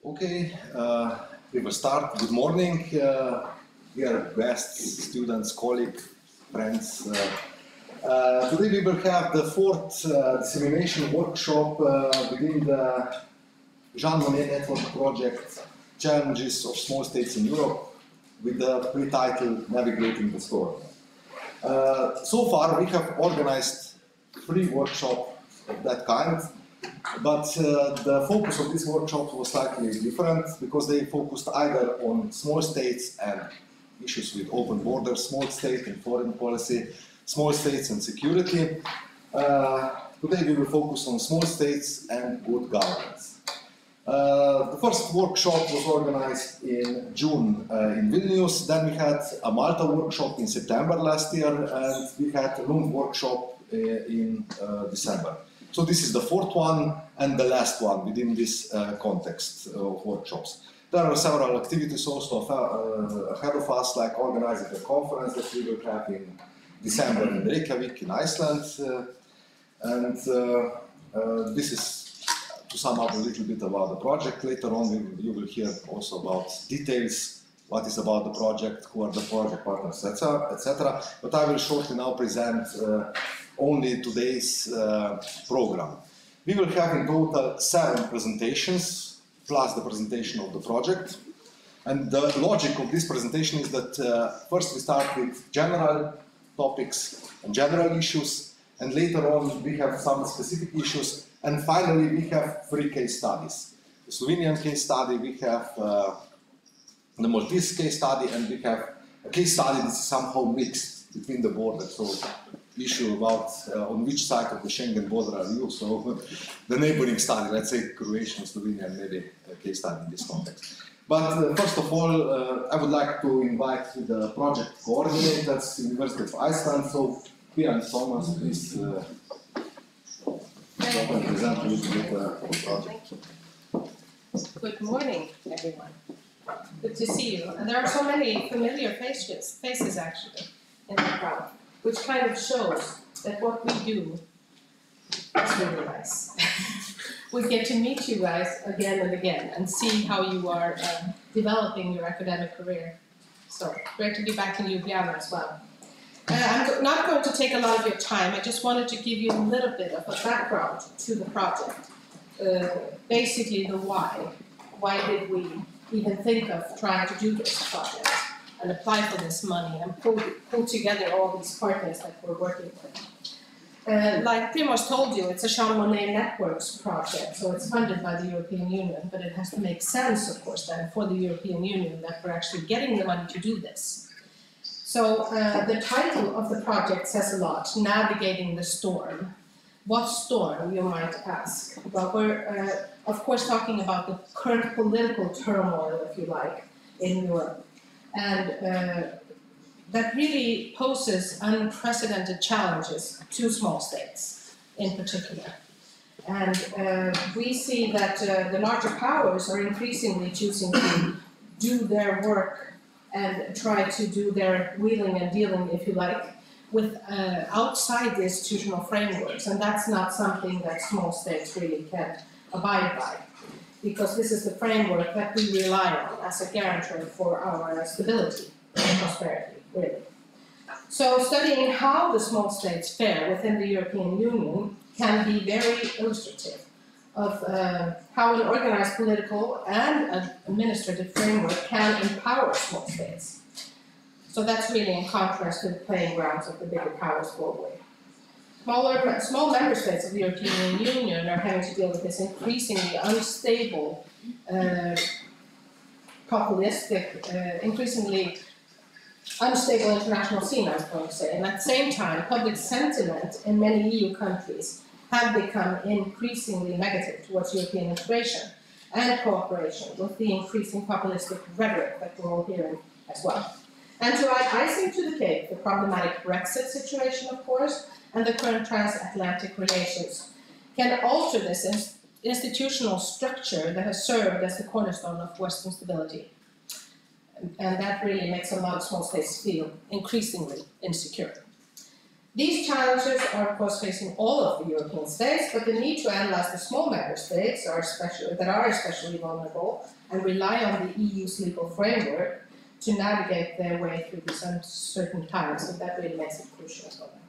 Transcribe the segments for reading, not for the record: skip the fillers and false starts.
Okay, we will start. Good morning, dear guests, students, colleagues, friends. Today we will have the fourth dissemination workshop within the Jean Monnet Network project, Challenges of Small States in Europe, with the pre-title Navigating the Storm. So far we have organized 3 workshops of that kind. But the focus of this workshop was slightly different because they focused either on small states and issues with open borders, small state and foreign policy, small states and security. Today we will focus on small states and good governance. The first workshop was organized in June in Vilnius, then we had a Malta workshop in September last year, and we had a Lund workshop in December. So this is the fourth one and the last one within this context of workshops. There are several activities also ahead of us, like organizing a conference that we will have in December in Reykjavik in Iceland. This is to sum up a little bit about the project. Later on you will hear also about details, what is about the project, who are the project partners, etc. But I will shortly now present only today's program. We will have in total 7 presentations, plus the presentation of the project. And the logic of this presentation is that first we start with general topics and general issues, and later on we have some specific issues, and finally we have 3 case studies. The Slovenian case study, we have the Maltese case study, and we have a case study that is somehow mixed between the borders. So issue about on which side of the Schengen border are you, so the neighboring study, let's say Croatia and Slovenia, maybe a case study in this context. But first of all, I would like to invite the project coordinators, University of Iceland, so Pia and Thomas, please present a little bit of the project. Good morning, everyone. Good to see you. And there are so many familiar faces actually in the crowd, which kind of shows that what we do is really nice. We get to meet you guys again and again and see how you are developing your academic career. So great to be back in Ljubljana as well. I'm not going to take a lot of your time. I just wanted to give you a little bit of a background to the project. Basically the why. Why did we even think of trying to do this project and apply for this money and pull together all these partners that we're working with. Like Primoz told you, it's a Jean Monnet Networks project, so it's funded by the European Union, but it has to make sense, of course, then for the European Union that we're actually getting the money to do this. So the title of the project says a lot, Navigating the Storm. What storm, you might ask? Well, we're, of course, talking about the current political turmoil, if you like, in Europe. And that really poses unprecedented challenges to small states in particular. And we see that the larger powers are increasingly choosing to do their work and try to do their wheeling and dealing, if you like, with outside the institutional frameworks. And that's not something that small states really can abide by, because this is the framework that we rely on as a guarantor for our stability and prosperity, really. So studying how the small states fare within the European Union can be very illustrative of how an organized political and administrative framework can empower small states. So that's really in contrast to the playing grounds of the bigger powers globally. Small member states of the European Union are having to deal with this increasingly unstable, increasingly unstable international scene, I was going to say. And at the same time, public sentiment in many EU countries have become increasingly negative towards European integration and cooperation, with the increasing populistic rhetoric that we're all hearing as well. And to add icing to the cake, the problematic Brexit situation, of course, and the current transatlantic relations can alter this institutional structure that has served as the cornerstone of Western stability. And that really makes a lot of small states feel increasingly insecure. These challenges are of course facing all of the European states, but the need to analyze the small member states that are especially vulnerable and rely on the EU's legal framework to navigate their way through these uncertain times, and that really makes it crucial for them.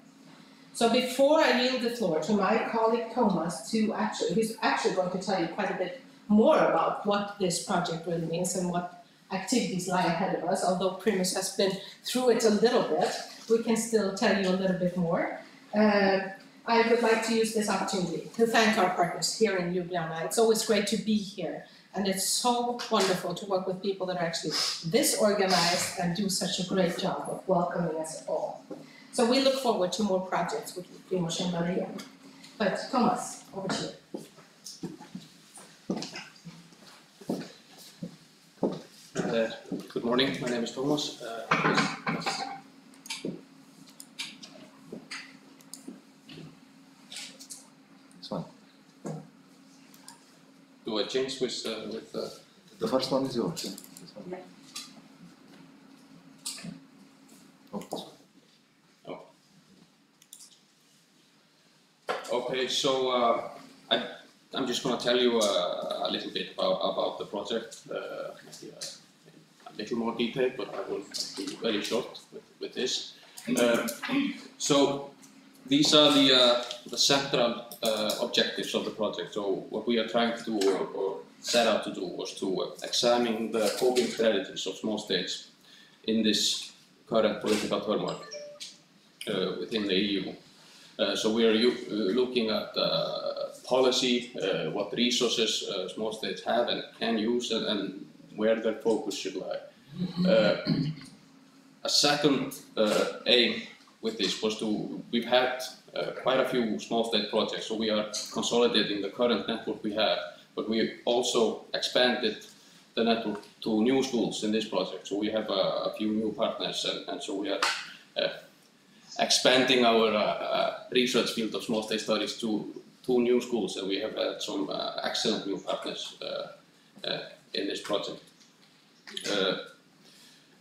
So before I yield the floor to my colleague Thomas, who's actually going to tell you quite a bit more about what this project really means and what activities lie ahead of us, although Primus has been through it a little bit, we can still tell you a little bit more. I would like to use this opportunity to thank our partners here in Ljubljana. It's always great to be here, and it's so wonderful to work with people that are actually this organized and do such a great job of welcoming us all. So we look forward to more projects with Primoz and Maria. But Thomas, over to you. Good morning, my name is Thomas. This one. Do I change with The first one is yours. This one. Yeah. Oh, this one. Oh. Okay, so I'm just going to tell you a little bit about the project. Maybe a little more detail, but I will be very short with this. So these are the central objectives of the project. So what we are trying to do or set out to do was to examine the coping strategies of small states in this current political turmoil within the EU. So we are looking at policy, what resources small states have and can use, and where their focus should lie. A second aim with this was we've had quite a few small state projects, so we are consolidating the current network we have, but we also expanded the network to new schools in this project. So we have a few new partners, and so we are expanding our research field of small state studies to new schools, and we have had some excellent new partners in this project.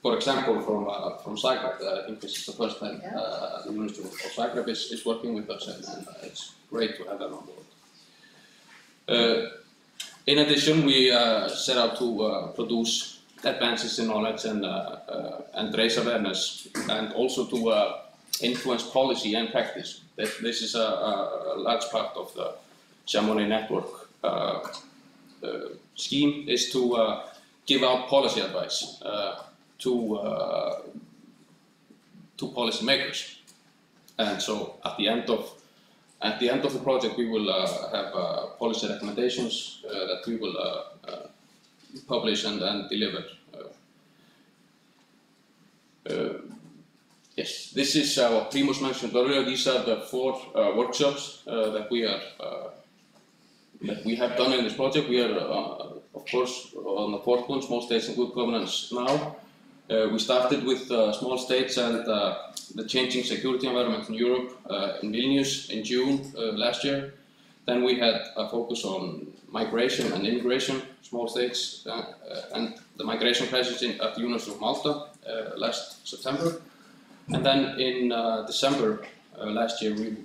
For example, from Zagreb, I think this is the first time the University of Zagreb is working with us, and it's great to have them on board. In addition, we set out to produce advances in knowledge and raise awareness, and also to influence policy and practice. This is a large part of the Chamonix network scheme, is to give out policy advice to policymakers. And so at the end of the project, we will have policy recommendations that we will publish and deliver. Yes, this is what Primoz mentioned earlier. These are the 4 workshops that we have done in this project. We are, of course, on the 4th one, small states and good governance now. We started with small states and the changing security environment in Europe in Vilnius in June last year. Then we had a focus on migration and immigration, small states, and the migration crisis at the University of Malta last September. And then in December last year, we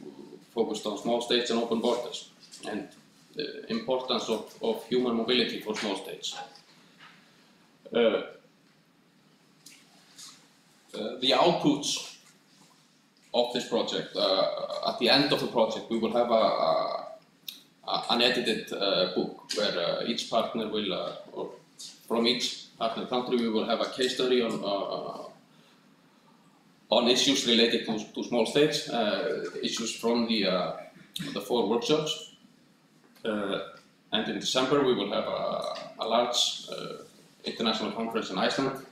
focused on small states and open borders and the importance of human mobility for small states. The outputs of this project, at the end of the project, we will have an edited book where each partner will, or from each partner country, we will have a case study on issues related to small states, issues from the 4 workshops. And in December we will have a large international conference in Iceland.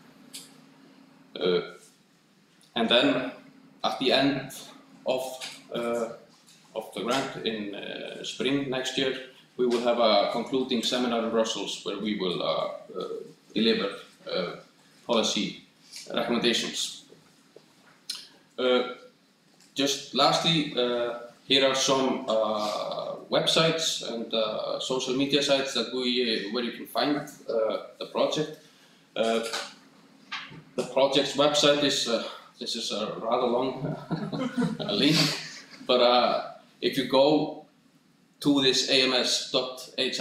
And then at the end of the grant in spring next year, we will have a concluding seminar in Brussels where we will deliver policy recommendations. Just lastly, here are some websites and social media sites that where you can find the project. The project's website is this is a rather long link, but if you go to this ams.hi.is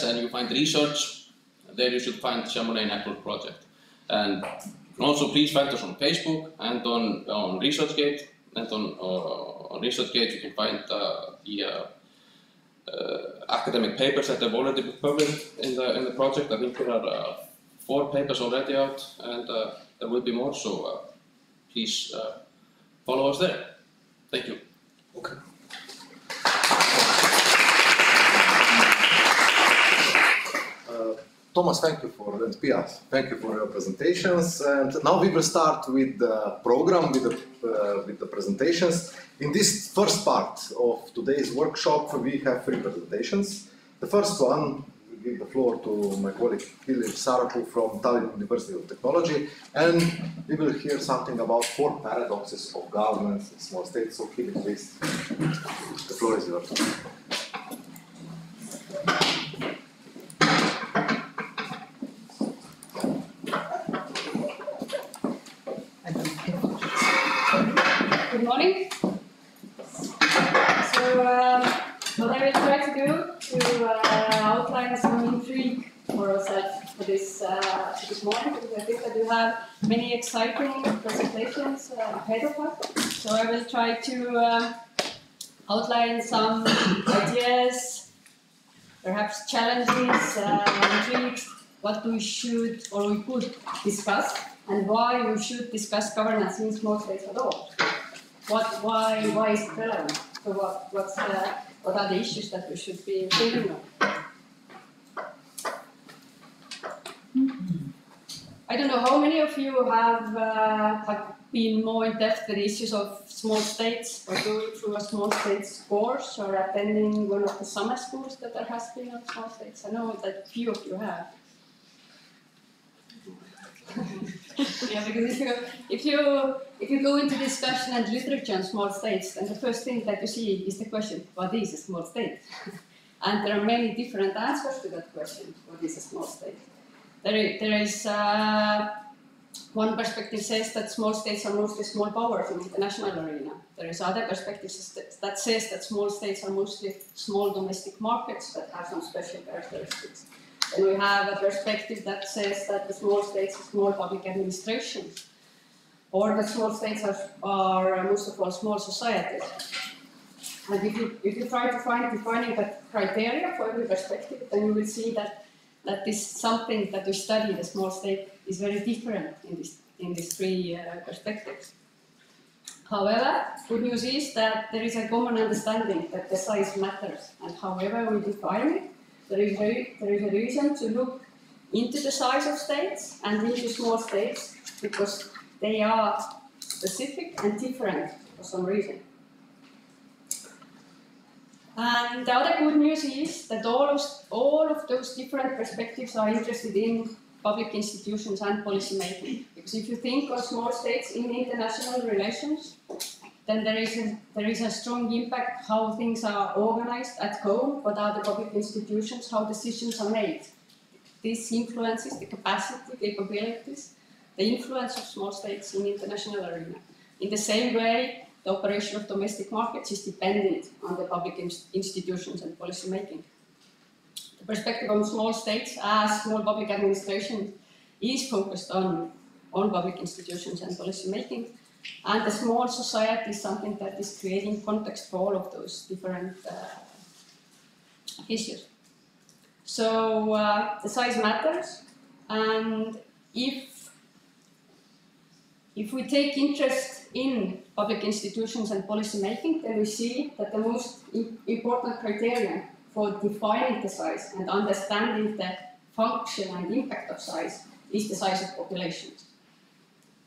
and you find research, there you should find Chamonix Network Project. And you can also please find us on Facebook and on ResearchGate. And on ResearchGate you can find the academic papers that have already been published in the project. I think there are 4 papers already out, and there will be more, so please follow us there. Thank you. Okay. Thomas, thank you and Pia, thank you for your presentations. And now we will start with the program, with the presentations. In this first part of today's workshop, we have 3 presentations. The first one, we give the floor to my colleague Philip Sarapu from Tallinn University of Technology, and we will hear something about 4 paradoxes of governance in small states. So Philip, please, the floor is yours. Good morning. So what I will try to do to outline some intrigue for ourselves for this morning, because I think that we have many exciting presentations ahead of us. So I will try to outline some ideas, perhaps challenges, intrigues, what we should or we could discuss, and why we should discuss governance in small states at all. Why is it relevant? So what are the issues that we should be thinking of? I don't know how many of you have been more in depth with the issues of small states, or going through a small states course, or attending one of the summer schools that there has been on small states. I know that few of you have. Yeah, because if you go into discussion and literature on small states, then the first thing that you see is the question, what is a small state? And there are many different answers to that question, what is a small state? There is one perspective says that small states are mostly small powers in the international arena. There is other perspectives that says that small states are mostly small domestic markets that have some special characteristics. And we have a perspective that says that the small states are small public administrations, or that small states are most of all small societies. And if you try to find defining that criteria for every perspective, then you will see that this something that we study the small state is very different in these 3 perspectives. However, good news is that there is a common understanding that the size matters, and however we define it, there is a reason to look into the size of states and into small states, because they are specific and different for some reason. And the other good news is that all of those different perspectives are interested in public institutions and policy making. Because if you think of small states in international relations, then there is a strong impact how things are organized at home, what are the public institutions, how decisions are made. This influences the capacity, capabilities, the influence of small states in the international arena. In the same way, the operation of domestic markets is dependent on the public institutions and policy making. The perspective on small states as small public administration is focused on public institutions and policy making. And the small society is something that is creating context for all of those different issues. So the size matters, and if we take interest in public institutions and policy making, then we see that the most important criterion for defining the size and understanding the function and impact of size is the size of populations.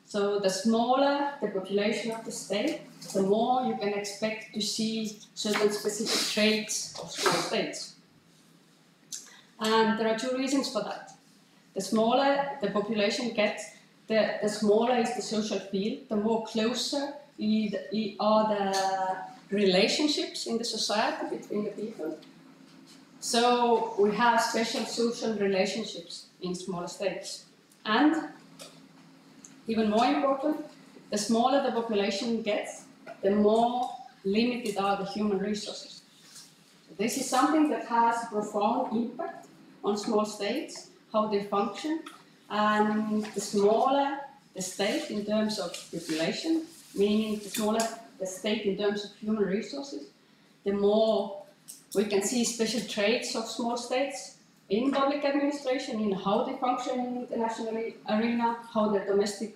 So the smaller the population of the state, the more you can expect to see certain specific traits of small states. And there are 2 reasons for that. The smaller the population gets, the smaller is the social field, the more closer are the relationships in the society between the people. So we have special social relationships in smaller states. And even more important, the smaller the population gets, the more limited are the human resources. This is something that has a profound impact on small states, how they function, and the smaller the state in terms of population, meaning the smaller the state in terms of human resources, the more we can see special traits of small states in public administration, in how they function in the international arena, how their domestic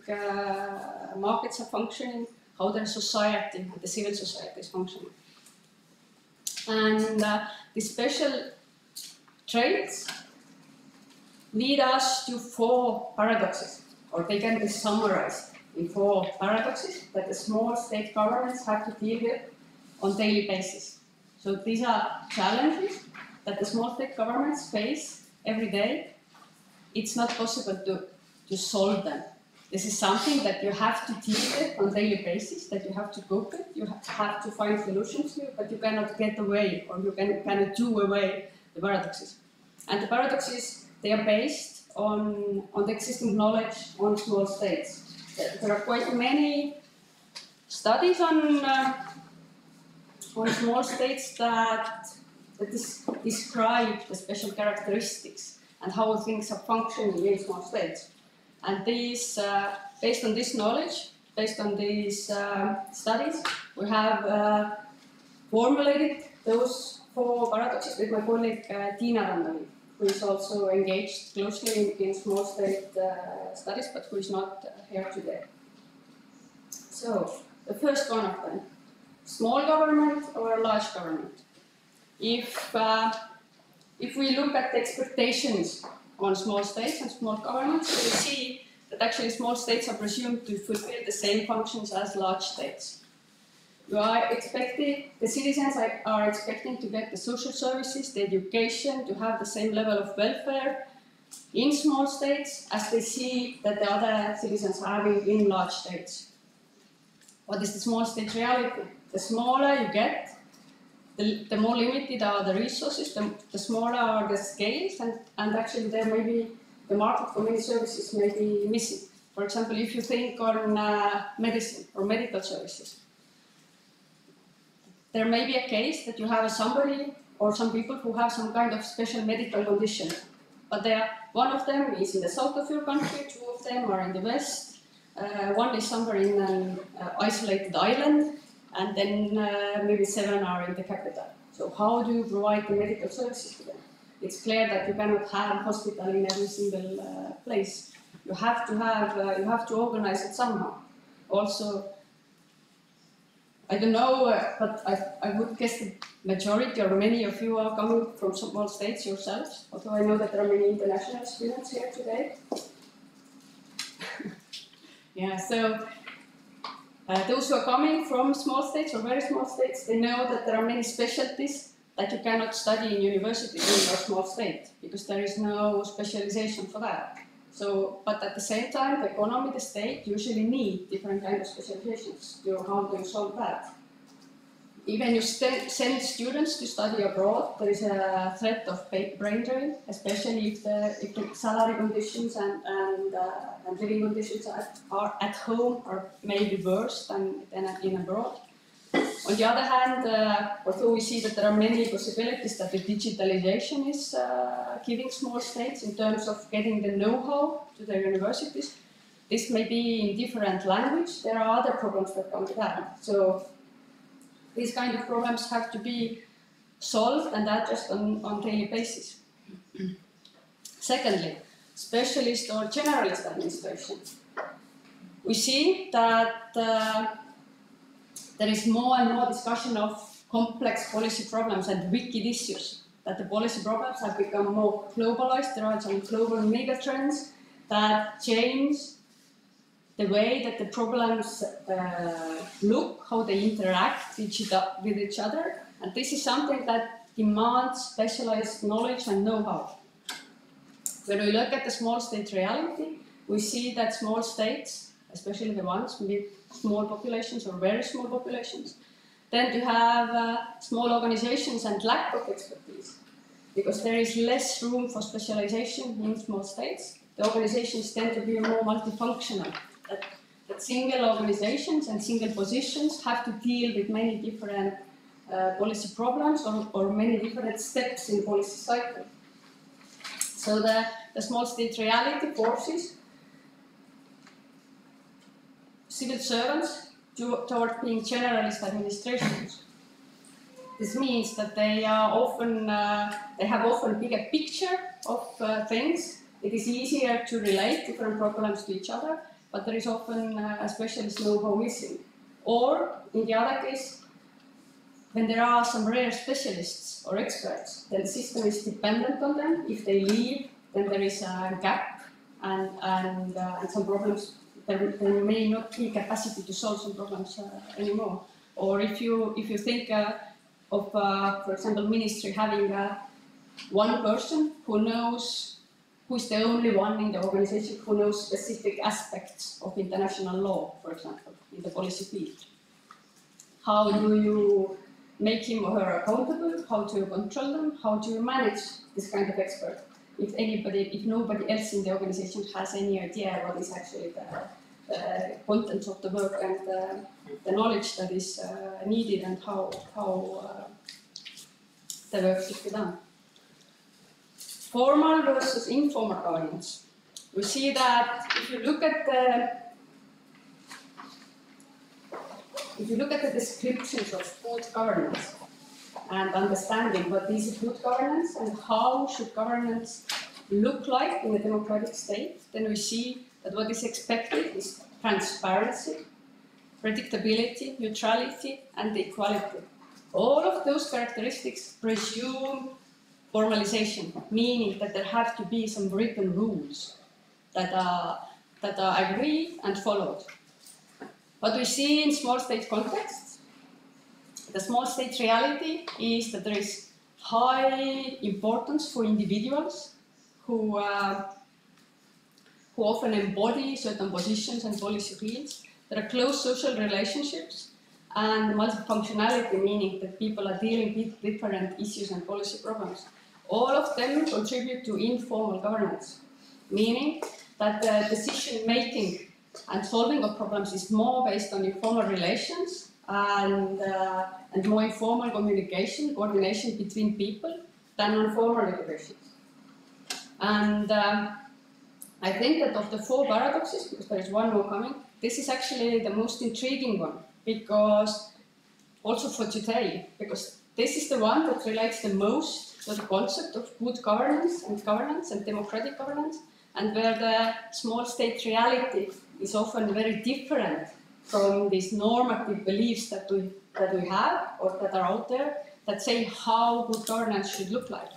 markets are functioning, how their society, the civil society is functioning. And these special traits lead us to 4 paradoxes, or they can be summarized in 4 paradoxes that the small state governments have to deal with on daily basis. So these are challenges that the small state governments face every day. It's not possible to solve them. This is something that you have to deal with on daily basis, that you have to cope with, you have to find solutions to, but you cannot get away, or you cannot do away the paradoxes. And the paradoxes, they are based on the existing knowledge on small states. There are quite many studies on small states that describe the special characteristics and how things are functioning in small states. And these, based on this knowledge, based on these studies, we have formulated those 4 paradoxes with my colleague Tiina Randami, who is also engaged closely in small state studies, but who is not here today. So, the first one of them, small government or large government? If we look at the expectations on small states and small governments, we see that actually small states are presumed to fulfill the same functions as large states. The citizens are expecting to get the social services, the education, to have the same level of welfare in small states as they see that the other citizens are having in large states. What is the small state reality? The smaller you get, the more limited are the resources, the smaller are the scales, and actually there may be the market for many services may be missing. For example, if you think on medicine or medical services, there may be a case that you have somebody or some people who have some kind of special medical condition, but one of them is in the south of your country, 2 of them are in the west, one is somewhere in an isolated island, and then maybe 7 are in the capital. So how do you provide the medical services to them? It's clear that you cannot have a hospital in every single place. You have to organize it somehow. Also, I don't know, but I would guess the majority or many of you are coming from small states yourselves, although I know that there are many international students here today. Yeah, so those who are coming from small states or very small states, they know that there are many specialties that you cannot study in university in a small state, because there is no specialization for that. So, but at the same time, the economy, the state usually need different kinds of specializations. How do you solve that? Even you send students to study abroad, there is a threat of brain drain, especially if the salary conditions and living conditions are at home are maybe worse than in abroad. On the other hand, although we see that there are many possibilities that the digitalization is giving small states in terms of getting the know-how to their universities, this may be in different language. There are other problems that come with that. So these kind of problems have to be solved and addressed on daily basis. Secondly, specialist or generalist administration. We see that there is more and more discussion of complex policy problems and wicked issues, that the policy problems have become more globalized. There are some global megatrends that change the way that the problems look, how they interact with each other, and this is something that demands specialized knowledge and know-how. When we look at the small state reality, we see that small states, especially the ones with small populations or very small populations, tend to have small organizations and lack of expertise, because there is less room for specialization in small states. The organizations tend to be more multifunctional, that that single organizations and single positions have to deal with many different policy problems or many different steps in policy cycle. So the small state reality forces civil servants toward being generalist administrations. This means that they have often a bigger picture of things. It is easier to relate different problems to each other, but there is often a specialist know-how missing. Or, in the other case, when there are some rare specialists or experts, then the system is dependent on them. If they leave, then there is a gap and some problems. There may not be capacity to solve some problems anymore. Or if you think of, for example, ministry having one person who is the only one in the organization who knows specific aspects of international law, for example, in the policy field. How do you make him or her accountable? How do you control them? How do you manage this kind of expert? If nobody else in the organization has any idea what is actually the contents of the work and the knowledge that is needed and how the work should be done. Formal versus informal governance. We see that if you look at the descriptions of good governance and understanding what is good governance and how should governance look like in a democratic state, then we see that what is expected is transparency, predictability, neutrality, and equality. All of those characteristics presume formalization, meaning that there have to be some written rules that are agreed and followed. What we see in small state contexts, the small state reality is that there is high importance for individuals who often embody certain positions and policy fields. There are close social relationships and multifunctionality, meaning that people are dealing with different issues and policy problems. All of them contribute to informal governance, meaning that the decision-making and solving of problems is more based on informal relations and more informal communication, coordination between people than on formal regulations. And I think that of the four paradoxes, because there is one more coming, this is actually the most intriguing one, because also for today, because this is the one that relates the most to the concept of good governance and democratic governance, and where the small state reality is often very different from these normative beliefs that we have or that are out there that say how good governance should look like.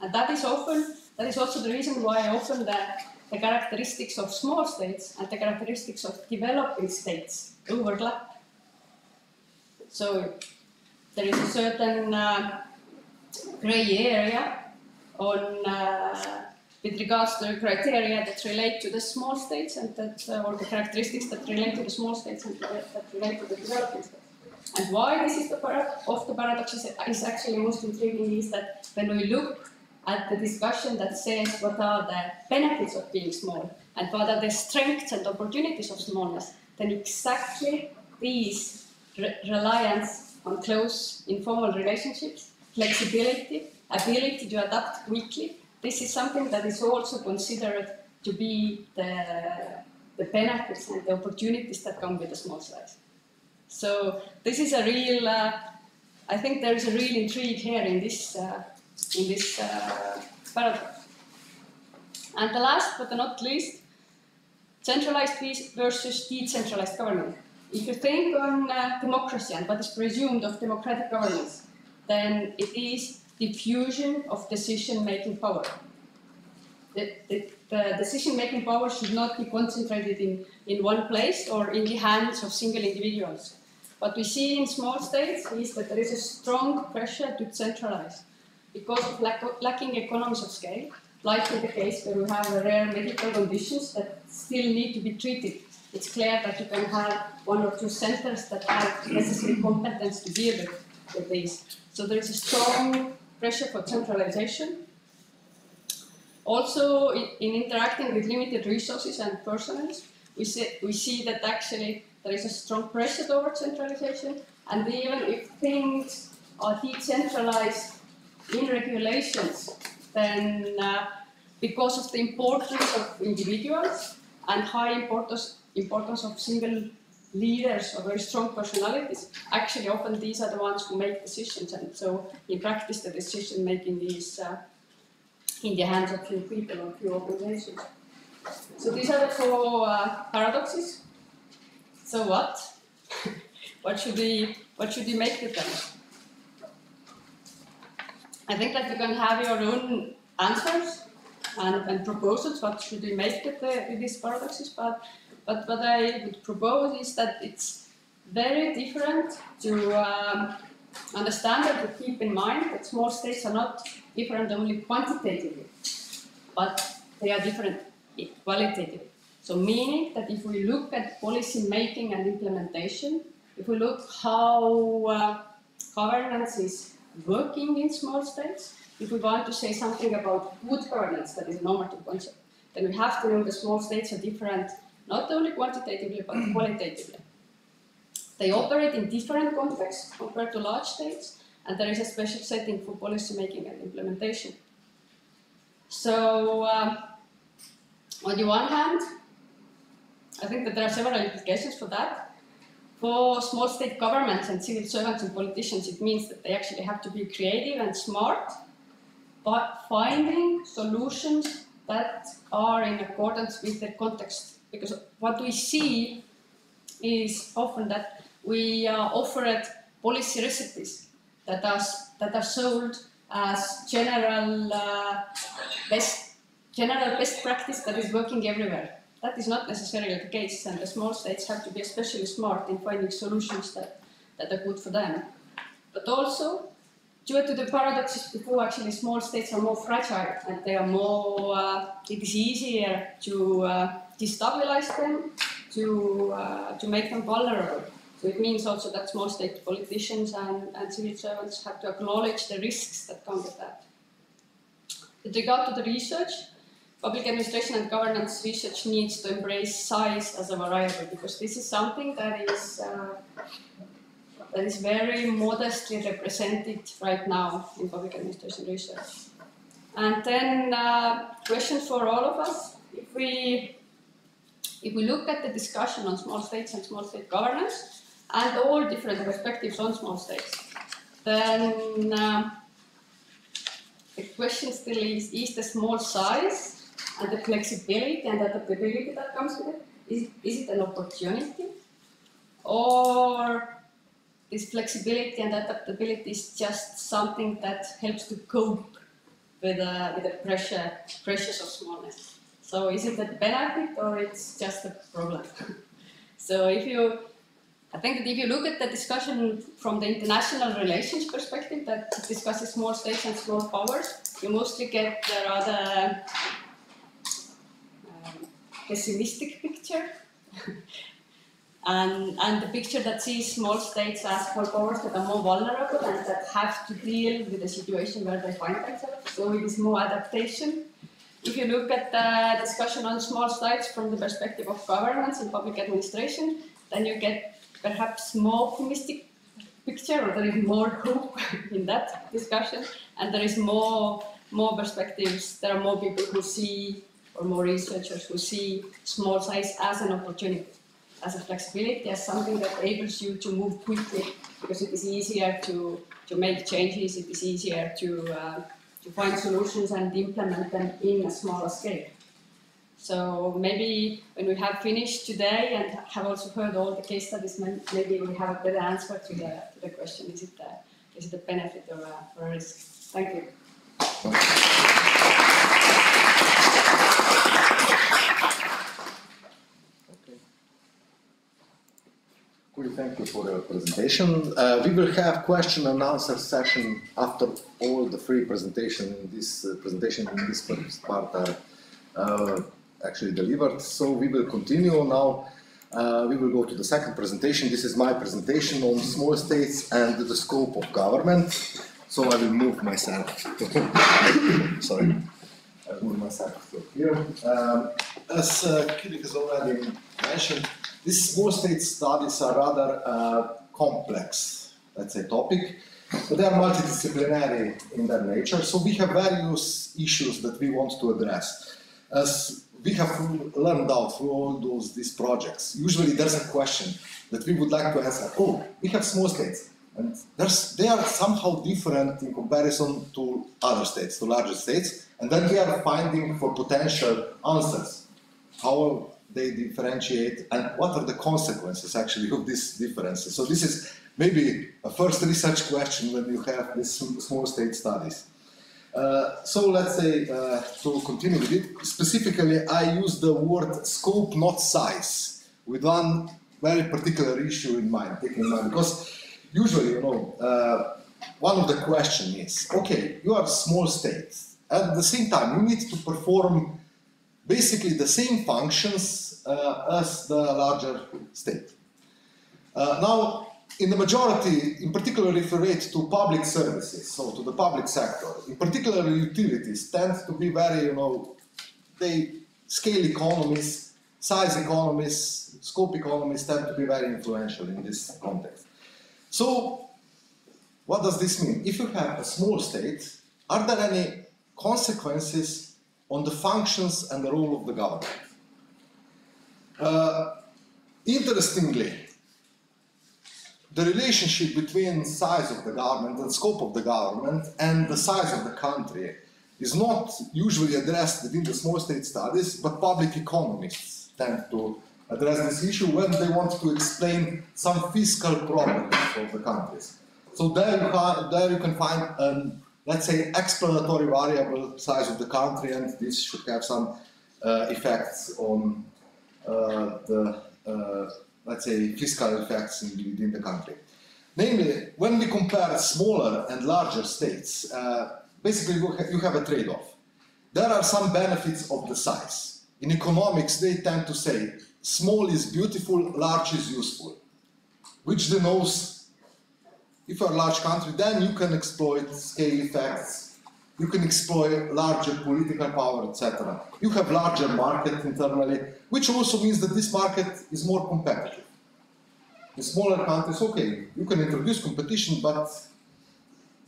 And that is also the reason why often the characteristics of small states and the characteristics of developing states overlap. So there is a certain grey area with regards to the criteria that relate to the small states and or the characteristics that relate to the small states and that relate to the developing states. And why this is the paradox is actually most intriguing is that when we look at the discussion that says what are the benefits of being small and what are the strengths and opportunities of smallness, then exactly these reliance on close informal relationships, flexibility, ability to adapt quickly, this is something that is also considered to be the benefits and the opportunities that come with the small size. So this is a real, I think there is a real intrigue here in this paradox. And the last but not least, centralized versus decentralized government. If you think on democracy and what is presumed of democratic governance, then it is diffusion of decision-making power. The decision-making power should not be concentrated in one place or in the hands of single individuals. What we see in small states is that there is a strong pressure to centralize because of lacking economies of scale, like in the case where we have rare medical conditions that still need to be treated. It's clear that you can have one or two centers that have necessary competence to deal with these. So there is a strong pressure for centralization. Also, in interacting with limited resources and personnel, we see that actually there is a strong pressure towards centralization, and even if things are decentralized in regulations, then because of the importance of individuals and high importance of single leaders or very strong personalities, actually often these are the ones who make decisions, and so in practice the decision making is in the hands of few people or few organizations. So these are the 4 paradoxes. So what? What should we make with them? I think that you can have your own answers and proposals. What should we make with these paradoxes? But what I would propose is that it's very different to understand and to keep in mind that small states are not different only quantitatively, but they are different qualitatively. So meaning that if we look at policy making and implementation, if we look how governance is working in small states, if we want to say something about good governance, that is a normative concept, then we have to know that small states are different not only quantitatively but qualitatively. They operate in different contexts compared to large states, and there is a special setting for policy making and implementation. So, on the one hand, I think that there are several implications for that. For small state governments and civil servants and politicians, it means that they actually have to be creative and smart, but finding solutions that are in accordance with their context. Because what we see is often that we offer policy recipes that are sold as general best practice that is working everywhere. That is not necessarily the case, and the small states have to be especially smart in finding solutions that are good for them. But also, due to the paradoxes before, actually small states are more fragile, and they are more. It is easier to destabilize them, to make them vulnerable. So it means also that small state politicians and civil servants have to acknowledge the risks that come with that. With regard to the research, public administration and governance research needs to embrace size as a variable, because this is something that is very modestly represented right now in public administration research. And then question for all of us: if we look at the discussion on small states and small state governance and all different perspectives on small states, then the question still is the small size and the flexibility and adaptability that comes with it, is it an opportunity? Or this flexibility and adaptability is just something that helps to cope with the pressures of smallness? So is it a benefit or it's just a problem? So I think that if you look at the discussion from the international relations perspective that discusses small states and small powers, you mostly get the rather pessimistic picture. And the picture that sees small states as small powers that are more vulnerable and that have to deal with the situation where they find themselves. So it is more adaptation. If you look at the discussion on small states from the perspective of governance and public administration, then you get perhaps more optimistic picture, or there is more hope in that discussion, and there is more perspectives. There are more people who see, or more researchers who see small size as an opportunity, as a flexibility, as something that enables you to move quickly, because it is easier to make changes, it is easier to find solutions and implement them in a smaller scale. So maybe when we have finished today and have also heard all the case studies, maybe we have a better answer to the question: is it a benefit or a risk? Thank you. Thank you for your presentation. We will have question and answer session after all the three presentations in this first part are actually delivered. So we will continue now. We will go to the second presentation. This is my presentation on small states and the scope of government. So I will move myself. Sorry. I'll move myself to here. as Kirik has already mentioned, these small state studies are rather complex, let's say, topic, but they are multidisciplinary in their nature, so we have various issues that we want to address. As we have learned out through all these projects, usually there's a question that we would like to answer. Oh, we have small states, and they are somehow different in comparison to other states, to larger states, and then we are finding for potential answers. How they differentiate and what are the consequences actually of these differences. So this is maybe a first research question when you have these small state studies. So let's say, to continue with it, specifically I use the word scope, not size, with one very particular issue in mind, taking in mind, because usually, you know, one of the questions is, okay, you are a small state, at the same time you need to perform basically the same functions as the larger state. Now, in the majority, in particular if you relate to public services, so to the public sector, in particular utilities tend to be very, you know, they scale economies, size economies, scope economies tend to be very influential in this context. So, what does this mean? If you have a small state, are there any consequences on the functions and the role of the government? Interestingly, the relationship between size of the government and scope of the government and the size of the country is not usually addressed within the small state studies, but public economists tend to address this issue when they want to explain some fiscal problems of the countries. So there you can find, let's say, explanatory variable size of the country, and this should have some effects on let's say, fiscal effects within the country. Namely, when we compare smaller and larger states, basically you have a trade-off. There are some benefits of the size. In economics, they tend to say, small is beautiful, large is useful, which denotes, if you're a large country, then you can exploit scale effects, you can exploit larger political power, etc. You have larger market internally, which also means that this market is more competitive. In smaller countries, okay, you can introduce competition, but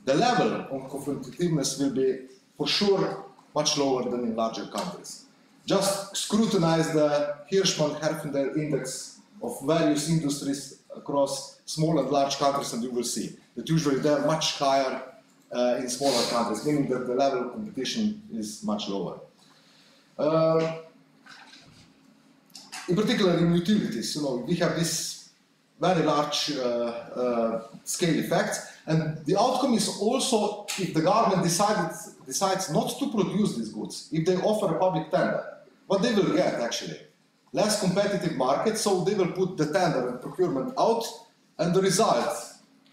the level of competitiveness will be, for sure, much lower than in larger countries. Just scrutinize the Hirschman-Herfindahl index of various industries across small and large countries, and you will see that usually they are much higher in smaller countries, meaning that the level of competition is much lower. In particular, in utilities, you know, we have this very large scale effect, and the outcome is also if the government decides not to produce these goods, if they offer a public tender, what they will get actually? Less competitive market, so they will put the tender and procurement out, and the result,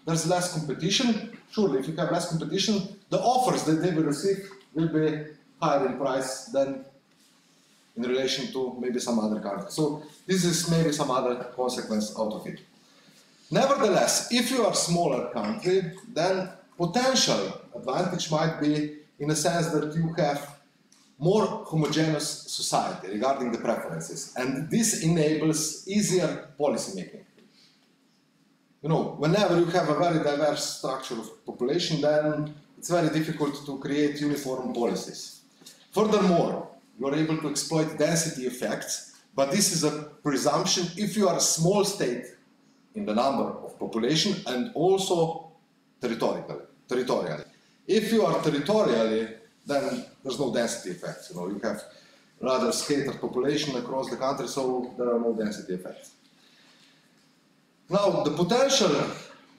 there's less competition. Surely, if you have less competition, the offers that they will receive will be higher in price than in relation to maybe some other country. So this is maybe some other consequence out of it. Nevertheless, if you are a smaller country, then potential advantage might be in a sense that you have more homogeneous society regarding the preferences, and this enables easier policy making. You know, whenever you have a very diverse structure of population, then it's very difficult to create uniform policies. Furthermore, you are able to exploit density effects, but this is a presumption if you are a small state in the number of population and also territorially. If you are territorially, then there's no density effects. You know, you have rather scattered population across the country, so there are no density effects. Now, the potential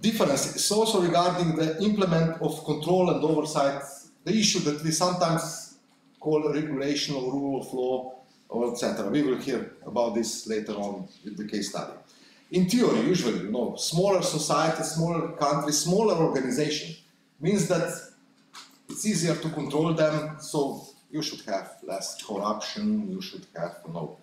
difference is also regarding the implement of control and oversight, the issue that we sometimes call regulation or rule of law, or etc. We will hear about this later on with the case study. In theory, usually, you know, smaller society, smaller country, smaller organization means that it's easier to control them, so you should have less corruption, you should have, you know,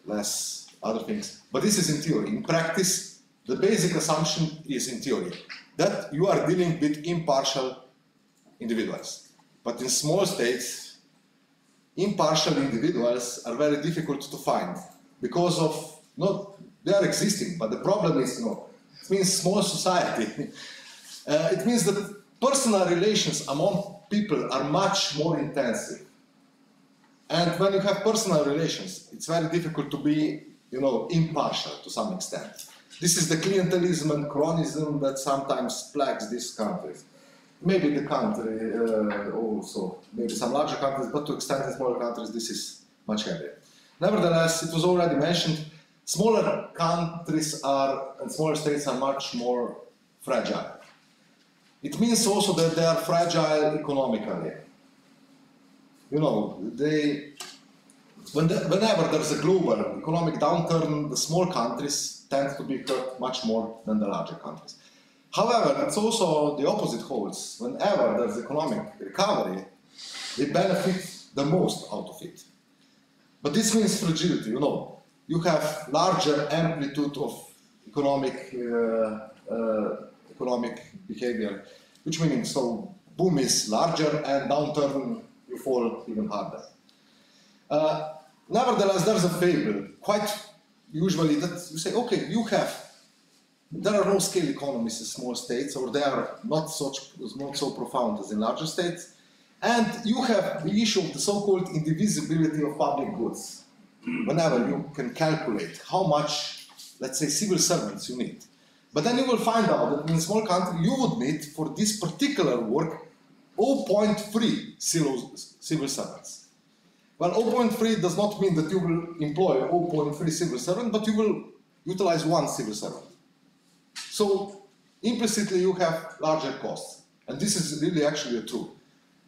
less other things. But this is in theory. In practice, the basic assumption is in theory that you are dealing with impartial individuals. But in small states, impartial individuals are very difficult to find because of, they are existing, but the problem is, it means small society. It means that personal relations among people are much more intensive. And when you have personal relations, it's very difficult to be, impartial to some extent. This is the clientelism and cronyism that sometimes plagues these countries. Maybe the country also, maybe some larger countries, but to extent in smaller countries, this is much heavier. Nevertheless, it was already mentioned, smaller countries and smaller states are much more fragile. It means also that they are fragile economically. Whenever there's a global economic downturn, the small countries tend to be hurt much more than the larger countries. However, it's also the opposite holds. Whenever there's economic recovery, they benefit the most out of it. But this means fragility, You have larger amplitude of economic behavior, which means, so boom is larger and downturn you fall even harder. Nevertheless, there's a fable, quite usually, that you say, okay, there are no scale economies in small states, or they are not so profound as in larger states, and you have the issue of the so-called indivisibility of public goods. Whenever you can calculate how much, let's say, civil servants you need. But then you will find out that in a small country you would need for this particular work 0.3 civil servants. Well, 0.3 does not mean that you will employ 0.3 civil servants, but you will utilize one civil servant. So implicitly you have larger costs. And this is really actually true.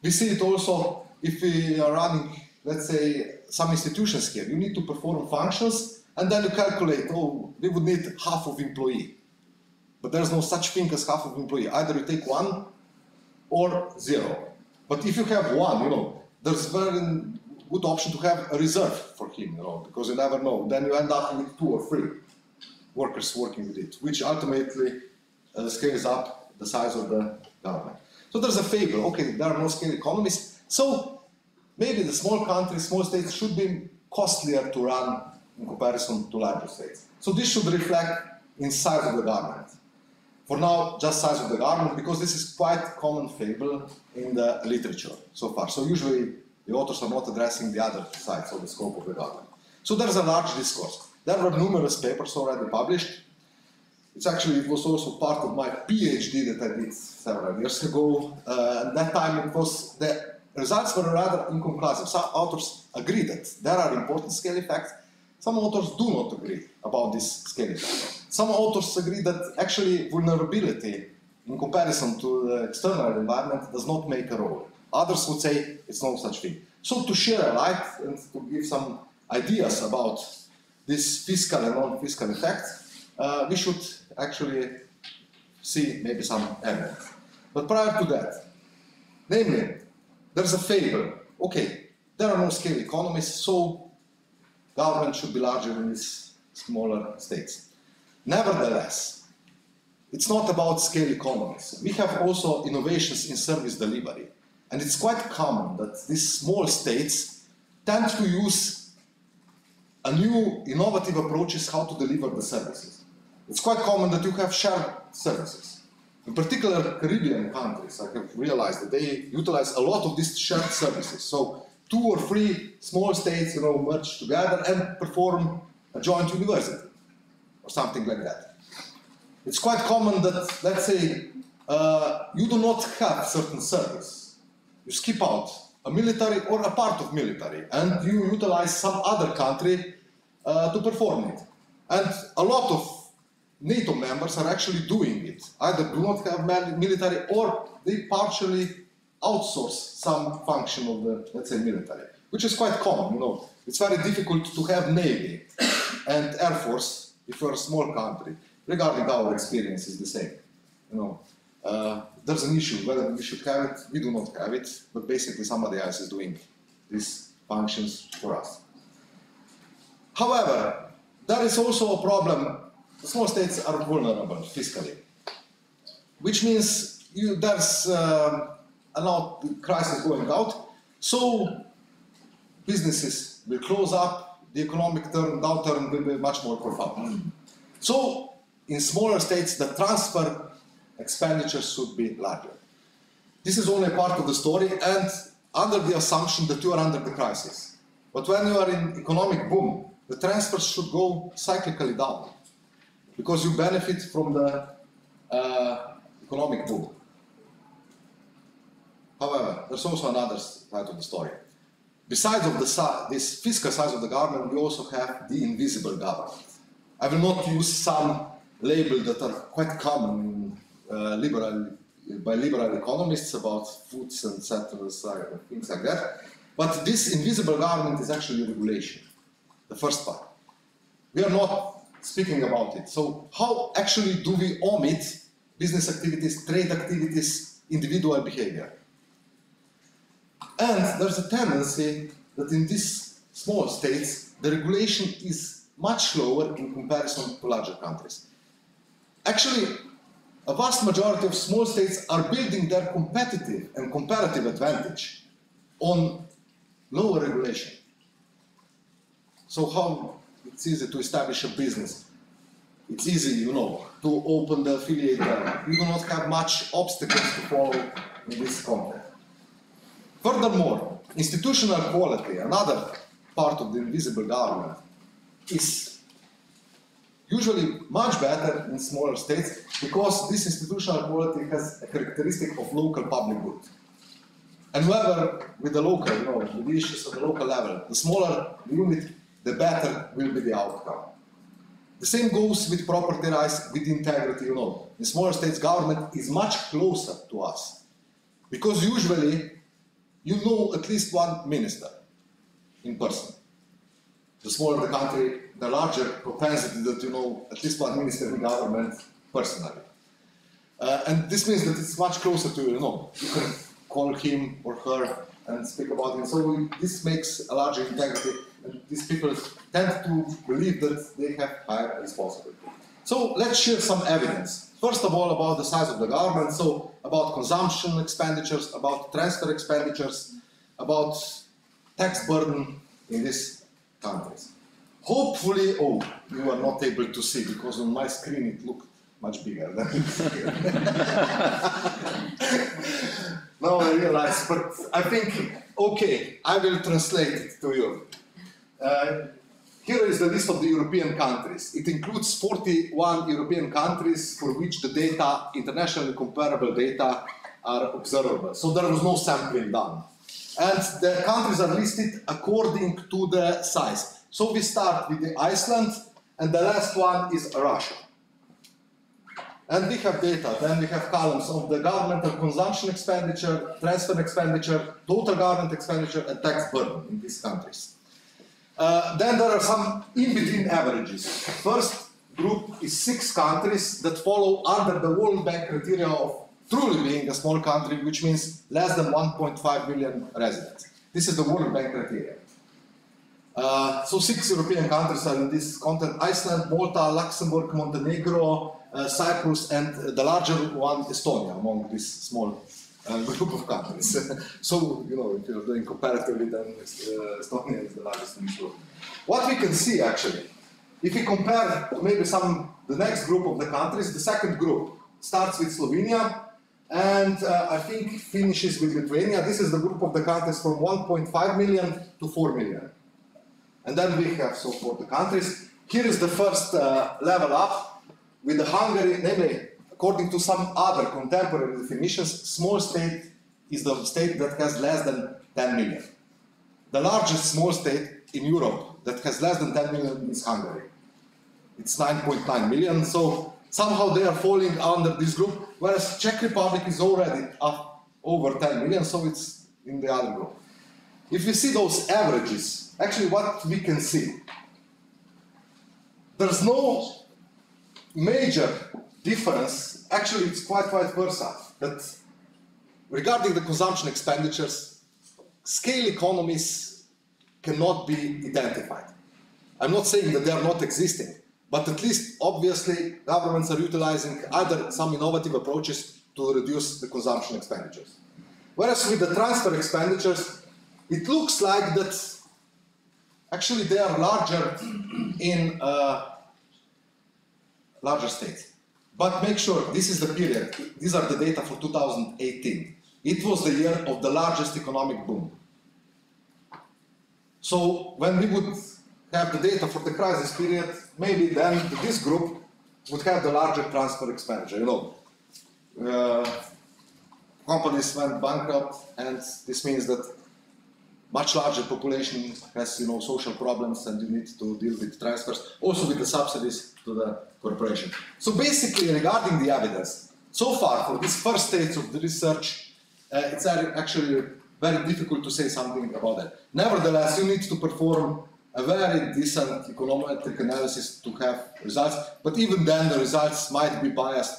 We see it also if we are running, let's say, some institutions here. You need to perform functions, and then you calculate, we would need half of employee. But there's no such thing as half of employee. Either you take one or zero. But if you have one, there's a very good option to have a reserve for him, because you never know. Then you end up with 2 or 3 workers working with it, which ultimately scales up the size of the government. So there's a fable. Okay, there are no scale economies. So maybe the small countries, small states should be costlier to run in comparison to larger states. So this should reflect in size of the government. For now, just size of the government, because this is quite common fable in the literature so far. So usually the authors are not addressing the other sides of the scope of the government. So there's a large discourse. There were numerous papers already published. It was also part of my PhD that I did several years ago. At that time, the results were rather inconclusive. Some authors agree that there are important scale effects. Some authors do not agree about this scale effect. Some authors agree that actually vulnerability in comparison to the external environment does not make a role. Others would say it's no such thing. So to share a light and to give some ideas about this fiscal and non-fiscal effect, we should actually see maybe some evidence. But prior to that, namely, there's a fable. Okay, there are no scale economies, so government should be larger in these smaller states. Nevertheless, it's not about scale economies. We have also innovations in service delivery. And it's quite common that these small states tend to use a new innovative approaches how to deliver the services. It's quite common that you have shared services. In particular, Caribbean countries, I have realized that they utilize a lot of these shared services. So 2 or 3 small states, merge together and perform a joint university or something like that. It's quite common that, let's say, you do not have certain service. You skip out a military or a part of military, and you utilize some other country to perform it. And a lot of NATO members are actually doing it. Either do not have military or they partially outsource some function of the, let's say, military, which is quite common. It's very difficult to have Navy and Air Force if you're a small country. Regarding our experience is the same. There's an issue whether we should have it. We do not have it, but basically somebody else is doing these functions for us. However, there is also a problem. The small states are vulnerable fiscally, which means there's a crisis going out. So businesses will close up, the economic downturn will be much more profound. So, in smaller states, the transfer expenditures should be larger. This is only part of the story, and under the assumption that you are under the crisis. But when you are in economic boom, the transfers should go cyclically down, because you benefit from the economic boom. However, there's also another side of the story. Besides of this fiscal side of the government, we also have the invisible government. I will not use some labels that are quite common by liberal economists about foods and settlements, things like that. But this invisible government is actually regulation, the first part. We are not speaking about it. So how actually do we omit business activities, trade activities, individual behavior? And there's a tendency that in these small states, the regulation is much lower in comparison to larger countries. Actually, a vast majority of small states are building their competitive and comparative advantage on lower regulation. So how it's easy to establish a business? It's easy, you know, to open the affiliate there. You do not have much obstacles to follow in this context. Furthermore, institutional quality, another part of the invisible government, is usually much better in smaller states because this institutional quality has a characteristic of local public good. And whoever with the local, you know, with the issues at the local level, the smaller the unit, the better will be the outcome. The same goes with property rights, with integrity, you know. In smaller states, government is much closer to us because usually you know at least one minister in person. The smaller the country, the larger propensity that you know at least one minister in government personally. And this means that it's much closer to you, you know. You can call him or her and speak about him. So this makes a larger integrity, and these people tend to believe that they have higher responsibility. So let's share some evidence. First of all, about the size of the government, so about consumption expenditures, about transfer expenditures, about tax burden in these countries. Hopefully, oh, you are not able to see because on my screen it looked much bigger than it's here. Now I realize, but I think, okay, I will translate it to you. Here is the list of the European countries. It includes 41 European countries for which the data, internationally comparable data, are observable. So there was no sampling done. And the countries are listed according to the size. So we start with the Iceland, and the last one is Russia. And we have data, then we have columns of the governmental consumption expenditure, transfer expenditure, total government expenditure, and tax burden in these countries. Then there are some in-between averages. First group is 6 countries that follow under the World Bank criteria of truly being a small country, which means less than 1.5 million residents. This is the World Bank criteria. So 6 European countries are in this content: Iceland, Malta, Luxembourg, Montenegro, Cyprus, and the larger one, Estonia, among this small group of countries. So, you know, if you're doing comparatively, then Estonia is the largest in this group. What we can see, actually, if we compare maybe the next group of the countries, the second group starts with Slovenia, and I think finishes with Lithuania. This is the group of the countries from 1.5 million to 4 million. And then we have so forth the countries. Here is the first level up with the Hungary, namely, according to some other contemporary definitions, small state is the state that has less than 10 million. The largest small state in Europe that has less than 10 million is Hungary. It's 9.9 million, so somehow they are falling under this group, whereas Czech Republic is already up over 10 million, so it's in the other group. If we see those averages, actually what we can see, there's no major difference. Actually, it's quite vice versa, that regarding the consumption expenditures, scale economies cannot be identified. I'm not saying that they are not existing, but at least, obviously, governments are utilizing either some innovative approaches to reduce the consumption expenditures. Whereas with the transfer expenditures, it looks like that Actually, they are larger in larger states. But make sure, this is the period. These are the data for 2018. It was the year of the largest economic boom. So when we would have the data for the crisis period, maybe then this group would have the larger transfer expenditure. You know, companies went bankrupt, and this means that much larger population has, you know, social problems, and you need to deal with transfers, also with the subsidies to the corporation. So basically, regarding the evidence, so far for this first stage of the research, it's actually very difficult to say something about that. Nevertheless, you need to perform a very decent econometric analysis to have results, but even then the results might be biased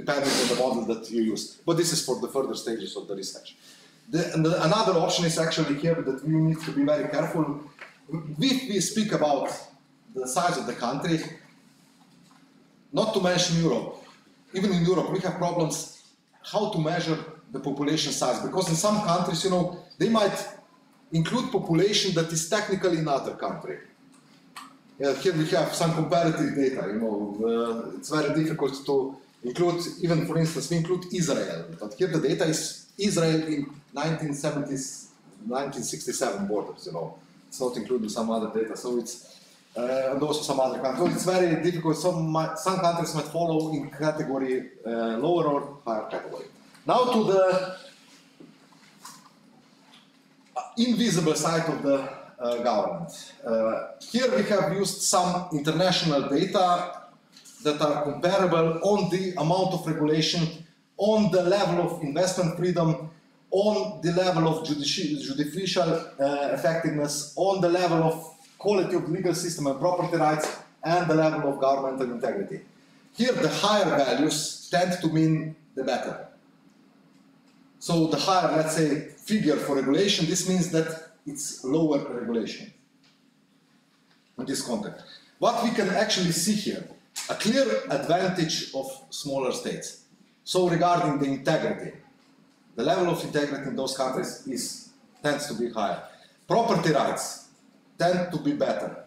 depending on the model that you use. But this is for the further stages of the research. Another option is actually here that we need to be very careful. If we speak about the size of the country, not to mention Europe, even in Europe we have problems how to measure the population size, because in some countries, you know, they might include population that is technically in other country. Here we have some comparative data, you know, it's very difficult to include, even for instance, we include Israel, but here the data is Israel in 1970s, 1967 borders, you know, it's not including some other data, so it's, and also some other countries. So it's very difficult, some countries might follow in category lower or higher category. Now to the invisible side of the government. Here we have used some international data that are comparable on the amount of regulation, on the level of investment freedom, on the level of judicial effectiveness, on the level of quality of legal system and property rights, and the level of governmental integrity. Here the higher values tend to mean the better. So the higher, let's say, figure for regulation, this means that it's lower regulation in this context. What we can actually see here, a clear advantage of smaller states. So regarding the integrity, the level of integrity in those countries tends to be higher. Property rights tend to be better.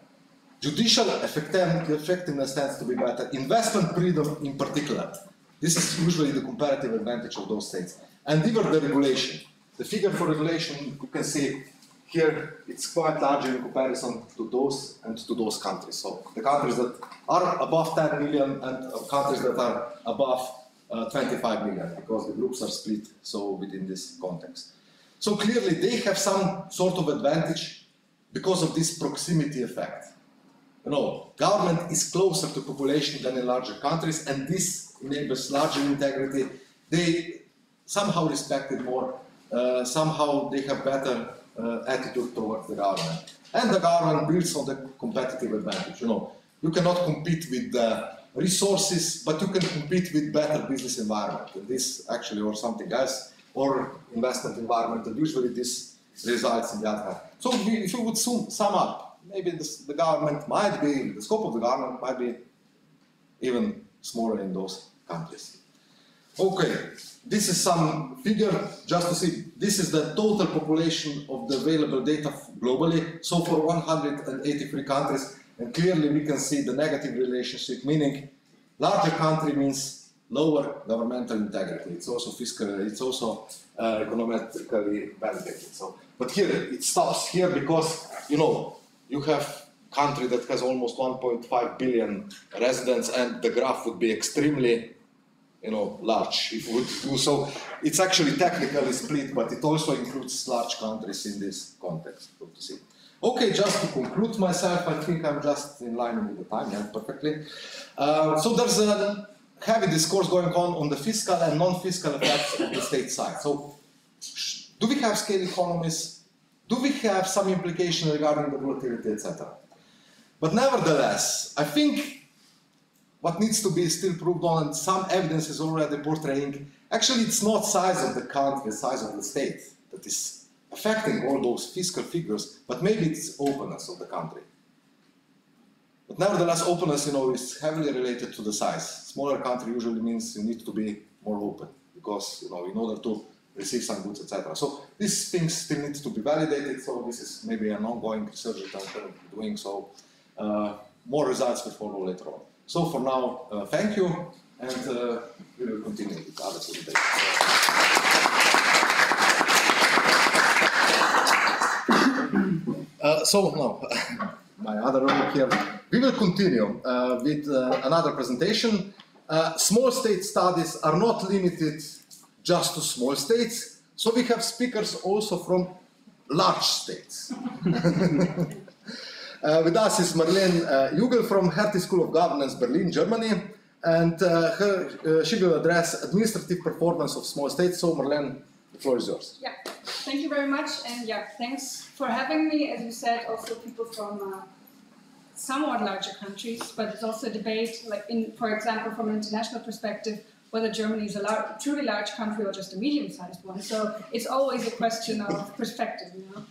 Judicial effectiveness tends to be better. Investment freedom in particular. This is usually the comparative advantage of those states. And even the regulation. The figure for regulation, you can see here, it's quite larger in comparison to those and to those countries. So the countries that are above 10 million and countries that are above 25 million, because the groups are split so within this context. So clearly they have some sort of advantage because of this proximity effect. You know, government is closer to population than in larger countries, and this enables larger integrity. They somehow respect it more, somehow they have better attitude towards the government. And the government builds on the competitive advantage. You know, you cannot compete with the resources, but you can compete with better business environment. And this actually, or something else, or investment environment, and usually this results in the other hand. So if you would sum up, maybe the government might be, the scope of the government might be even smaller in those countries. Okay, this is some figure just to see. This is the total population of the available data globally. So for 183 countries, and clearly we can see the negative relationship, meaning larger country means lower governmental integrity. It's also fiscal, it's also economically validated. So, but here it stops here because, you know, you have country that has almost 1.5 billion residents, and the graph would be extremely, you know, large if we would do so. It's actually technically split, but it also includes large countries in this context, so to see. Okay, just to conclude myself, I think I'm just in line with the time, yeah, perfectly. So there's a heavy discourse going on the fiscal and non-fiscal effects of the state side. So, do we have scale economies? Do we have some implication regarding the volatility, etc.? But nevertheless, I think what needs to be still proved on, and some evidence is already portraying, actually it's not size of the country, size of the state that is affecting all those fiscal figures, but maybe it's openness of the country. But nevertheless, openness, you know, is heavily related to the size. Smaller country usually means you need to be more open, because, you know, in order to receive some goods, etc. So these things still need to be validated, so this is maybe an ongoing research that I'm currently doing, so more results will follow later on. So for now, thank you, and we will continue with other presentations. So now, my other role here, we will continue with another presentation. Small state studies are not limited just to small states, so we have speakers also from large states. With us is Marlene Jugel from Hertie School of Governance, Berlin, Germany, and she will address administrative performance of small states. So Marlene, the floor is yours. Yeah, thank you very much, and yeah, thanks for having me. As you said, also people from somewhat larger countries, but it's also a debate, like for example, from an international perspective, whether Germany is a truly large country or just a medium-sized one. So it's always a question of perspective, you know.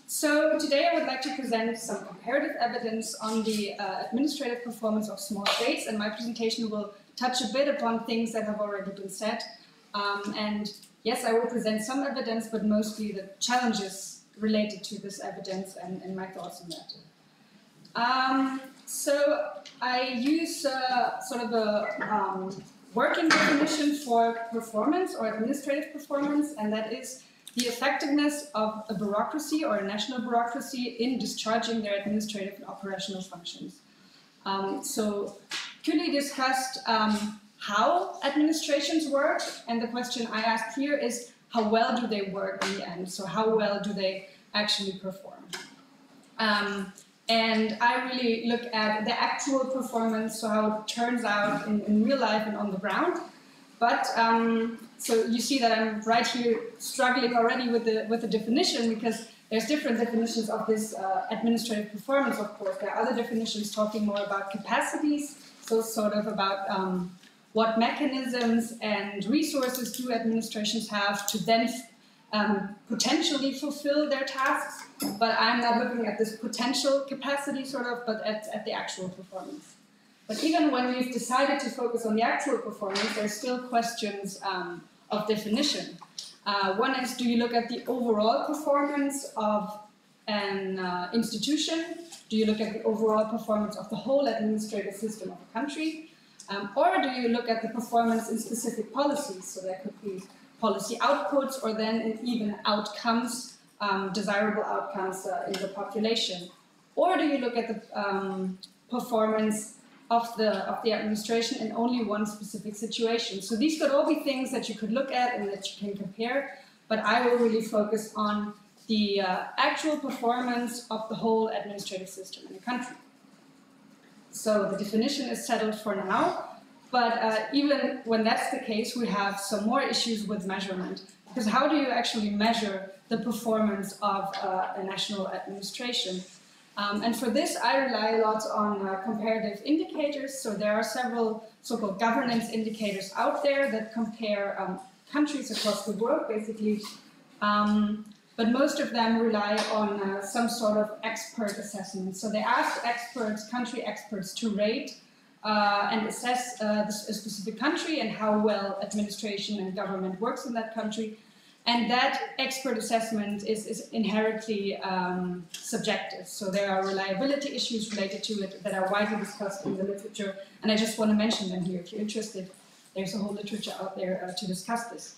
So today I would like to present some comparative evidence on the administrative performance of small states, and my presentation will touch a bit upon things that have already been said. And yes, I will present some evidence, but mostly the challenges related to this evidence and my thoughts on that. So I use sort of a working definition for performance or administrative performance, and that is the effectiveness of a bureaucracy or a national bureaucracy in discharging their administrative and operational functions. So Külli discussed how administrations work, and the question I asked here is how well do they work in the end? So how well do they actually perform? And I really look at the actual performance, so how it turns out in real life and on the ground. But so you see that I'm right here struggling already with the definition, because there's different definitions of this administrative performance, of course. There are other definitions talking more about capacities, so sort of about what mechanisms and resources do administrations have to then potentially fulfill their tasks. But I'm not looking at this potential capacity, sort of, but at the actual performance. But even when we've decided to focus on the actual performance, there's still questions of definition. One is, do you look at the overall performance of an institution? Do you look at the overall performance of the whole administrative system of a country? Or do you look at the performance in specific policies? So there could be policy outputs, or then even outcomes, desirable outcomes in the population. Or do you look at the performance of the administration in only one specific situation? So these could all be things that you could look at and that you can compare, but I will really focus on the actual performance of the whole administrative system in a country. So the definition is settled for now, but even when that's the case, we have some more issues with measurement, because how do you actually measure the performance of a national administration? And for this, I rely a lot on comparative indicators. So there are several so-called governance indicators out there that compare countries across the world, basically. But most of them rely on some sort of expert assessment. So they ask experts, country experts, to rate and assess a specific country and how well administration and government works in that country. And that expert assessment is inherently subjective. So there are reliability issues related to it that are widely discussed in the literature. And I just want to mention them here if you're interested. There's a whole literature out there to discuss this.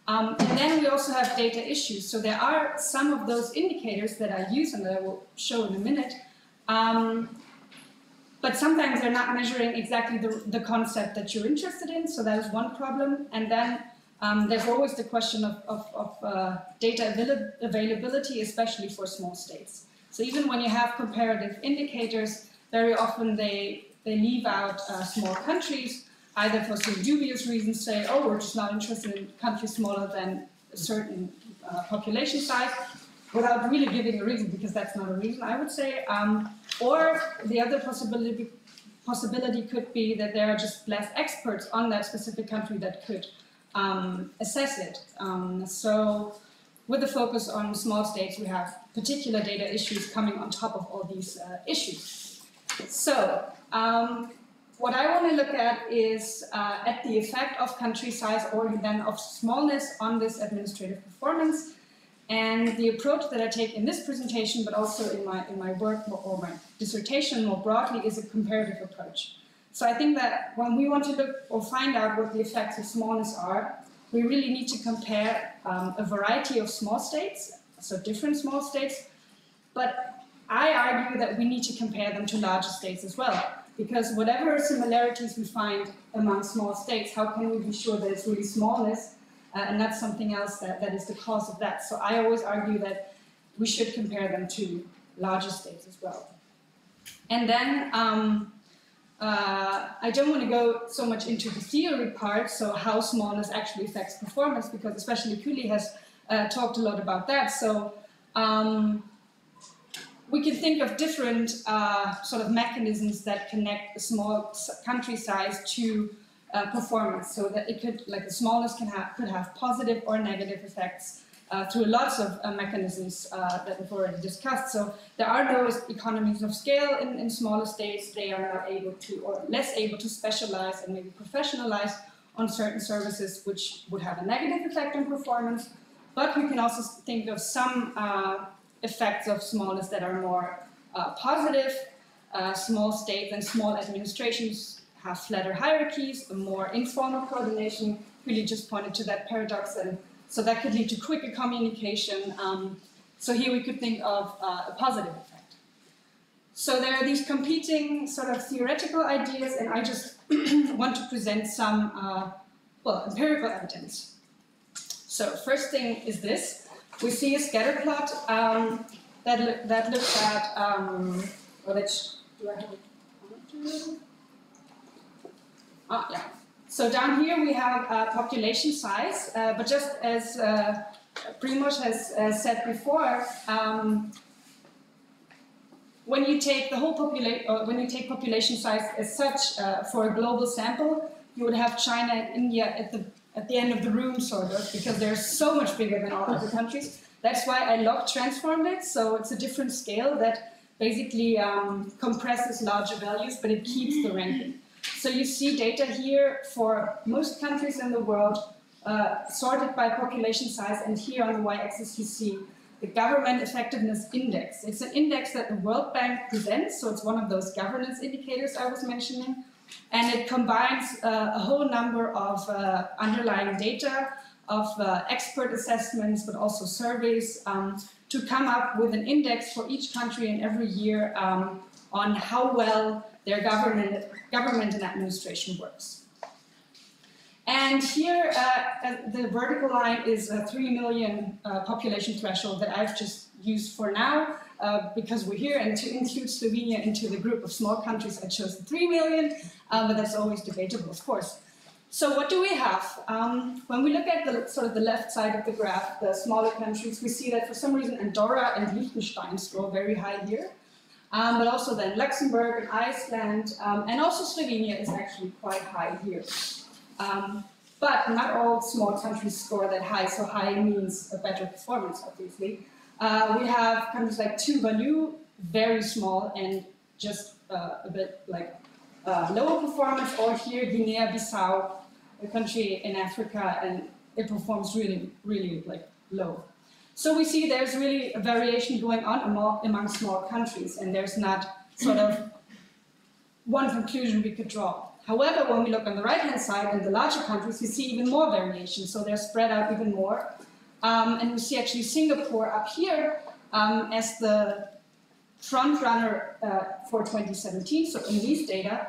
And then we also have data issues. So there are some of those indicators that I use and that I will show in a minute. But sometimes they're not measuring exactly the concept that you're interested in. So that is one problem. And then there's always the question of data availability, especially for small states. So even when you have comparative indicators, very often they leave out small countries, either for some dubious reasons, say, oh, we're just not interested in countries smaller than a certain population size, without really giving a reason, because that's not a reason, I would say. Or the other possibility could be that there are just less experts on that specific country that could assess it. So with the focus on small states, we have particular data issues coming on top of all these issues. So what I want to look at is at the effect of country size or then of smallness on this administrative performance. And the approach that I take in this presentation, but also in my work or my dissertation more broadly, is a comparative approach. So I think that when we want to look or find out what the effects of smallness are, we really need to compare a variety of small states, so different small states, but I argue that we need to compare them to larger states as well, because whatever similarities we find among small states, how can we be sure that it's really smallness and not something else that is the cause of that? So I always argue that we should compare them to larger states as well. And then I don't want to go so much into the theory part, so how smallness actually affects performance, because especially Kuli has talked a lot about that. So we can think of different sort of mechanisms that connect a small country size to performance, so that it could, like the smallness could have positive or negative effects through lots of mechanisms that we've already discussed. So there are no economies of scale in smaller states. They are not able to, or less able to specialize and maybe professionalize on certain services, which would have a negative effect on performance. But we can also think of some effects of smallness that are more positive. Small states and small administrations have flatter hierarchies, a more informal coordination. Really just pointed to that paradox, and so that could lead to quicker communication. So here we could think of a positive effect. So there are these competing sort of theoretical ideas, and I just want to present some, well, empirical evidence. So first thing is this. We see a scatter plot that looks at, well, do I have it? Yeah. So down here we have population size, but just as Primož has said before, when you take the whole population size as such for a global sample, you would have China and India at the end of the room, sort of, because they're so much bigger than all other countries. That's why I log transformed it. So it's a different scale that basically compresses larger values, but it keeps the ranking. So you see data here for most countries in the world sorted by population size, and here on the y-axis you see the government effectiveness index. It's an index that the World Bank presents, so it's one of those governance indicators I was mentioning, and it combines a whole number of underlying data, of expert assessments, but also surveys, to come up with an index for each country and every year on how well their government and administration works. And here, the vertical line is a 3 million population threshold that I've just used for now, because we're here, and to include Slovenia into the group of small countries, I chose the 3 million, but that's always debatable, of course. So what do we have? When we look at the sort of the left side of the graph, the smaller countries, we see that for some reason Andorra and Liechtenstein score very high here. But also then Luxembourg and Iceland, and also Slovenia is actually quite high here. But not all small countries score that high, so high means a better performance, obviously. We have countries like Tuvalu, very small and just a bit like lower performance, or here Guinea-Bissau, a country in Africa, and it performs really, really like low. So we see there's really a variation going on among small countries, and there's not sort of one conclusion we could draw. However, when we look on the right-hand side in the larger countries, we see even more variation, so they're spread out even more. And we see actually Singapore up here as the front runner for 2017, so in these data.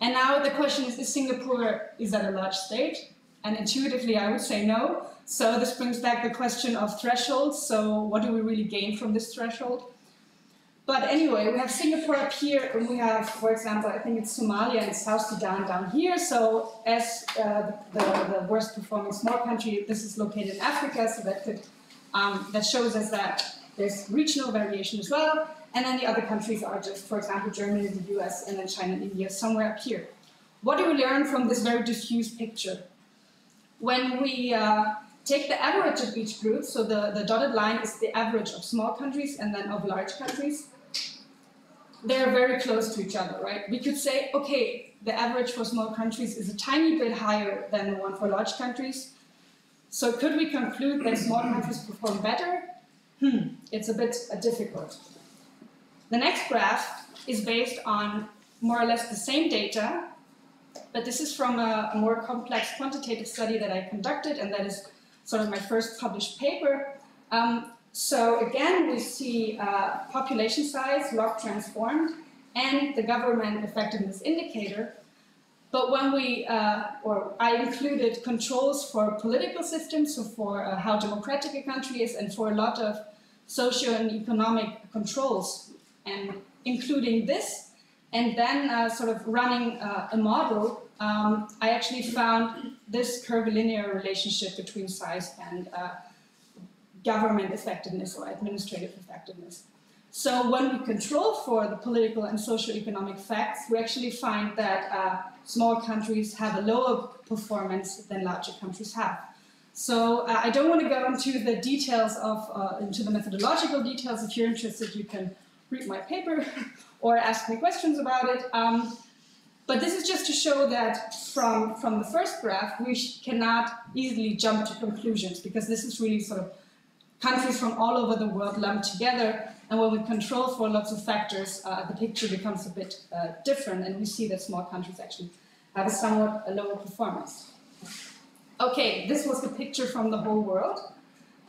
And now the question is Singapore, is that a large state? And intuitively I would say no. So this brings back the question of thresholds. So what do we really gain from this threshold? But anyway, we have Singapore up here, and we have, for example, I think it's Somalia and South Sudan down here. So as the worst performing small country, this is located in Africa, so that could that shows us that there's regional variation as well. And then the other countries are just, for example, Germany, the US, and then China and India, somewhere up here. What do we learn from this very diffuse picture? When we take the average of each group, so the dotted line is the average of small countries and then of large countries, they're very close to each other, right? We could say, okay, the average for small countries is a tiny bit higher than the one for large countries. So could we conclude that small countries perform better? It's a bit difficult. The next graph is based on more or less the same data, but this is from a more complex quantitative study that I conducted, and that is sort of my first published paper. So again, we see population size, log transformed, and the government effectiveness indicator. But when we, or I included controls for political systems, so for how democratic a country is, and for a lot of socio and economic controls, and including this, and then sort of running a model, I actually found this curvilinear relationship between size and government effectiveness or administrative effectiveness. So when we control for the political and socio-economic facts, we actually find that small countries have a lower performance than larger countries have. So I don't want to go into the details of, into the methodological details. If you're interested, you can read my paper or ask me questions about it. But this is just to show that from the first graph, we cannot easily jump to conclusions, because this is really sort of countries from all over the world lumped together. And when we control for lots of factors, the picture becomes a bit different, and we see that small countries actually have a somewhat lower performance. Okay, this was the picture from the whole world.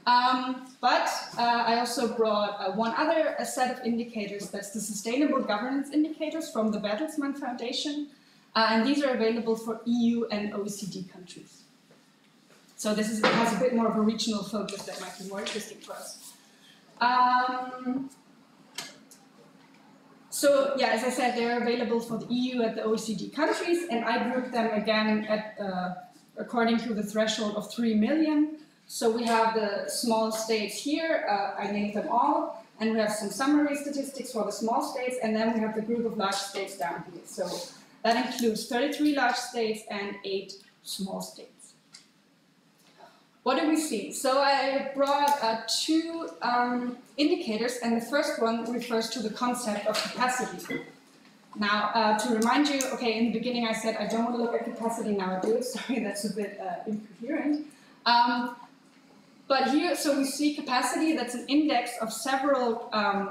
But I also brought one other set of indicators. That's the Sustainable Governance Indicators from the Bertelsmann Foundation. And these are available for EU and OECD countries. So this has a bit more of a regional focus that might be more interesting for us. So yeah, as I said, they're available for the EU and the OECD countries, and I grouped them again at, according to the threshold of 3 million. So we have the small states here, I named them all, and we have some summary statistics for the small states, and then we have the group of large states down here. So that includes 33 large states and 8 small states. What do we see? So I brought 2 indicators, and the first one refers to the concept of capacity. Now, to remind you, okay, in the beginning I said I don't want to look at capacity, now I do. Sorry, that's a bit incoherent. But here, so we see capacity, that's an index of several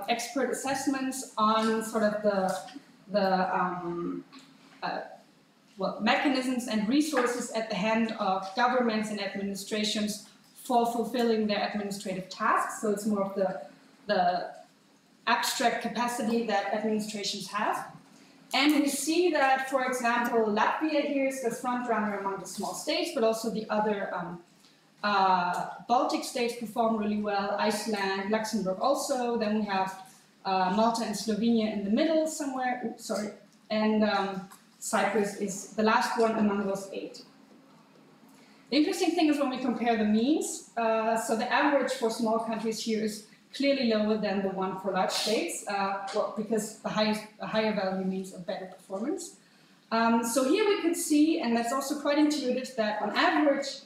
expert assessments on sort of the mechanisms and resources at the hand of governments and administrations for fulfilling their administrative tasks. So it's more of the abstract capacity that administrations have. And we see that, for example, Latvia here is the front runner among the small states, but also the other Baltic states perform really well, Iceland, Luxembourg also. Then we have Malta and Slovenia in the middle somewhere, oops, sorry, and Cyprus is the last one among those 8. The interesting thing is when we compare the means, so the average for small countries here is clearly lower than the one for large states, well, because the higher value means a better performance. So here we could see, and that's also quite intuitive, that on average,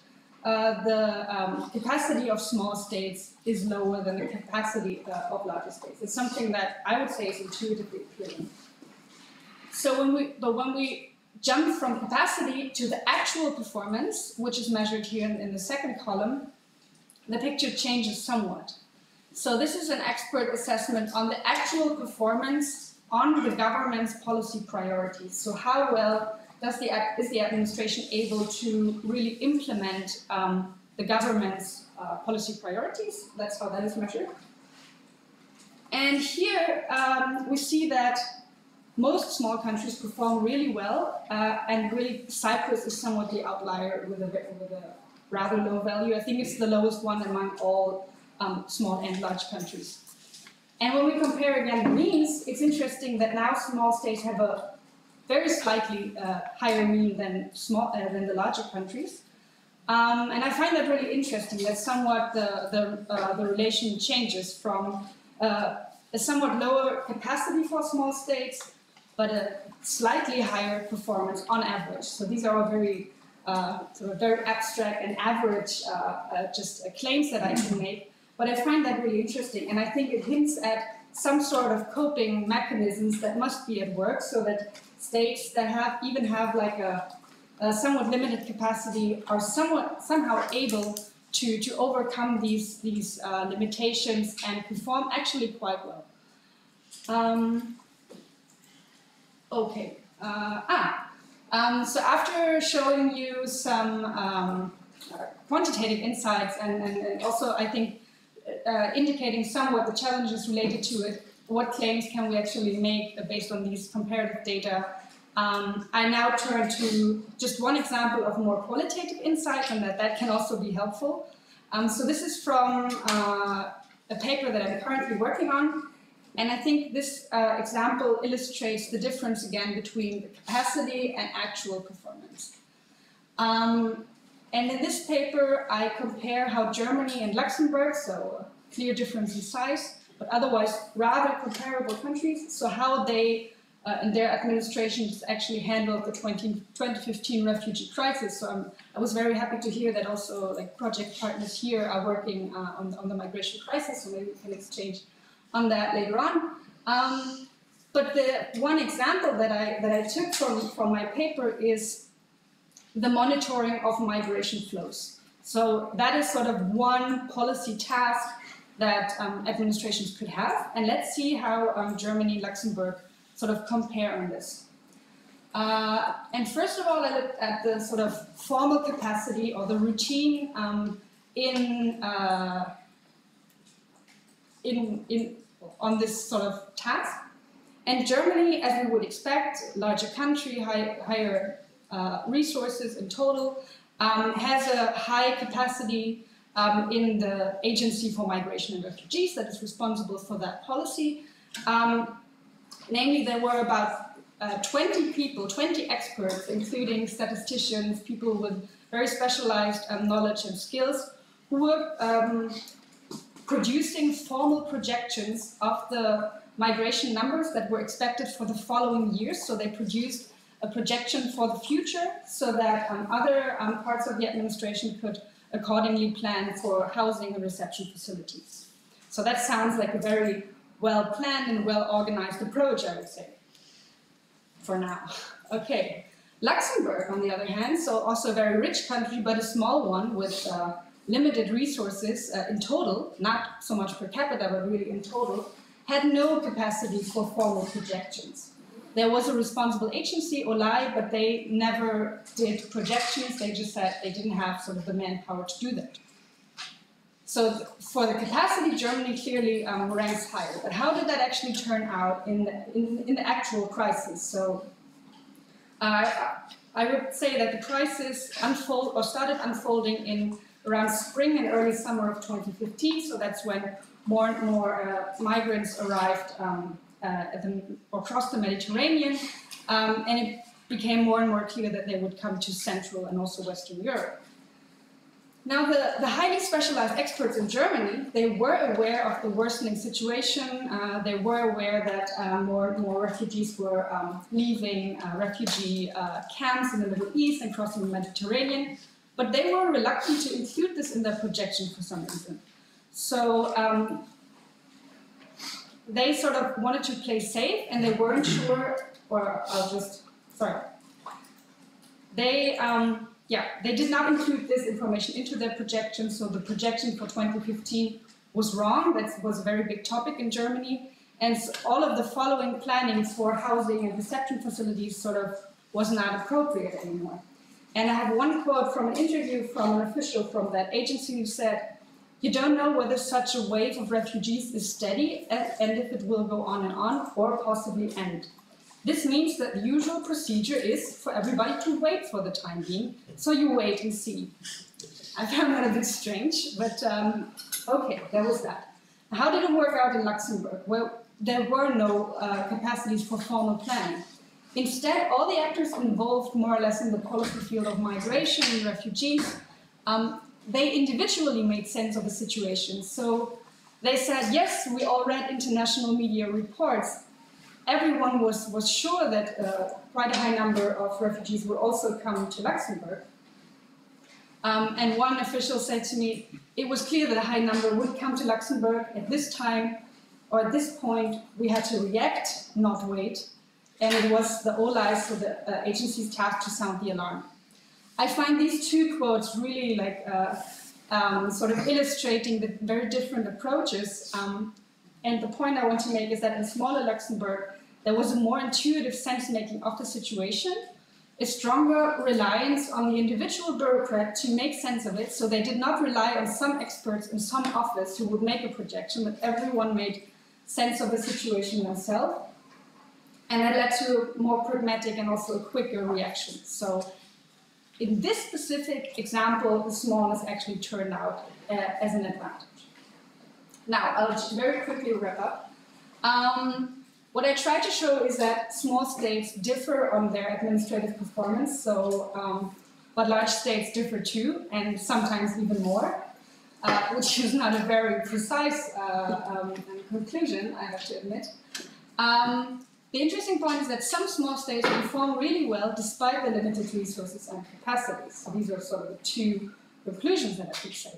the capacity of small states is lower than the capacity of larger states. It's something that I would say is intuitively appealing. So when we jump from capacity to the actual performance, which is measured here in the second column, the picture changes somewhat. So this is an expert assessment on the actual performance on the government's policy priorities. So how well is the administration able to really implement the government's policy priorities? That's how that is measured. And here we see that most small countries perform really well, and really Cyprus is somewhat the outlier with a rather low value. I think it's the lowest one among all small and large countries. And when we compare again the means, it's interesting that now small states have a very slightly higher mean than the larger countries. And I find that really interesting, that somewhat the relation changes from a somewhat lower capacity for small states, but a slightly higher performance on average. So these are all very sort of very abstract and average just claims that I can make. But I find that really interesting, and I think it hints at some sort of coping mechanisms that must be at work, so that states that even have like a somewhat limited capacity are somehow able to overcome these limitations and perform actually quite well. Okay. So after showing you some quantitative insights and also I think indicating somewhat the challenges related to it, what claims can we actually make based on these comparative data, I now turn to just one example of more qualitative insights, and that can also be helpful. So this is from a paper that I'm currently working on, and I think this example illustrates the difference again between the capacity and actual performance. And in this paper, I compare how Germany and Luxembourg, so a clear difference in size, but otherwise rather comparable countries, so how they and their administrations actually handled the 2015 refugee crisis. So I was very happy to hear that also like project partners here are working on the migration crisis, so maybe we can exchange on that later on. But the one example that I took from my paper is the monitoring of migration flows. So that is sort of one policy task that administrations could have, and let's see how Germany and Luxembourg sort of compare on this. And first of all, I looked at the sort of formal capacity or the routine on this sort of task. And Germany, as we would expect, larger country, higher resources in total, has a high capacity in the Agency for Migration and Refugees that is responsible for that policy. Namely, there were about 20 people, 20 experts, including statisticians, people with very specialized knowledge and skills, who were producing formal projections of the migration numbers that were expected for the following years. So they produced a projection for the future so that other parts of the administration could accordingly plan for housing and reception facilities. So that sounds like a very well-planned and well-organized approach, I would say, for now. Okay, Luxembourg, on the other hand, so also a very rich country, but a small one with limited resources in total, not so much per capita, but really in total, had no capacity for formal projections. There was a responsible agency, OLAI, but they never did projections. They just said they didn't have sort of the manpower to do that. So for the capacity, Germany clearly ranks higher. But how did that actually turn out in the actual crisis? So I would say that the crisis started unfolding in around spring and early summer of 2015. So that's when more and more migrants arrived across the Mediterranean, and it became more and more clear that they would come to Central and also Western Europe. Now, the highly specialized experts in Germany, they were aware of the worsening situation. They were aware that more and more refugees were leaving refugee camps in the Middle East and crossing the Mediterranean, but they were reluctant to include this in their projection for some reason. So they sort of wanted to play safe, and they weren't sure, or they did not include this information into their projection, so the projection for 2015 was wrong. That was a very big topic in Germany, and so all of the following planning for housing and reception facilities sort of was not appropriate anymore. And I have one quote from an interview from an official from that agency who said, "You don't know whether such a wave of refugees is steady and if it will go on or possibly end. This means that the usual procedure is for everybody to wait for the time being, so you wait and see." I found that a bit strange, but okay, there was that. How did it work out in Luxembourg? Well, there were no capacities for formal planning. Instead, all the actors involved more or less in the policy field of migration and refugees, they individually made sense of the situation. So they said, yes, we all read international media reports. Everyone was sure that quite a high number of refugees were also coming to Luxembourg. And one official said to me, it was clear that a high number would come to Luxembourg at this time, or at this point, we had to react, not wait. and it was the OLIs, so the agency's task to sound the alarm. I find these two quotes really like sort of illustrating the very different approaches. And the point I want to make is that in smaller Luxembourg, there was a more intuitive sense-making of the situation, a stronger reliance on the individual bureaucrat to make sense of it, so they did not rely on some experts in some office who would make a projection, but everyone made sense of the situation themselves. And that led to a more pragmatic and also a quicker reaction. So in this specific example, the smallness actually turned out as an advantage. Now, I'll just very quickly wrap up. What I try to show is that small states differ on their administrative performance, so, but large states differ too, and sometimes even more, which is not a very precise conclusion, I have to admit. The interesting point is that some small states perform really well despite the limited resources and capacities. So these are sort of the two conclusions that I could say.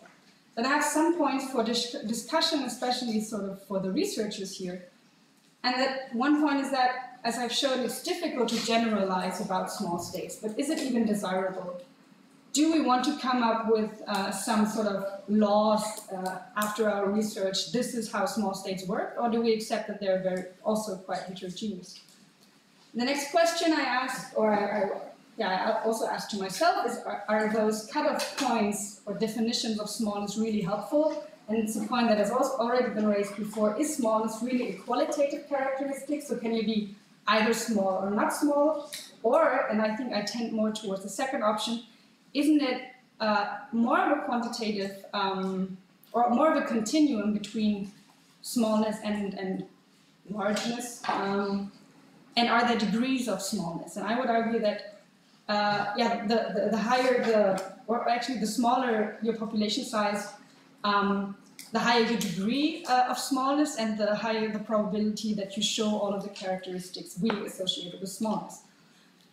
But I have some points for discussion, especially sort of for the researchers here. And that one point is that, as I've shown, it's difficult to generalize about small states, but is it even desirable? Do we want to come up with some sort of laws after our research, this is how small states work, or do we accept that they're also quite heterogeneous? The next question I asked, or I also asked to myself, is are those cutoff points or definitions of smallness really helpful? And it's a point that has also already been raised before. Is smallness really a qualitative characteristic? So can you be either small or not small? Or, and I think I tend more towards the second option, isn't it more of a quantitative or more of a continuum between smallness and largeness? And are there degrees of smallness? And I would argue that the higher or actually the smaller your population size, the higher your degree of smallness and the higher the probability that you show all of the characteristics really associated with smallness.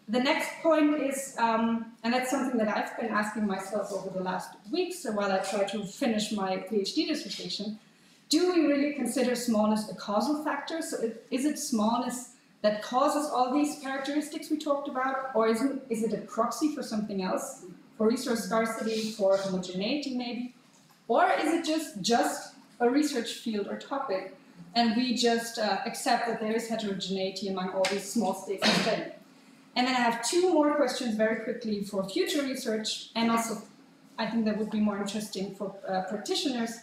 The next point is, and that's something that I've been asking myself over the last weeks while I try to finish my PhD dissertation, do we really consider smallness a causal factor? So is it smallness that causes all these characteristics we talked about, or is it a proxy for something else, for resource scarcity, for homogeneity maybe? Or is it just a research field or topic, and we just accept that there is heterogeneity among all these small states in study? And then I have two more questions very quickly for future research, and also I think that would be more interesting for practitioners.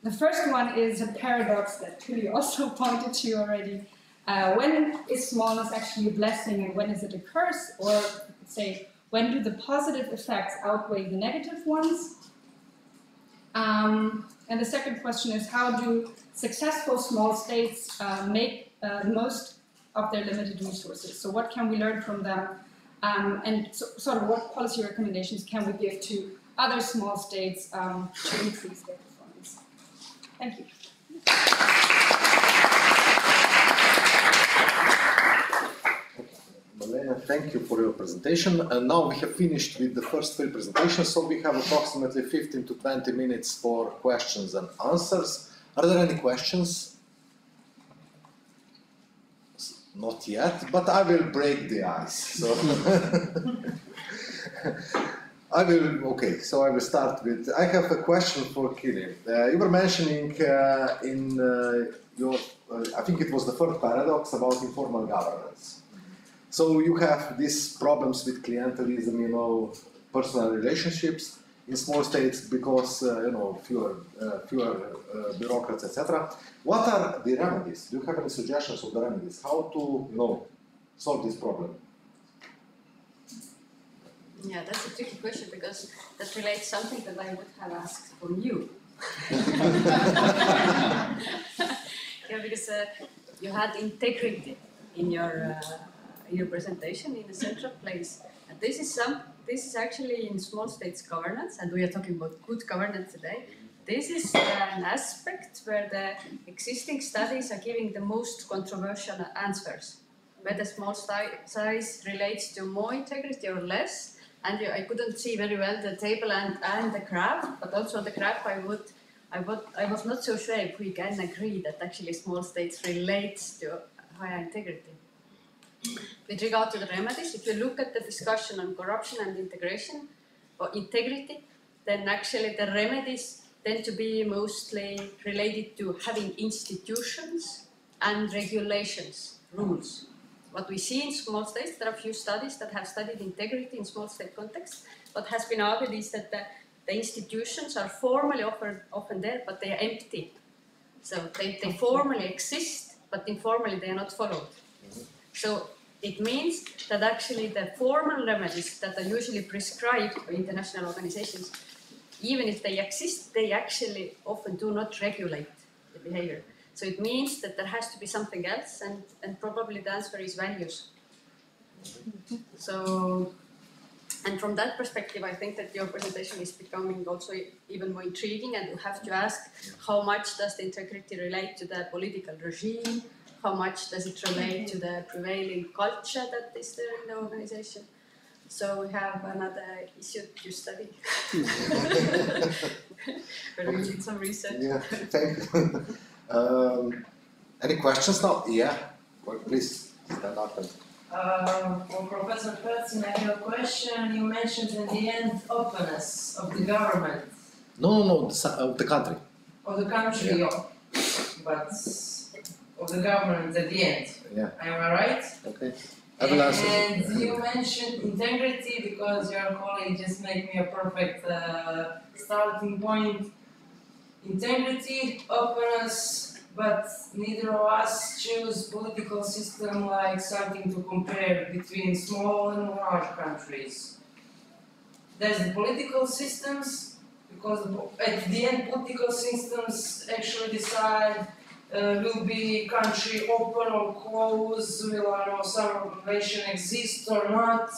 The first one is a paradox that Tuli also pointed to already. When is smallness actually a blessing and when is it a curse? Or say, when do the positive effects outweigh the negative ones? And the second question is, how do successful small states make the most of their limited resources? So what can we learn from them? And sort of what policy recommendations can we give to other small states to increase their performance? Thank you. Malena, thank you for your presentation. And now we have finished with the first three presentations, so we have approximately 15 to 20 minutes for questions and answers. Are there any questions? Not yet, but I will break the ice. So I will start with, I have a question for Kili. You were mentioning in your, I think it was the third paradox about informal governance. So you have these problems with clientelism, you know, personal relationships in small states because, you know, fewer bureaucrats, etc. What are the remedies? Do you have any suggestions of the remedies? How to, you know, solve this problem? Yeah, that's a tricky question because that relates something that I would have asked from you. Yeah, because you had integrity in your presentation in the central place. And this is actually in small states governance, and we are talking about good governance today. This is an aspect where the existing studies are giving the most controversial answers, where the small size relates to more integrity or less. And I couldn't see very well the table and the graph, but also the graph I was not so sure if we can agree that actually small states relates to higher integrity. With regard to the remedies, if you look at the discussion on corruption and integration or integrity, then actually the remedies tend to be mostly related to having institutions and regulations, rules. What we see in small states, there are a few studies that have studied integrity in small state context. What has been argued is that the institutions are formally often there, but they are empty. So they formally exist, but informally they are not followed. So it means that actually the formal remedies that are usually prescribed by international organizations, even if they exist, they actually often do not regulate the behavior. So it means that there has to be something else, and probably the answer is values. So, and from that perspective, I think that your presentation is becoming also even more intriguing, and you have to ask how much does the integrity relate to the political regime, how much does it relate to the prevailing culture that is there in the organization. So we have another issue to study. Where we need some research. Yeah, thank you. Any questions now? Yeah, well, please stand up. For Professor Pertzin, I have a question. You mentioned in the end openness of the government. No, of the country. Of the country, Yeah. but of the government at the end. Yeah. Am I right? Okay. I will answer. And you mentioned integrity because your colleague just made me a perfect starting point. Integrity, openness, but neither of us choose political system like something to compare between small and large countries. There's the political systems, because at the end political systems actually decide will be country open or closed, will some relation exist or not.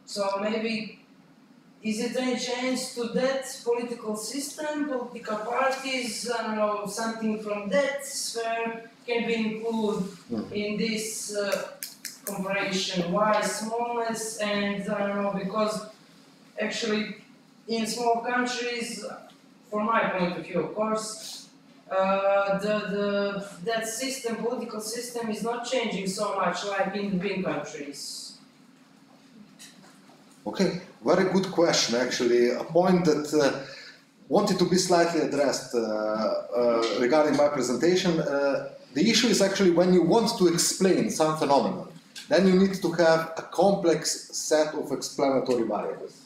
So maybe is it any change to that political system, political parties, I don't know, something from that sphere can be included in this comparison? Why smallness? And I don't know, because actually in small countries, from my point of view, of course, that system, political system, is not changing so much like in the big countries. Okay, very good question actually. A point that wanted to be slightly addressed regarding my presentation. The issue is actually when you want to explain some phenomenon, then you need to have a complex set of explanatory variables.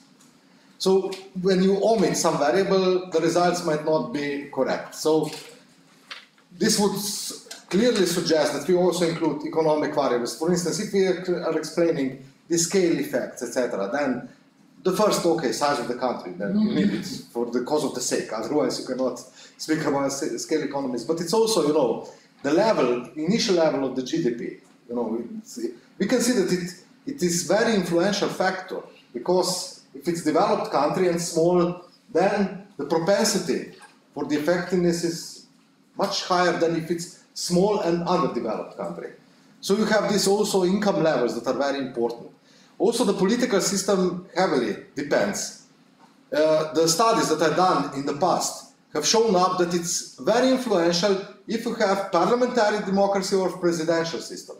So when you omit some variable, the results might not be correct. So this would clearly suggest that we also include economic variables. For instance, if we are explaining the scale effects, etc., then the first, okay, size of the country, then you need it for the cause of the sake, otherwise you cannot speak about scale economies. But it's also, you know, the level, initial level of the GDP, you know, we can see that it is very influential factor, because if it's developed country and small, then the propensity for the effectiveness is much higher than if it's small and underdeveloped country. So you have this also income levels that are very important. Also the political system heavily depends. The studies that I've done in the past have shown up that it's very influential if you have parliamentary democracy or presidential system.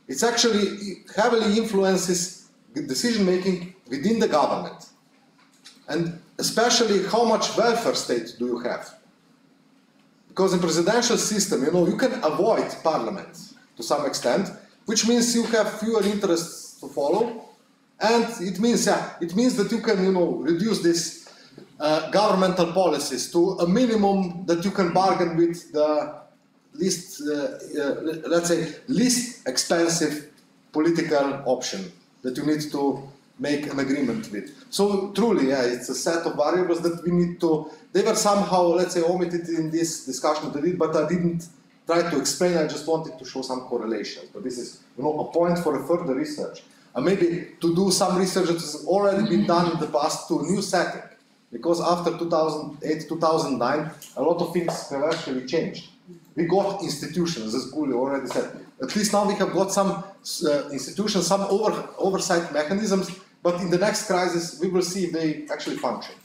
It's actually heavily influences decision making within the government. And especially how much welfare state do you have? Because in presidential system, you know, you can avoid parliament to some extent, which means you have fewer interests to follow, and it means that you can, you know, reduce this governmental policies to a minimum that you can bargain with the least, let's say, least expensive political option that you need to make an agreement with. So truly, yeah, it's a set of variables that we need to. They were somehow, let's say, omitted in this discussion that I did, but I didn't try to explain. I just wanted to show some correlations. But this is, you know, a point for a further research. And maybe to do some research that has already been done in the past to a new setting. Because after 2008, 2009, a lot of things have actually changed. We got institutions, as Guli already said. At least now we have got some institutions, some oversight mechanisms, but in the next crisis we will see if they actually function.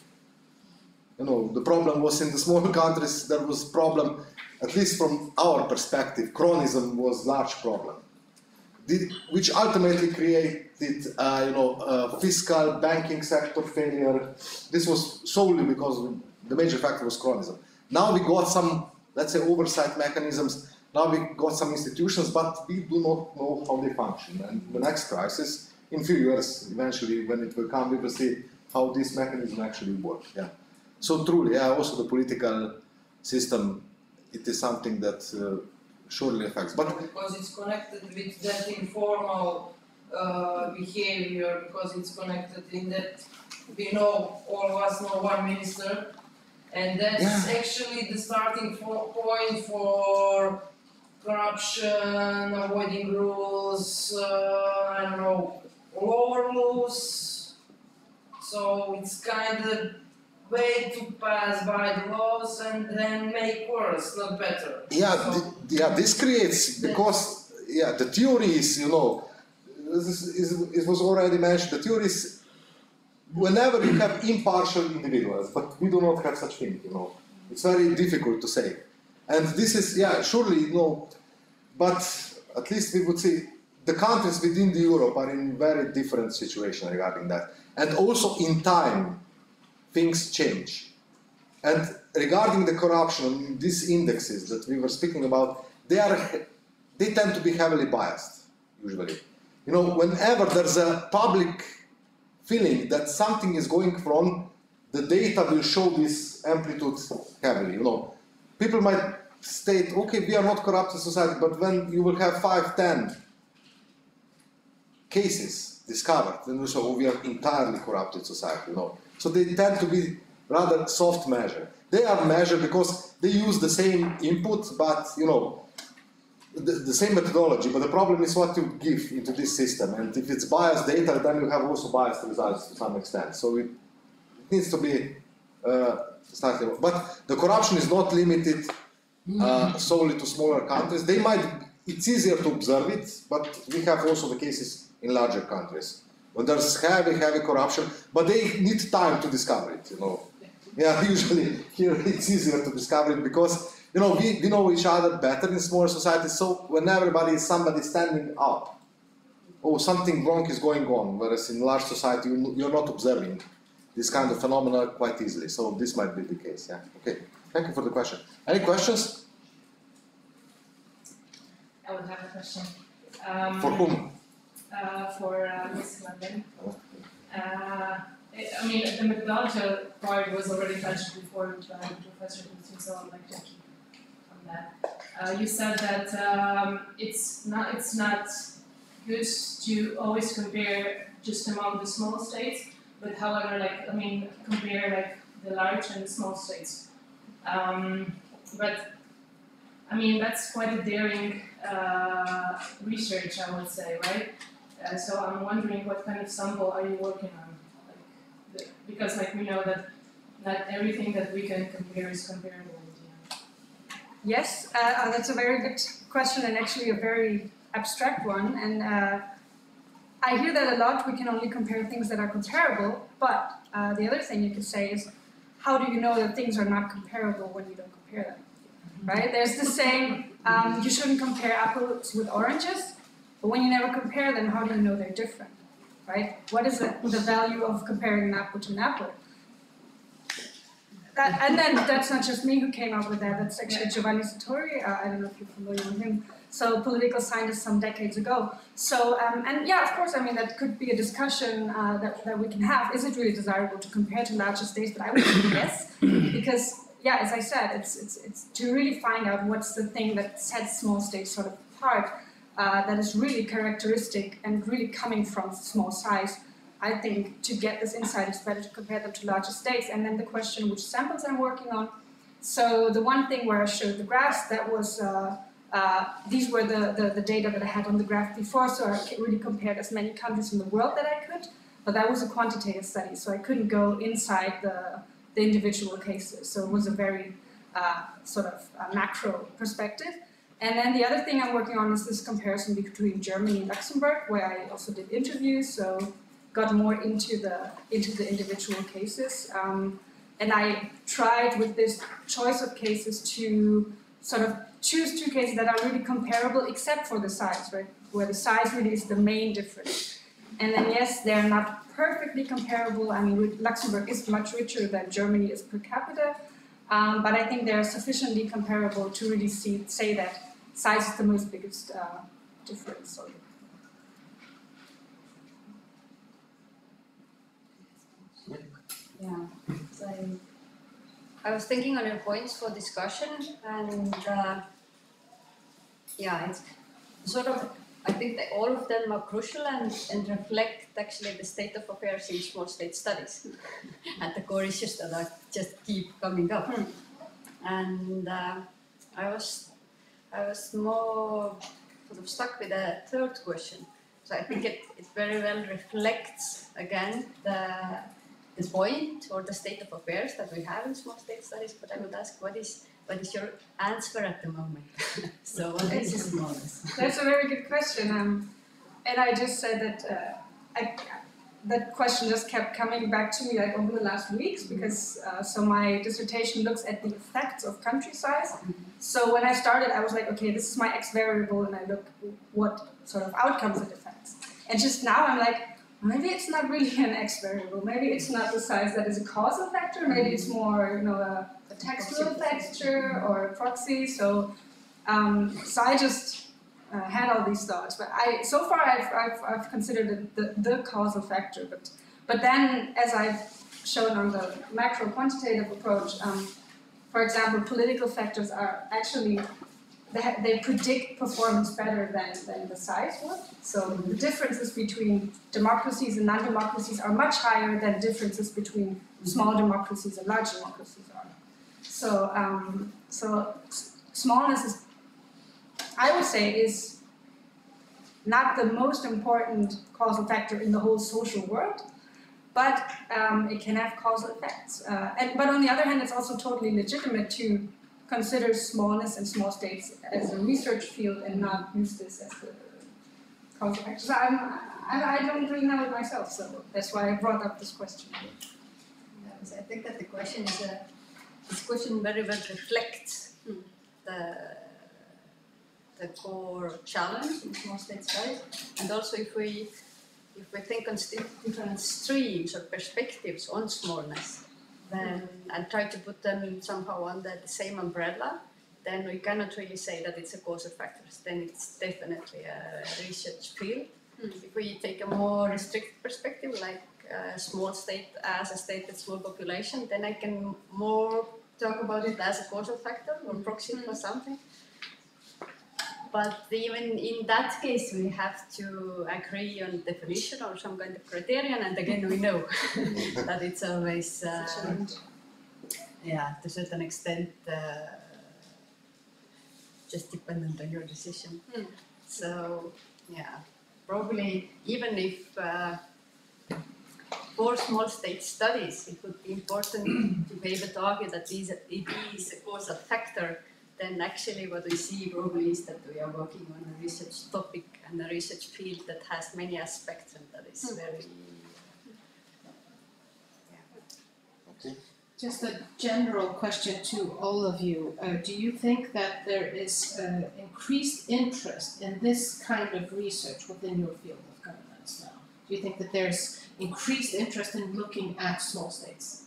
You know, the problem was in the smaller countries, there was a problem at least from our perspective, chronism was a large problem, which ultimately created, fiscal banking sector failure. This was solely because the major factor was chronism. Now we got some, let's say, oversight mechanisms. Now we got some institutions, but we do not know how they function. And the next crisis, in a few years, eventually, when it will come, we will see how this mechanism actually works. Yeah. So truly, yeah, also the political system, it is something that surely affects. But because it's connected with that informal behavior, because it's connected in that we know, all of us know one minister, and that's actually the starting point for corruption, avoiding rules, I don't know, lower rules. So it's kind of way to pass by the laws and then make worse, not better. Yeah, so this creates, because the theory is, it was already mentioned, the theory is whenever you have impartial individuals, but we do not have such thing, it's very difficult to say. And this is, surely, but at least we would say the countries within the Europe are in very different situation regarding that. And also in time, things change. And regarding the corruption, these indexes that we were speaking about, they tend to be heavily biased, usually. Whenever there's a public feeling that something is going wrong, the data will show this amplitude heavily. People might state, okay, we are not corrupted society, but when you will have 5, 10 cases discovered, then you say, oh, we are entirely corrupted society. So they tend to be rather soft measure. They are measured because they use the same input, but the same methodology. But the problem is what you give into this system. And if it's biased data, then you have also biased results to some extent. So it needs to be slightly. But the corruption is not limited solely to smaller countries. It's easier to observe it, but we have also the cases in larger countries when there's heavy corruption, but they need time to discover it, Yeah, usually here it's easier to discover it because, we know each other better in smaller societies, so when somebody standing up, oh, something wrong is going on, whereas in large society you're not observing this kind of phenomena quite easily, so this might be the case, yeah. Okay, thank you for the question. Any questions? I would have a question. For whom? For Ms. London. The methodological part was already touched before by Professor Hudson, so I'd like to keep on that. You said that it's not good to always compare just among the small states, but however, compare the large and the small states. But that's quite a daring research, I would say, right? So I'm wondering what kind of sample are you working on? Because we know that not everything that we can compare is comparable. Yes, that's a very good question and actually a very abstract one. And I hear that a lot. We can only compare things that are comparable. But the other thing you could say is, how do you know that things are not comparable when you don't compare them? Right? There's the saying, you shouldn't compare apples with oranges. But when you never compare them, how do you know they're different? Right? What is the value of comparing an apple to an apple? And then that's not just me who came up with that. That's actually Giovanni Sartori. I don't know if you're familiar with him. So political scientist some decades ago. So and yeah, of course, that could be a discussion that we can have. Is it really desirable to compare to larger states? But I would say yes, because yeah, as I said, it's to really find out what's the thing that sets small states sort of apart. That is really characteristic and really coming from small size. I think to get this insight, it's better to compare them to larger states. And then the question, which samples I'm working on. So the one thing where I showed the graphs, that was, these were the data that I had on the graph before, so I really compared as many countries in the world that I could. But that was a quantitative study, so I couldn't go inside the individual cases. So it was a very macro perspective. And then the other thing I'm working on is this comparison between Germany and Luxembourg, where I also did interviews, so got more into the individual cases. And I tried with this choice of cases to sort of choose two cases that are really comparable except for the size, right? Where the size really is the main difference. And then yes, they're not perfectly comparable. I mean, Luxembourg is much richer than Germany is per capita, but I think they're sufficiently comparable to really say that size is the most biggest difference. Yeah, so I was thinking on your points for discussion, and yeah, it's sort of, I think that all of them are crucial and reflect actually the state of affairs in small state studies and the core issues that are just keep coming up. And I was more sort of stuck with the third question. So I think it very well reflects again the point or the state of affairs that we have in small state studies. But I would ask, what is your answer at the moment? So what is smallness? That's a very good question. And I just said that that question just kept coming back to me like over the last weeks because so my dissertation looks at the effects of country size. So when I started, I was like, okay, this is my X variable, and I look what sort of outcomes it affects. And just now I'm like, maybe it's not really an X variable. Maybe it's not the size that is a causal factor. Maybe it's more, a textual factor or a proxy. So I just had all these thoughts. But so far I've considered it the causal factor. But then, as I've shown on the macro quantitative approach, for example, political factors are actually they predict performance better than the size would. So the differences between democracies and non-democracies are much higher than differences between small democracies and large democracies are. So smallness is, I would say, is not the most important causal factor in the whole social world, but it can have causal effects. But on the other hand, it's also totally legitimate to consider smallness and small states as a research field and not use this as the causal factor. So I don't really know it myself, so that's why I brought up this question. I think that this question very well reflects the core challenge in small state studies, and also if we think on different streams or perspectives on smallness, then and try to put them somehow under the same umbrella, then we cannot really say that it's a causal factor. Then it's definitely a research field. If we take a more restricted perspective, like a small state as a state with small population, then I can more talk about it as a causal factor or proxy for something. But even in that case, we have to agree on definition or some kind of criterion, and again, we know that it's always, yeah, to a certain extent, just dependent on your decision. So, yeah, probably even if for small state studies, it would be important to be able to argue that it is a causal factor. Then actually what we see probably is that we are working on a research topic and a research field that has many aspects, and that is very... Okay. Just a general question to all of you. Do you think that there is increased interest in this kind of research within your field of governance now? Do you think that there's increased interest in looking at small states?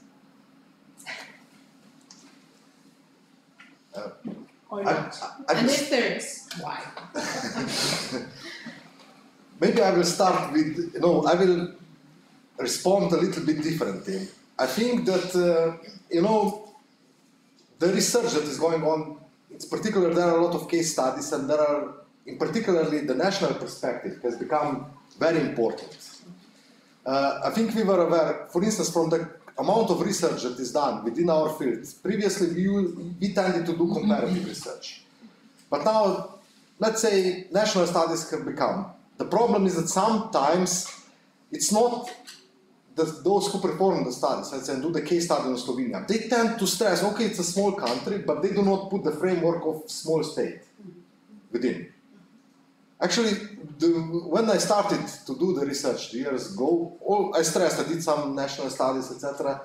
Or not? And if there is, why? Maybe I will start with, I will respond a little bit differently. I think that, the research that is going on, it's particular, there are a lot of case studies, and there are, in particularly the national perspective has become very important. I think we were aware, for instance, from the amount of research that is done within our field. Previously, we tended to do comparative research. But now, let's say, national studies have become. The problem is that sometimes it's not those who perform the studies, let's say, and do the case study in Slovenia. They tend to stress, okay, it's a small country, but they do not put the framework of small state within. Actually, when I started to do the research 2 years ago, I stressed, I did some national studies, etc.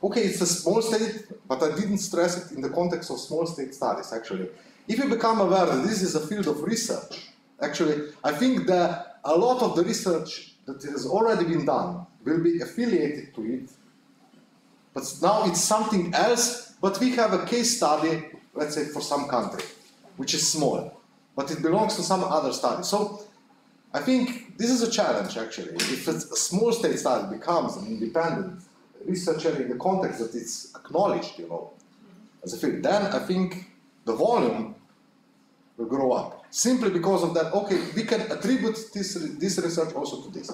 Okay, it's a small state, but I didn't stress it in the context of small state studies, actually. if you become aware that this is a field of research, actually, I think that a lot of the research that has already been done will be affiliated to it. But now it's something else, but we have a case study, let's say, for some country, which is small, but it belongs to some other study. So I think this is a challenge, actually. If a small state study becomes an independent researcher in the context that it's acknowledged, you know, as a field, then I think the volume will grow up. Simply because of that, okay, we can attribute this research also to this.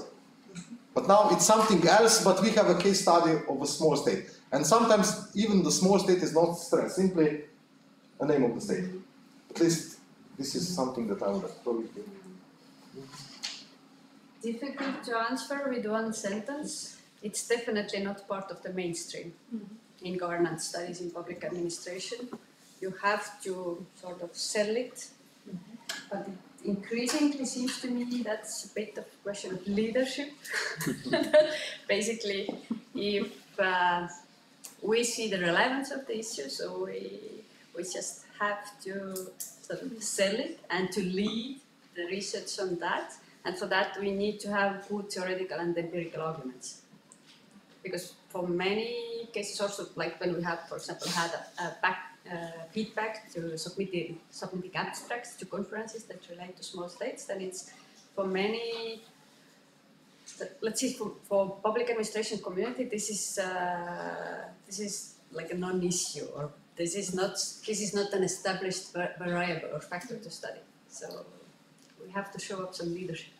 But now it's something else, but we have a case study of a small state. And sometimes even the small state is not stressed, simply a name of the state. At least this is something that I would probably do. Difficult to answer with one sentence. It's definitely not part of the mainstream in governance studies in public administration. You have to sort of sell it, but it increasingly seems to me that's a bit of a question of leadership. Basically, if we see the relevance of the issue, so we just have to sort of sell it and to lead the research on that. And for that, we need to have good theoretical and empirical arguments. Because for many cases, also like when we have, for example, had feedback to submitting abstracts to conferences that relate to small states, then it's for many, let's see, for public administration community, this is like a non-issue, or this is not an established variable or factor to study. So we have to show up some leadership.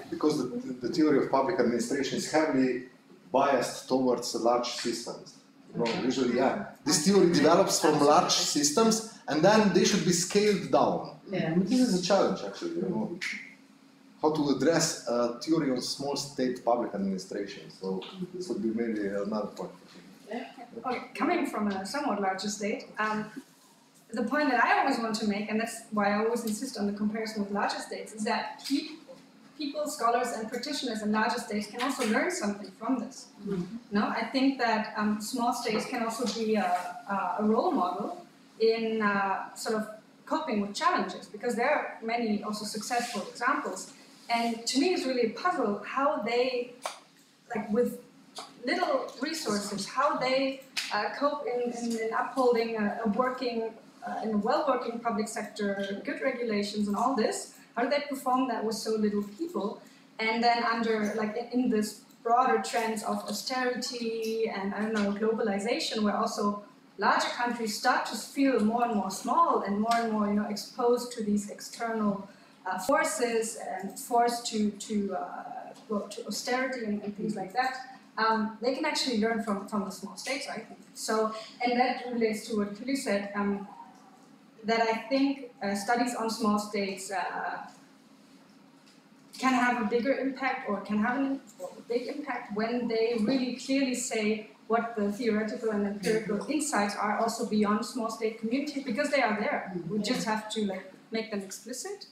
Because the theory of public administration is heavily biased towards large systems. You know, usually, yeah, this theory develops from large systems, and then they should be scaled down. Yeah. This is a challenge, actually. You know, how to address a theory of small state public administration. So this would be maybe another point. Yeah. Okay, coming from a somewhat larger state, the point that I always want to make, and that's why I always insist on the comparison with larger states, is that people, scholars, and practitioners in larger states can also learn something from this. No, I think that small states can also be a role model in sort of coping with challenges, because there are many also successful examples. And to me, it's really a puzzle how they, like with little resources, how they cope in upholding a working, in a well-working public sector, good regulations and all this. How do they perform that with so little people? And then under, like in this broader trends of austerity and, I don't know, globalization, where also larger countries start to feel more and more small and more, you know, exposed to these external forces and forced to austerity and things like that, they can actually learn from the small states, I think. So, and that relates to what Kili said, that I think studies on small states can have a bigger impact, or can have a big impact when they really clearly say what the theoretical and empirical insights are also beyond small state communities, because they are there. We just have to like make them explicit.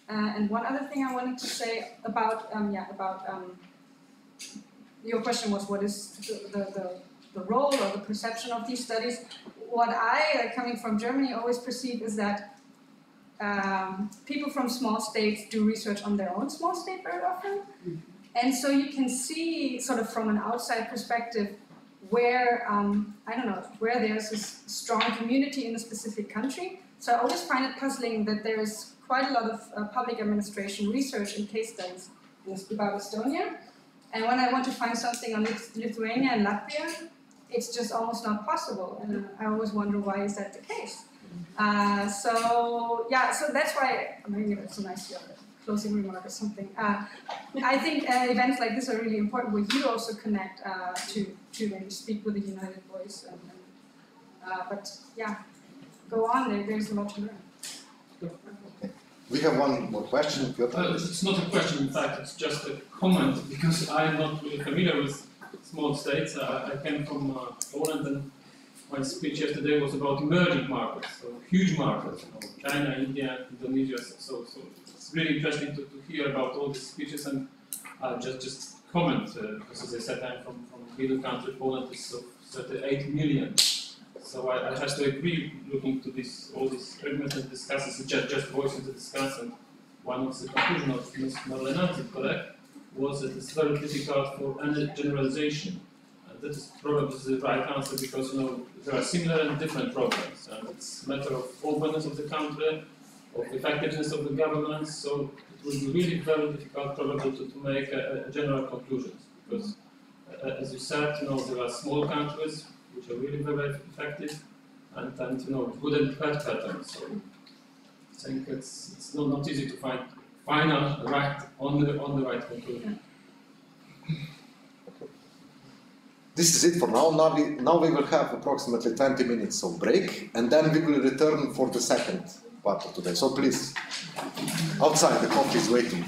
And one other thing I wanted to say about your question was, what is the role or the perception of these studies? What I, coming from Germany, always perceive is that people from small states do research on their own small state very often. And so you can see, sort of from an outside perspective, where, I don't know, where there's this strong community in a specific country. So I always find it puzzling that there is quite a lot of public administration research and case studies about Estonia. And when I want to find something on Lithuania and Latvia, it's just almost not possible. And I always wonder, why is that the case? So that's why, maybe that's a nice closing remark or something. I think events like this are really important, where you also connect to maybe speak with a united voice. But yeah, go on, there's a lot to learn. Okay. We have one more question. It's not a question, in fact, it's just a comment, because I'm not really familiar with small states. I came from Poland, and my speech yesterday was about emerging markets, so huge markets, China, India, Indonesia. So it's really interesting to hear about all these speeches, and just comment, because as I said, I'm from a middle country. Poland is 38 million. So I have to agree, looking to this, all these arguments and discussions, just voicing the discussion. One of the conclusions of Ms. Marlena, is correct, was that it's very difficult for any generalization. And that is probably the right answer because there are similar and different problems. And it's a matter of openness of the country, of effectiveness of the government. So it will be really very difficult probably to make a general conclusion. Because as you said, there are small countries which are really very effective and good and bad patterns. So I think it's not easy to find final on the right conclusion. This is it for now. Now we will have approximately 20 minutes of break, and then we will return for the second part of today. So please, outside the coffee is waiting.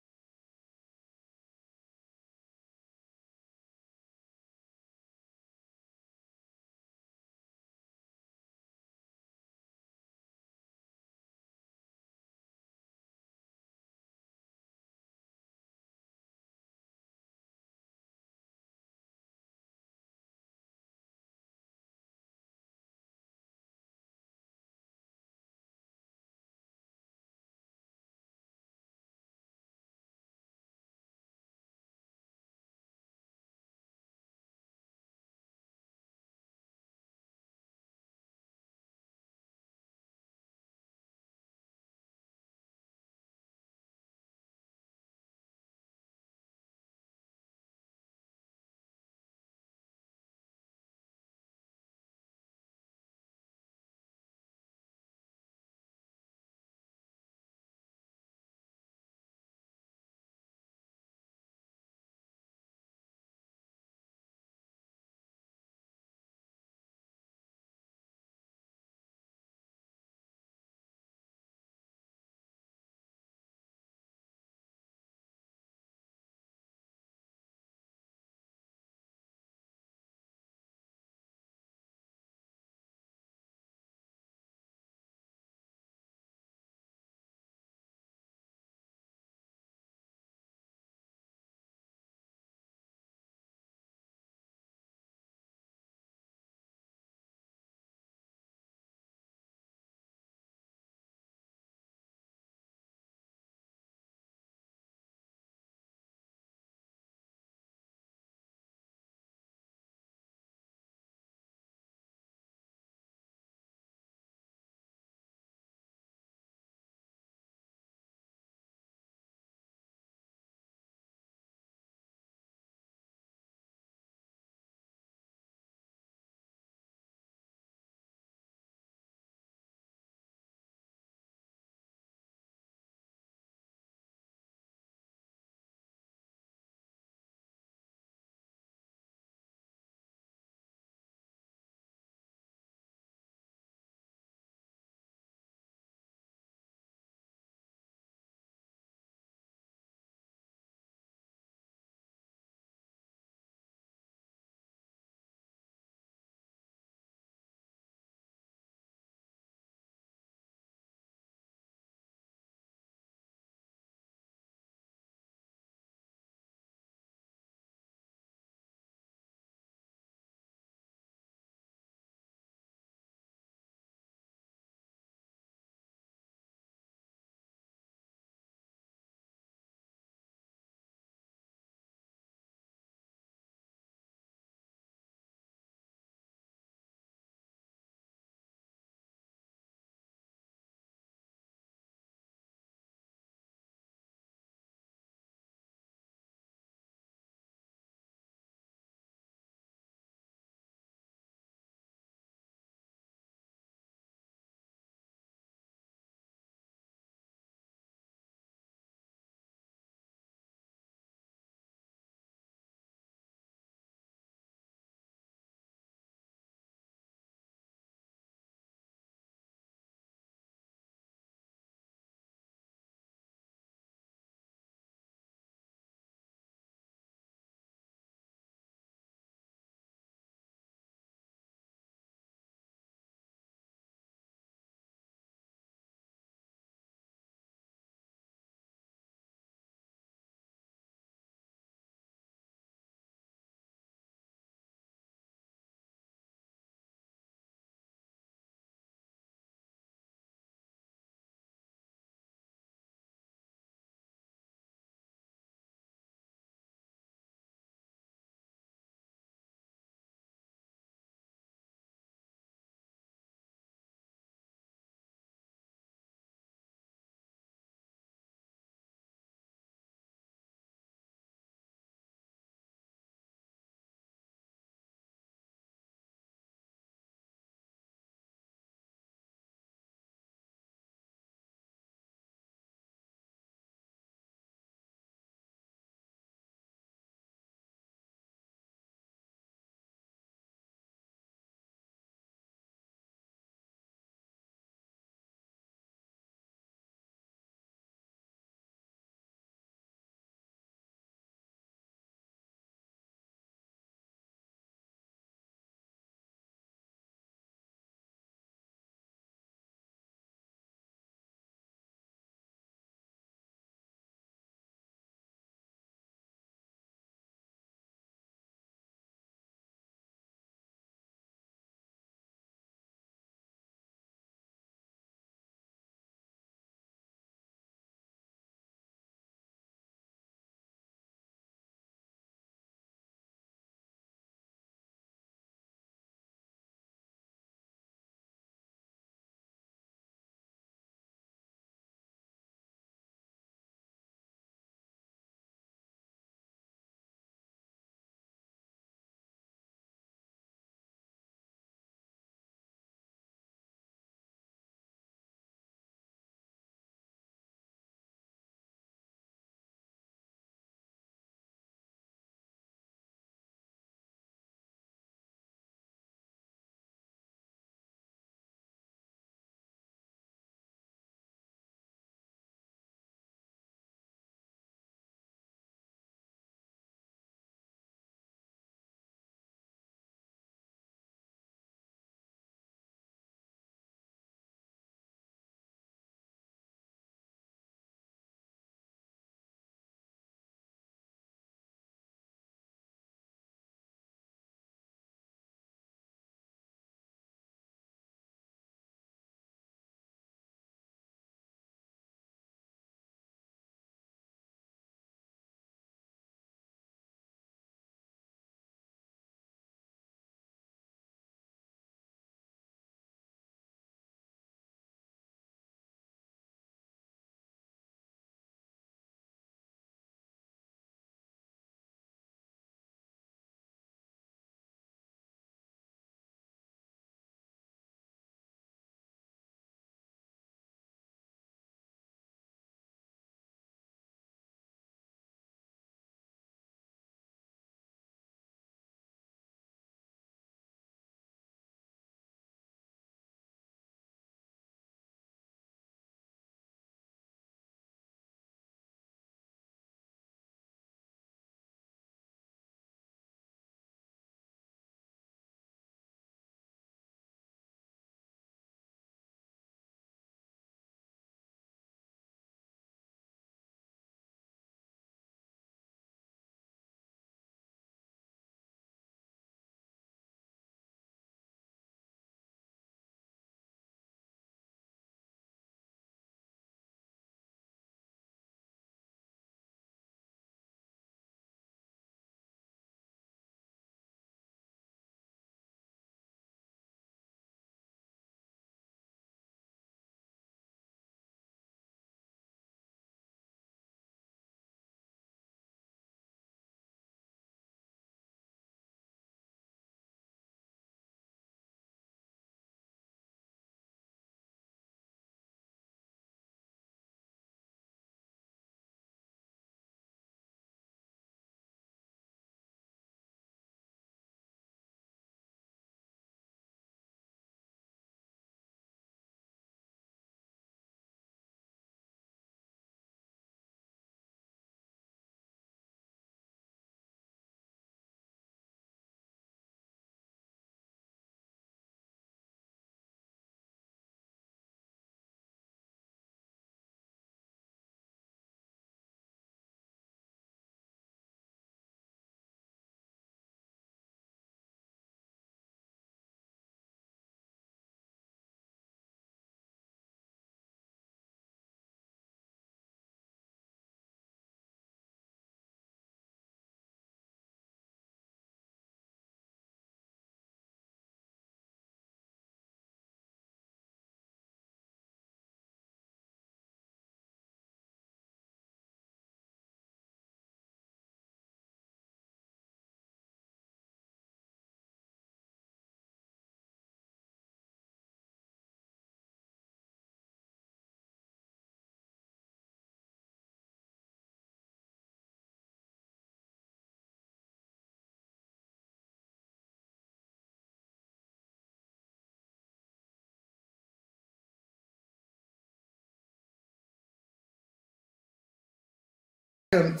Second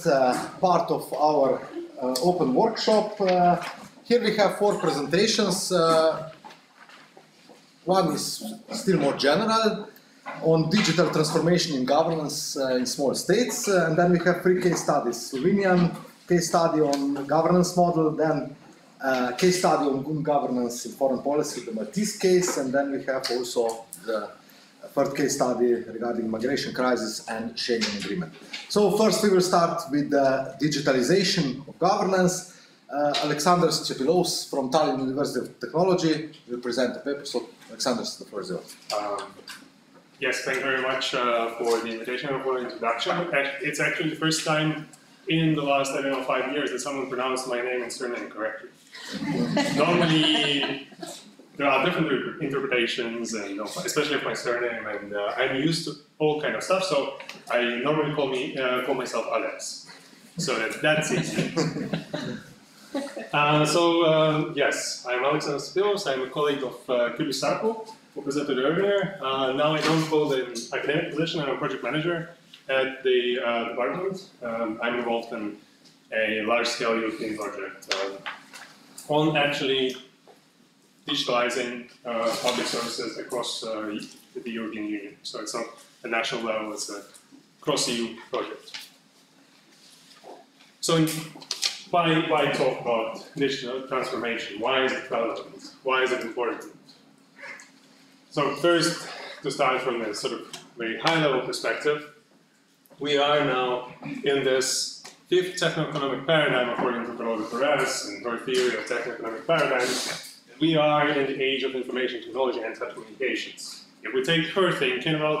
part of our open workshop. Here we have 4 presentations. One is still more general on digital transformation in governance in small states, and then we have 3 case studies. Slovenian case study on governance model, then case study on good governance in foreign policy, the Maltese case, and then we have also the 3rd case study regarding migration crisis and Schengen agreement. So first we will start with the digitalization of governance. Alexander Scepilos from Tallinn University of Technology will present the paper. So Alexander, the floor is yours. Yes, thank you very much for the invitation and for the introduction. It's actually the first time in the last, I don't know, 5 years that someone pronounced my name and surname correctly. Normally, there are different interpretations, and especially of my surname, and I'm used to all kind of stuff, so I normally call myself Alex. So that's easy. Yes, I'm Alexander Scepilos. I'm a colleague of Kübi Sarko, who presented earlier. Now I don't hold an academic position. I'm a project manager at the department. I'm involved in a large-scale European project on actually digitalizing public services across the European Union. So it's not a national level, it's a cross-EU project. So why talk about digital transformation? Why is it relevant? Why is it important? So first, to start from a sort of very high-level perspective, we are now in this 5th techno-economic paradigm according to Perez and her theory of techno-economic paradigms. We are in the age of information technology and telecommunications. If we take her thinking about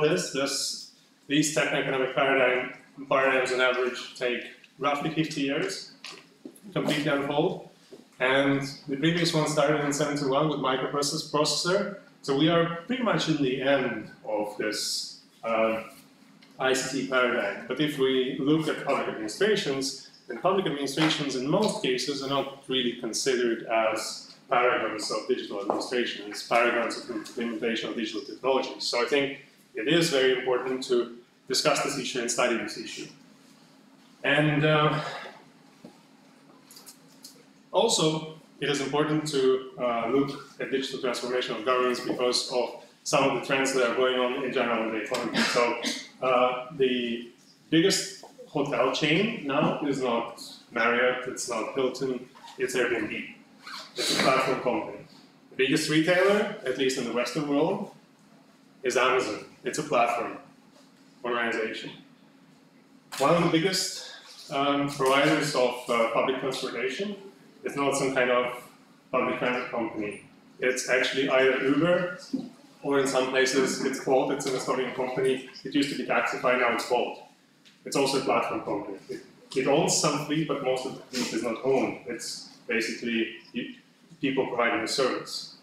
these techno-economic paradigms on average take roughly 50 years to completely unfold. And the previous one started in 71 with microprocessor. So we are pretty much in the end of this ICT paradigm. But if we look at public administrations, then public administrations in most cases are not really considered as paradigms of digital administration. It's paradigms of implementation of digital technologies. So I think it is very important to discuss this issue and study this issue. And also, it is important to look at digital transformation of governance because of some of the trends that are going on in general in the economy. So the biggest hotel chain now is not Marriott, it's not Hilton, it's Airbnb. It's a platform company. The biggest retailer, at least in the Western world, is Amazon. It's a platform organization. One of the biggest providers of public transportation is not some kind of public transit company. It's actually either Uber, or in some places it's Bolt, it's an Estonian company. It used to be Taxify, now it's Bolt. It's also a platform company. It owns some fleet, but most of the fleet is not owned. It's basically people providing a service.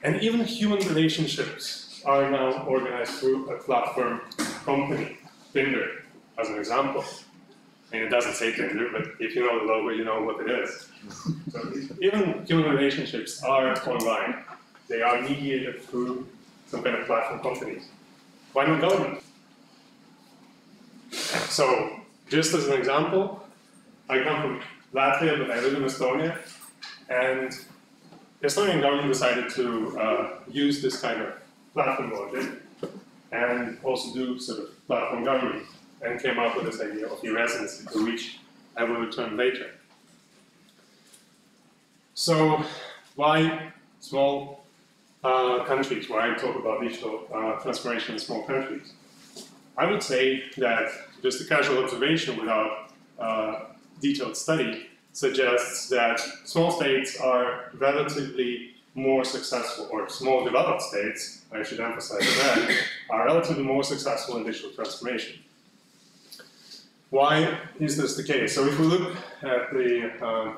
And even human relationships are now organized through a platform company, Tinder, as an example. And it doesn't say Tinder, but if you know the logo, you know what it is. So even human relationships are online. They are mediated through some kind of platform companies. Why not government? So, just as an example, I come from Latvia, but I live in Estonia, and the Estonian government decided to use this kind of platform logic and also do sort of platform government, and came up with this idea of e-residency, to which I will return later. So, why small countries? Why I talk about digital transformation in small countries? I would say that just a casual observation without detailed study suggests that small states are relatively more successful, or small developed states, I should emphasize that, are relatively more successful in digital transformation. Why is this the case? So if we look at the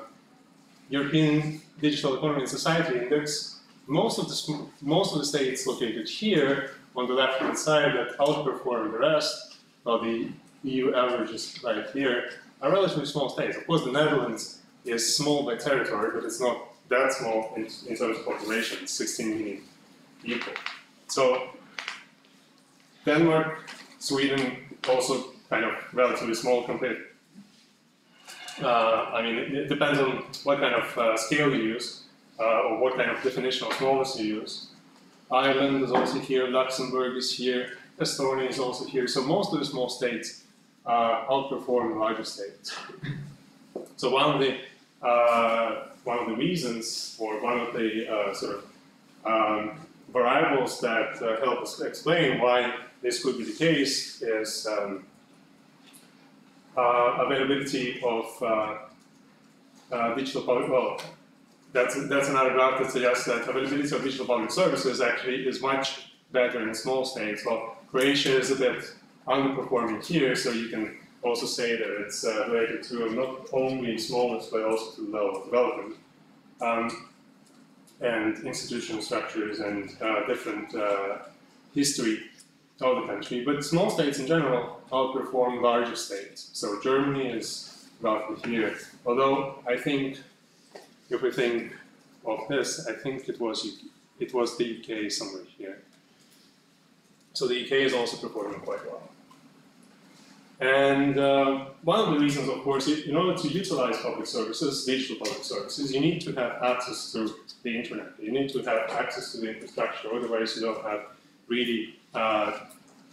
European Digital Economy and Society Index, most of the states located here on the left-hand side that outperform the rest, well, the EU average is right here, are relatively small states. Of course, the Netherlands is small by territory, but it's not that small in terms of population. It's 16 million people. So Denmark, Sweden, also kind of relatively small compared I mean, it depends on what kind of scale you use, or what kind of definition of smallness you use. Ireland is also here, Luxembourg is here, Estonia is also here. So most of the small states outperform the larger states. So one of the reasons, or one of the variables that help us explain why this could be the case is availability of digital public. Well, that's another graph that suggests that availability of digital public services actually is much better in small states. Well, Croatia is a bit underperforming here, so you can also say that it's related to not only smallness but also to the level of development and institutional structures and different history of the country. But small states in general outperform larger states. So Germany is roughly here. Although I think, if we think of this, I think it was the UK somewhere here. So the UK is also performing quite well. And one of the reasons, of course, in order to utilize public services, digital public services, you need to have access to the internet. You need to have access to the infrastructure, otherwise you don't have really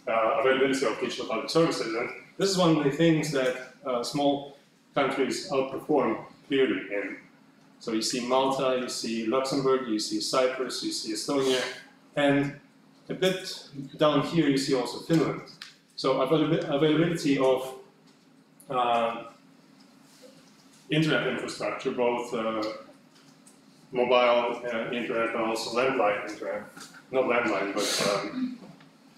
availability of digital public services. And this is one of the things that small countries outperform clearly in. So you see Malta, you see Luxembourg, you see Cyprus, you see Estonia, and a bit down here you see also Finland. So availability of internet infrastructure, both mobile internet and also landline internet, not landline,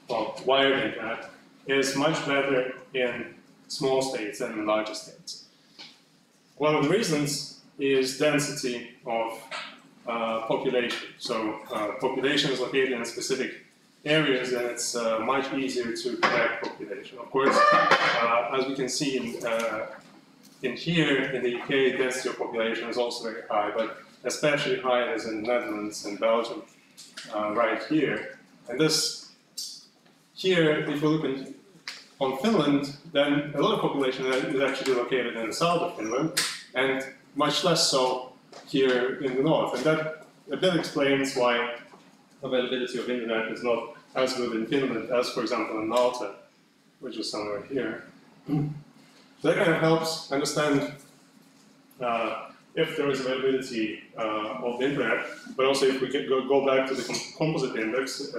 but wired internet, is much better in small states than in larger states. One of the reasons is density of population. So population is located in specific areas, and it's much easier to connect population. Of course, as we can see in here in the UK, density of population is also very high, but especially high is in the Netherlands and Belgium, right here. And this here, if you look on Finland, then a lot of population is actually located in the south of Finland, and much less so here in the north. And that a bit explains why availability of internet is not as good in Finland as, for example, in Malta, which is somewhere here. So that kind of helps understand if there is availability of the internet, but also if we could go back to the composite index,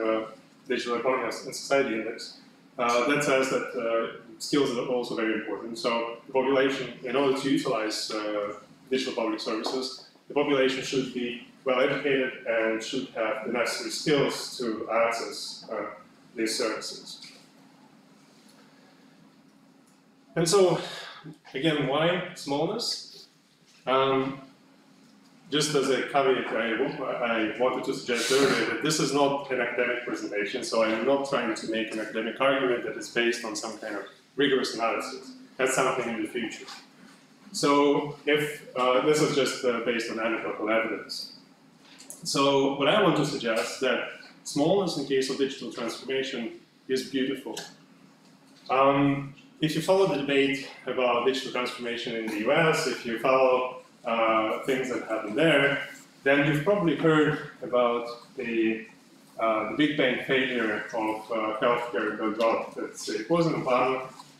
Digital Economy and Society Index, that says that skills are also very important. So the population, in order to utilize digital public services, the population should be well educated and should have the necessary skills to access these services. And so, again, why smallness? Just as a caveat, I wanted to suggest earlier that this is not an academic presentation, so I'm not trying to make an academic argument that is based on some kind of rigorous analysis. That's something in the future. So if this is just based on anecdotal evidence. So what I want to suggest that smallness in case of digital transformation is beautiful. If you follow the debate about digital transformation in the US, if you follow things that happen there, then you've probably heard about the Big Bang failure of healthcare.gov. It was an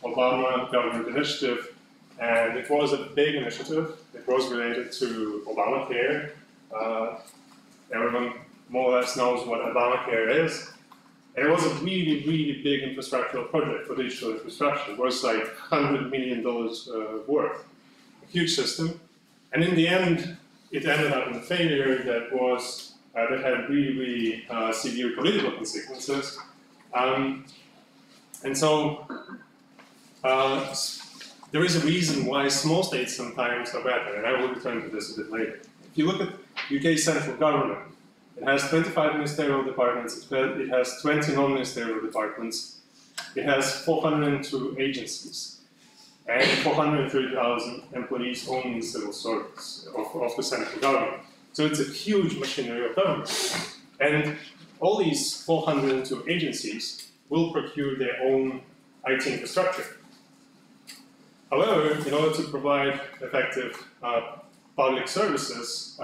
Obama government initiative, and it was a big initiative. It was related to Obamacare. Everyone more or less knows what Obamacare is. And it was a really, really big infrastructural project for digital infrastructure. It was like $100 million worth. A huge system. And in the end, it ended up in a failure that was that had really, really severe political consequences. And so there is a reason why small states sometimes are better, and I will return to this a bit later. If you look at UK central government, it has 25 ministerial departments, it has 20 non-ministerial departments, it has 402 agencies, and 430,000 employees only in civil service of the central government. So it's a huge machinery of government. And all these 402 agencies will procure their own IT infrastructure. However, in order to provide effective public services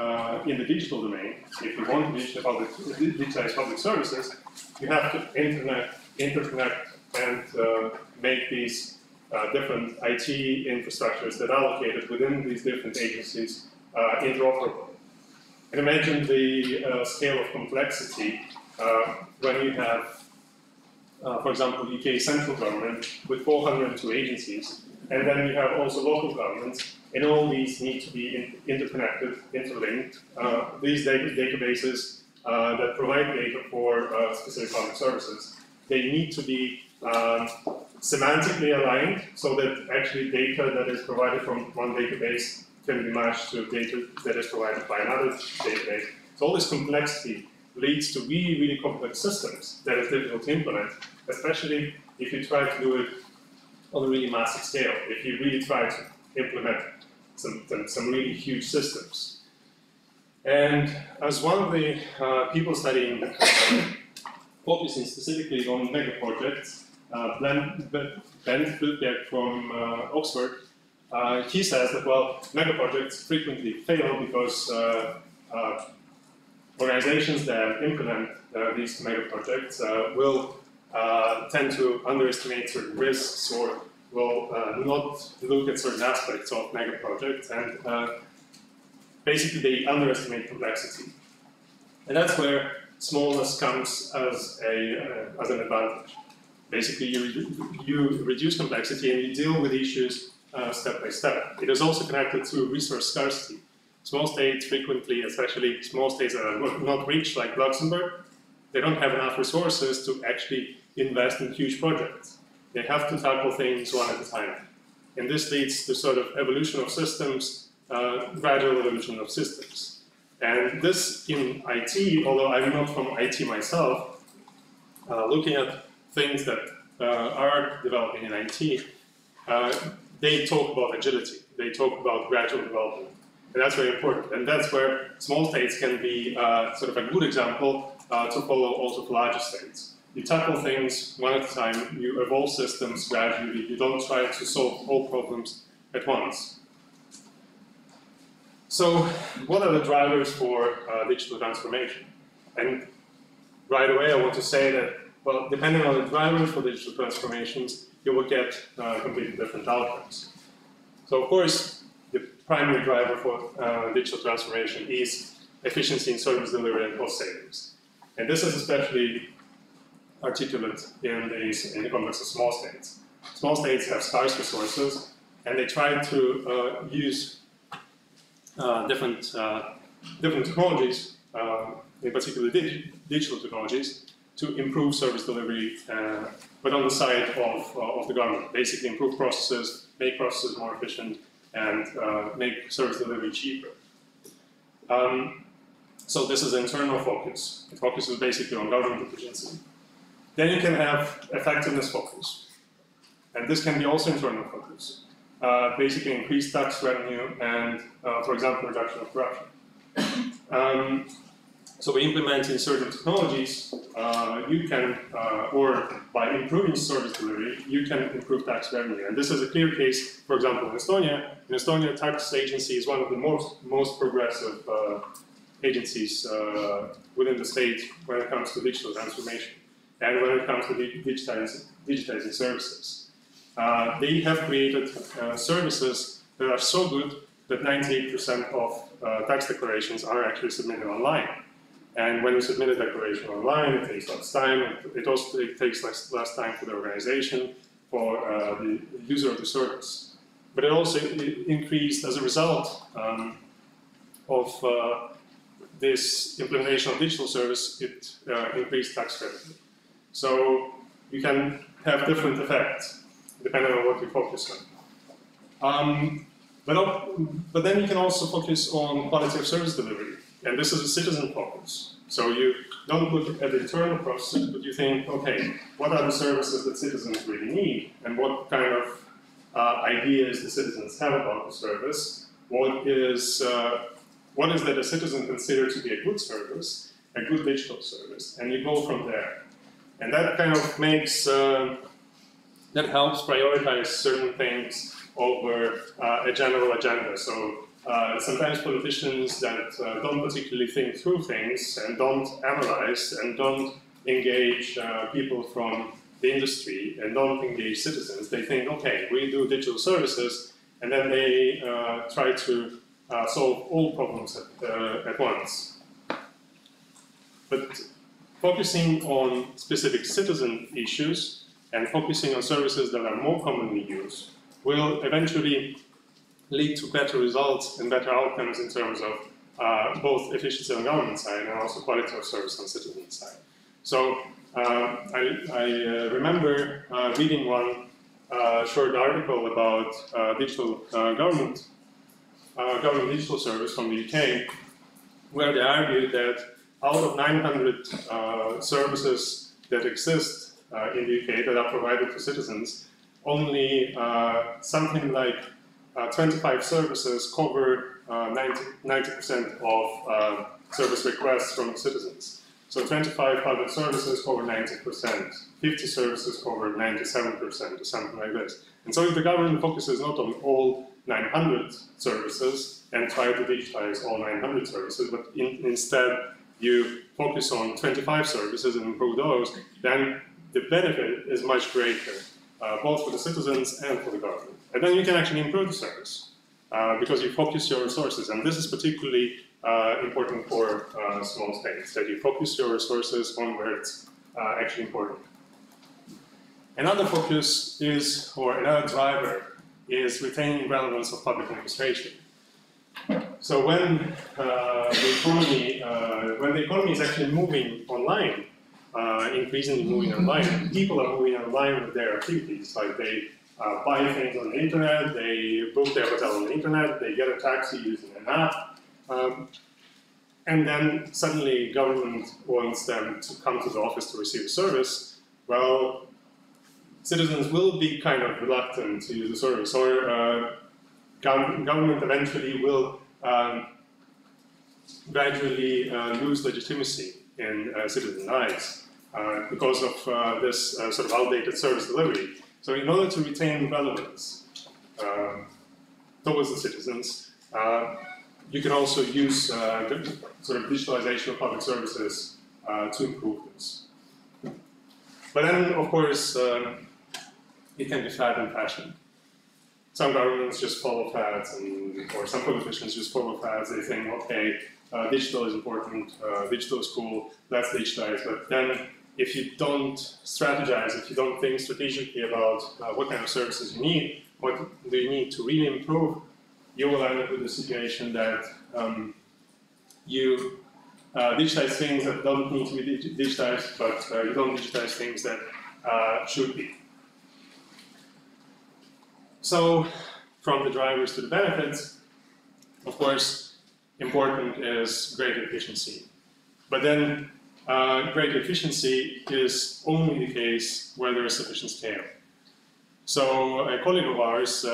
in the digital domain, if you want to digitize public services, you have to interconnect and make these different IT infrastructures that are located within these different agencies interoperable. And imagine the scale of complexity when you have, for example, UK central government with 402 agencies, and then you have also local governments, and all these need to be interconnected, interlinked. These databases that provide data for specific public services, they need to be semantically aligned so that actually data that is provided from one database can be matched to data that is provided by another database. So all this complexity leads to really, really complex systems that is difficult to implement, especially if you try to do it on a really massive scale, if you really try to implement some really huge systems. And as one of the people studying, focusing specifically on mega projects, Ben Flutberg from Oxford, he says that, well, mega projects frequently fail because organizations that implement these mega projects will tend to underestimate certain risks or will not look at certain aspects of mega projects, and basically they underestimate complexity. And that's where smallness comes as an advantage. Basically, you reduce complexity and you deal with issues step by step. It is also connected to resource scarcity. Small states frequently, especially small states that are not rich like Luxembourg, they don't have enough resources to actually invest in huge projects. They have to tackle things one at a time. And this leads to sort of evolution of systems, gradual evolution of systems. And this in IT, although I'm not from IT myself, looking at things that are developing in IT, they talk about agility. They talk about gradual development. And that's very important. And that's where small states can be sort of a good example to follow also for larger states. You tackle things one at a time, you evolve systems gradually, you don't try to solve all problems at once. So what are the drivers for digital transformation? And right away I want to say that, well, depending on the drivers for digital transformations, you will get completely different outcomes. So of course, the primary driver for digital transformation is efficiency in service delivery and cost savings. And this is especially articulate in the context of small states. Small states have scarce resources, and they try to use different technologies, in particular digital technologies, to improve service delivery, but on the side of the government. Basically improve processes, make processes more efficient, and make service delivery cheaper. So this is an internal focus. It focuses basically on government efficiency. Then you can have effectiveness focus. And this can be also internal focus. Basically increased tax revenue and, for example, reduction of corruption. So by implementing certain technologies, you can, or by improving service delivery, you can improve tax revenue. And this is a clear case, for example, in Estonia. In Estonia, tax agency is one of the most progressive agencies within the state when it comes to digital transformation and when it comes to digitizing services. They have created services that are so good that 98% of tax declarations are actually submitted online. And when you submit a declaration online, it takes less time. It also takes less time for the organization, for the user of the service. But it also increased, as a result of this implementation of digital service, it increased tax revenue. So you can have different effects depending on what you focus on. But then you can also focus on quality of service delivery. And this is a citizen focus. So you don't look at the internal processes, but you think, okay, what are the services that citizens really need? And what kind of ideas the citizens have about the service? What is that a citizen considers to be a good service, a good digital service? And you go from there. And that kind of makes, that helps prioritize certain things over a general agenda. So sometimes politicians that don't particularly think through things and don't analyze and don't engage people from the industry and don't engage citizens, they think, okay, we do digital services, and then they try to solve all problems at once. But focusing on specific citizen issues and focusing on services that are more commonly used will eventually lead to better results and better outcomes in terms of both efficiency on the government side and also quality of service on the citizen side. So I remember reading one short article about digital government digital service from the UK, where they argued that out of 900 services that exist in the UK that are provided to citizens, only something like 25 services cover 90% of service requests from citizens. So 25 public services cover 90%, 50 services cover 97%, or something like this. And so if the government focuses not on all 900 services and try to digitize all 900 services, but instead you focus on 25 services and improve those, then the benefit is much greater, both for the citizens and for the government. And then you can actually improve the service because you focus your resources. And this is particularly important for small states, that you focus your resources on where it's actually important. Another focus is, or another driver, is retaining relevance of public administration. So when the economy is actually moving online, increasingly moving online, people are moving online with their activities, like they buy things on the internet, they book their hotel on the internet, they get a taxi using an app, and then suddenly government wants them to come to the office to receive a service. Well, citizens will be kind of reluctant to use the service, or government eventually will gradually lose legitimacy in citizens' eyes because of this sort of outdated service delivery. So in order to retain relevance towards the citizens, you can also use sort of digitalization of public services to improve this. But then, of course, it can be fad and fashion. Some governments just follow fads, or some politicians just follow fads. They think, okay, digital is important, digital is cool, let's digitize. But then, if you don't strategize, if you don't think strategically about what kind of services you need, what do you need to really improve, you will end up with a situation that you digitize things that don't need to be digitized, but you don't digitize things that should be. So, from the drivers to the benefits, of course, important is greater efficiency. But then, greater efficiency is only the case where there is sufficient scale. So, a colleague of ours,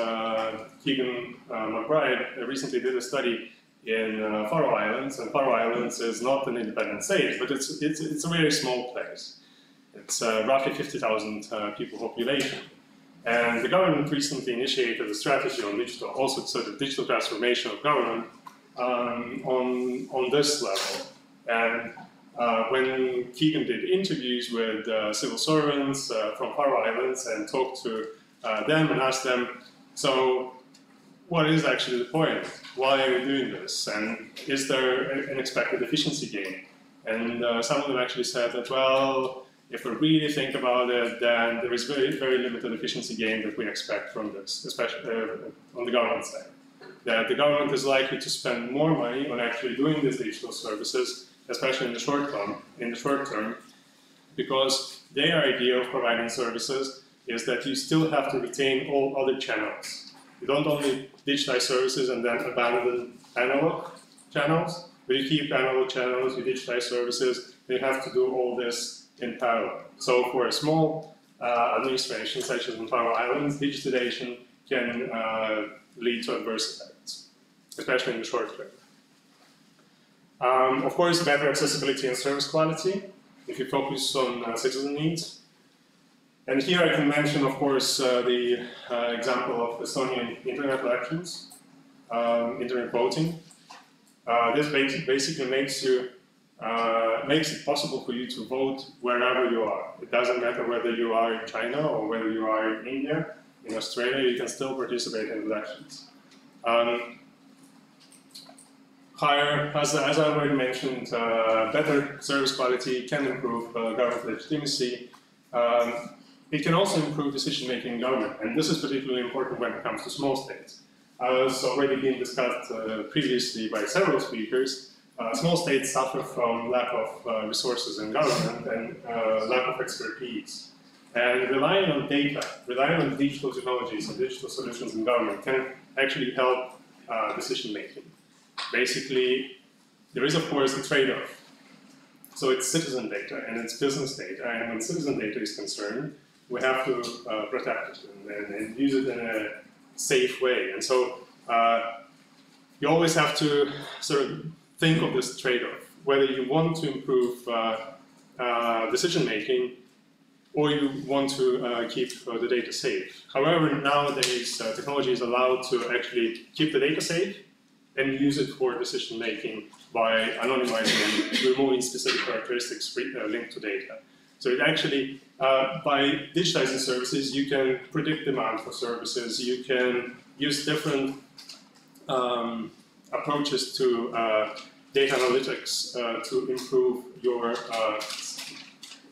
Keegan McBride, recently did a study in Faroe Islands, and Faroe Islands is not an independent state, but it's a very small place. It's roughly 50,000 people population. And the government recently initiated a strategy on digital, also sort of digital transformation of government on this level. And when Keegan did interviews with civil servants from Faroe Islands and talked to them and asked them, so what is actually the point? Why are you doing this? And is there an expected efficiency gain? And some of them actually said that, well, if we really think about it, then there is very, very limited efficiency gain that we expect from this, especially on the government side. That the government is likely to spend more money on actually doing these digital services, especially in the short term, because their idea of providing services is that you still have to retain all other channels. You don't only digitize services and then abandon analog channels, but you keep analog channels, you digitize services, you have to do all this in parallel. So for a small administration, such as in Faroe Islands, digitization can lead to adverse effects, especially in the short term. Of course, better accessibility and service quality, if you focus on citizen needs. And here I can mention, of course, the example of Estonian internet elections, internet voting. This basically makes it possible for you to vote wherever you are. It doesn't matter whether you are in China or whether you are in India, in Australia, you can still participate in elections. Higher, as I already mentioned, better service quality can improve government legitimacy. It can also improve decision-making in government, and this is particularly important when it comes to small states. As already been discussed previously by several speakers, small states suffer from lack of resources in government and lack of expertise. And relying on data, relying on digital technologies and digital solutions in government can actually help decision-making. Basically, there is of course a trade-off. So it's citizen data and it's business data, and when citizen data is concerned, we have to protect it and use it in a safe way. And so you always have to sort of think of this trade-off, whether you want to improve decision-making or you want to keep the data safe. However, nowadays technology is allowed to actually keep the data safe and use it for decision-making by anonymizing and removing specific characteristics linked to data. So it actually, by digitizing services, you can predict demand for services, you can use different approaches to data analytics to improve your,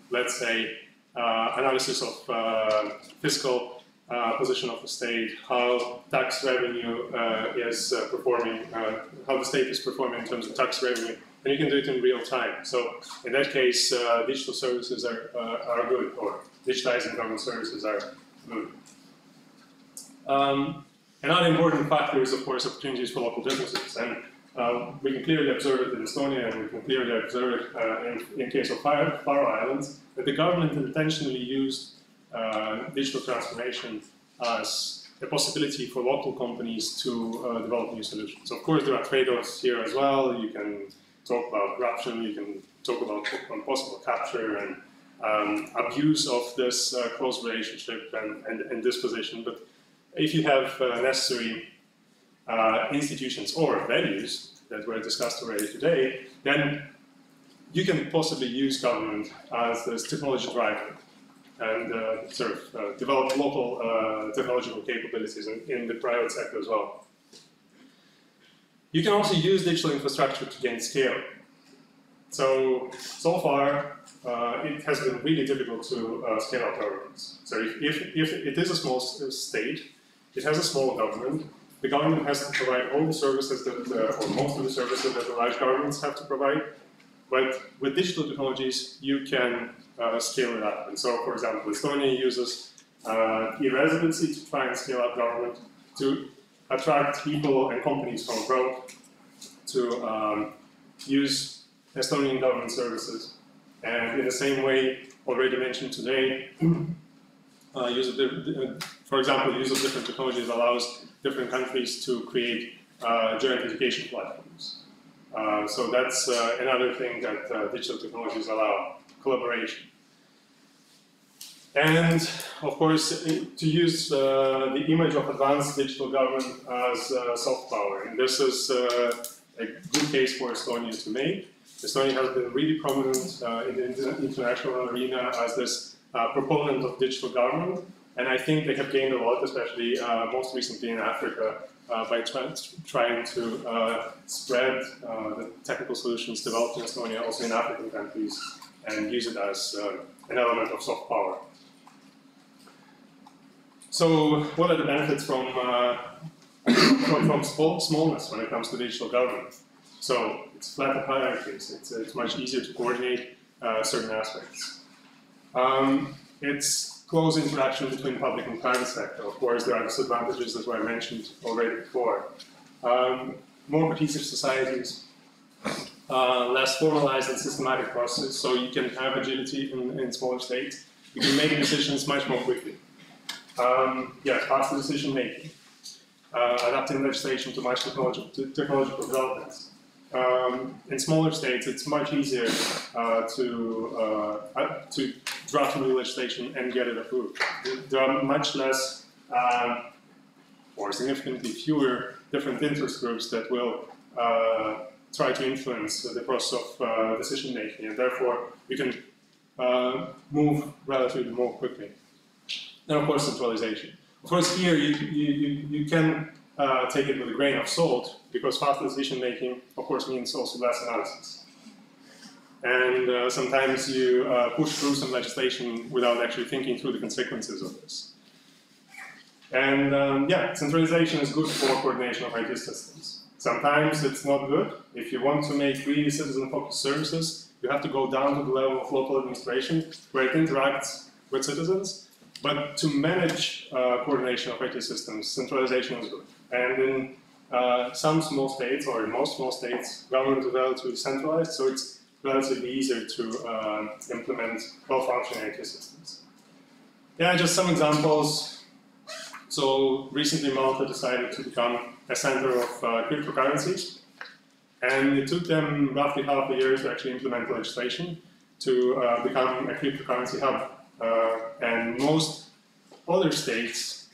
let's say, analysis of fiscal position of the state, how tax revenue is performing, how the state is performing in terms of tax revenue, and you can do it in real time. So in that case, digital services are good, or digitizing government services are good. Another important factor is, of course, opportunities for local businesses, and we can clearly observe it in Estonia, and we can clearly observe it in case of Faroe Islands, that the government intentionally used digital transformation as a possibility for local companies to develop new solutions. Of course, there are trade-offs here as well. You can talk about corruption, you can talk about possible capture and abuse of this close relationship and disposition. But if you have necessary institutions or values that were discussed already today, then you can possibly use government as this technology driver and sort of develop local technological capabilities in the private sector as well. You can also use digital infrastructure to gain scale. So far, it has been really difficult to scale up governments. So if it is a small state, it has a small government, the government has to provide all the services that, or most of the services that the large governments have to provide. But with digital technologies, you can scale it up. And so, for example, Estonia uses e-residency to try and scale up government, to attract people and companies from abroad to use Estonian government services. And in the same way, already mentioned today, for example, use of different technologies allows different countries to create joint education platforms. So that's another thing that digital technologies allow, collaboration. And of course, to use the image of advanced digital government as soft power. And this is a good case for Estonia to make. Estonia has been really prominent in the international arena as this proponent of digital government. And I think they have gained a lot, especially most recently in Africa, by trying to spread the technical solutions developed in Estonia also in African countries and use it as an element of soft power. So what are the benefits from smallness when it comes to digital government? So it's flatter hierarchies, it's much easier to coordinate certain aspects. It's close interaction between public and private sector. Of course, there are disadvantages that were mentioned already before. More cohesive societies, less formalized and systematic process, so you can have agility in smaller states. You can make decisions much more quickly. Faster decision making, adapting legislation to match technological developments. in smaller states, it's much easier to draft new legislation and get it approved. There are much less, or significantly fewer, different interest groups that will try to influence the process of decision making, and therefore we can move relatively more quickly. And of course, centralization. Of course, here you can take it with a grain of salt, because faster decision making, of course, means also less analysis. And sometimes you push through some legislation without actually thinking through the consequences of this. And yeah, centralization is good for coordination of IT systems. Sometimes it's not good. If you want to make really citizen-focused services, you have to go down to the level of local administration, where it interacts with citizens. But to manage coordination of IT systems, centralization is good. And in some small states, or in most small states, government is relatively centralized, so it's relatively easier to implement well-functioning IT systems. Yeah, just some examples. So recently Malta decided to become a center of cryptocurrencies, and it took them roughly half a year to actually implement legislation to become a cryptocurrency hub. And most other states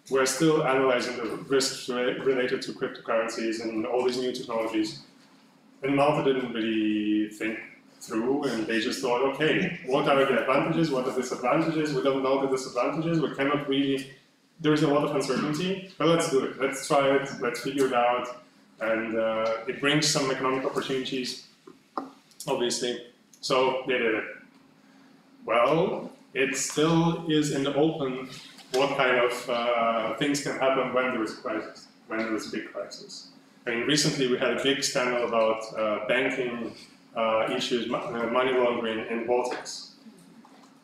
were still analyzing the risks related to cryptocurrencies and all these new technologies. And Malta didn't really think through, and they just thought, okay, what are the advantages, what are the disadvantages? We don't know the disadvantages, we cannot really, there is a lot of uncertainty, but let's do it, let's try it, let's figure it out. And it brings some economic opportunities, obviously, so they did it. Well, it still is in the open what kind of things can happen when there is a crisis, when there is a big crisis. I mean, recently we had a big scandal about banking issues, money laundering in the Baltics.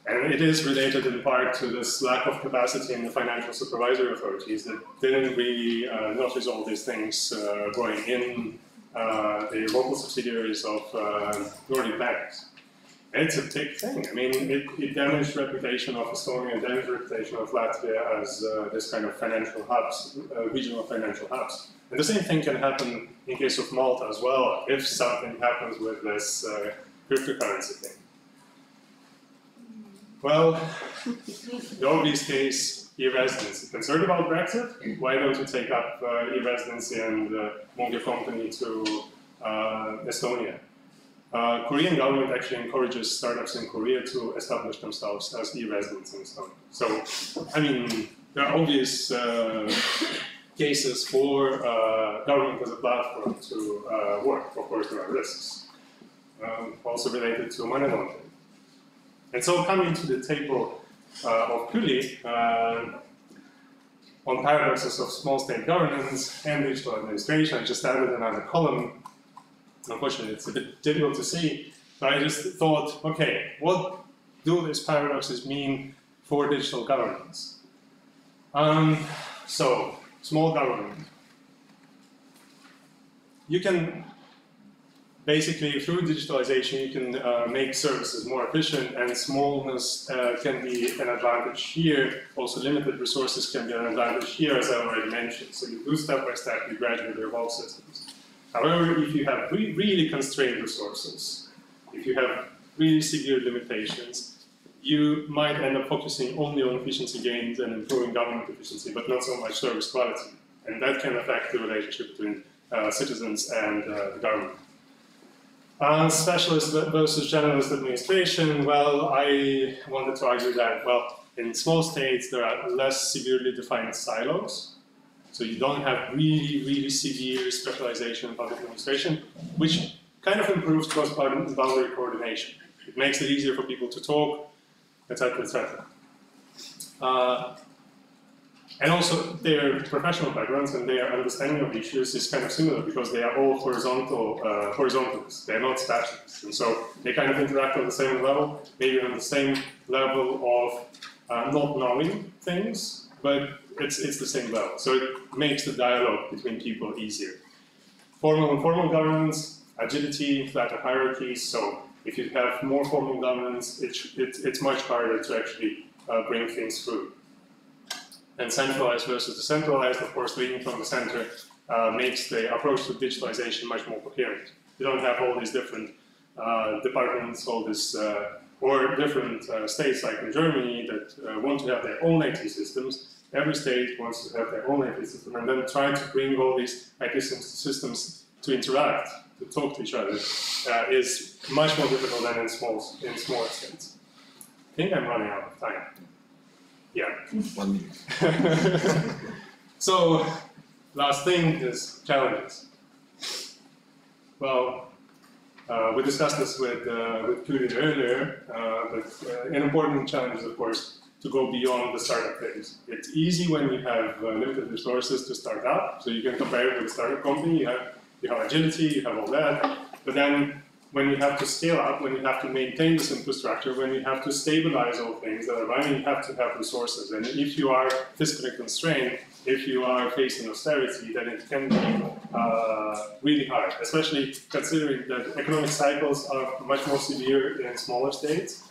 And it is related in part to this lack of capacity in the financial supervisory authorities that didn't really notice all these things going in the local subsidiaries of Nordic banks. And it's a big thing. I mean, it damaged the reputation of Estonia, it damaged the reputation of Latvia as this kind of financial hubs, regional financial hubs. And the same thing can happen in case of Malta as well, if something happens with this cryptocurrency thing. Well, the obvious case, e-residency. Concerned about Brexit? Why don't you take up e-residency and move your company to Estonia? Korean government actually encourages startups in Korea to establish themselves as e-residents in Estonia. So, I mean, there are obvious cases for government as a platform to work. Of course, there are risks, also related to money laundering. And so coming to the table of Kuli on paradoxes of small state governance and digital administration, I just added another column. Unfortunately, it's a bit difficult to see, but I just thought, okay, what do these paradoxes mean for digital governance? So, small government. You can basically, through digitalization, you can make services more efficient, and smallness can be an advantage here. Also, limited resources can be an advantage here, as I already mentioned. So you do step by step, you gradually evolve systems. However, if you have really constrained resources, if you have really severe limitations, you might end up focusing only on efficiency gains and improving government efficiency, but not so much service quality. And that can affect the relationship between citizens and the government. Specialist versus generalist administration, well, I wanted to argue that, well, in small states there are less severely defined silos, so you don't have really severe specialization in public administration, which kind of improves cross-boundary coordination. It makes it easier for people to talk, etc., etc. And also their professional backgrounds and their understanding of issues is kind of similar because they are all horizontalists, they're not specialists. And so they kind of interact on the same level, maybe on the same level of not knowing things, but it's the same level. So it makes the dialogue between people easier. Formal and informal governance, agility, flatter hierarchies. So if you have more formal governance, it's much harder to actually bring things through. And centralized versus decentralized, of course, leading from the center, makes the approach to digitalization much more coherent. You don't have all these different departments, all this, or different states like in Germany that want to have their own IT systems. Every state wants to have their own IT system, and then trying to bring all these IT systems to interact, to talk to each other, is much more difficult than in smaller states. I think I'm running out of time. Yeah. 1 minute. So, last thing is challenges. Well, we discussed this with Judith earlier, but an important challenge is, of course, to go beyond the startup phase. It's easy when you have limited resources to start up, so you can compare it with a startup company, you have agility, you have all that, but then when you have to scale up, when you have to maintain this infrastructure, when you have to stabilize all things that are running, you have to have resources. And if you are fiscally constrained, if you are facing austerity, then it can be really hard, especially considering that economic cycles are much more severe in smaller states.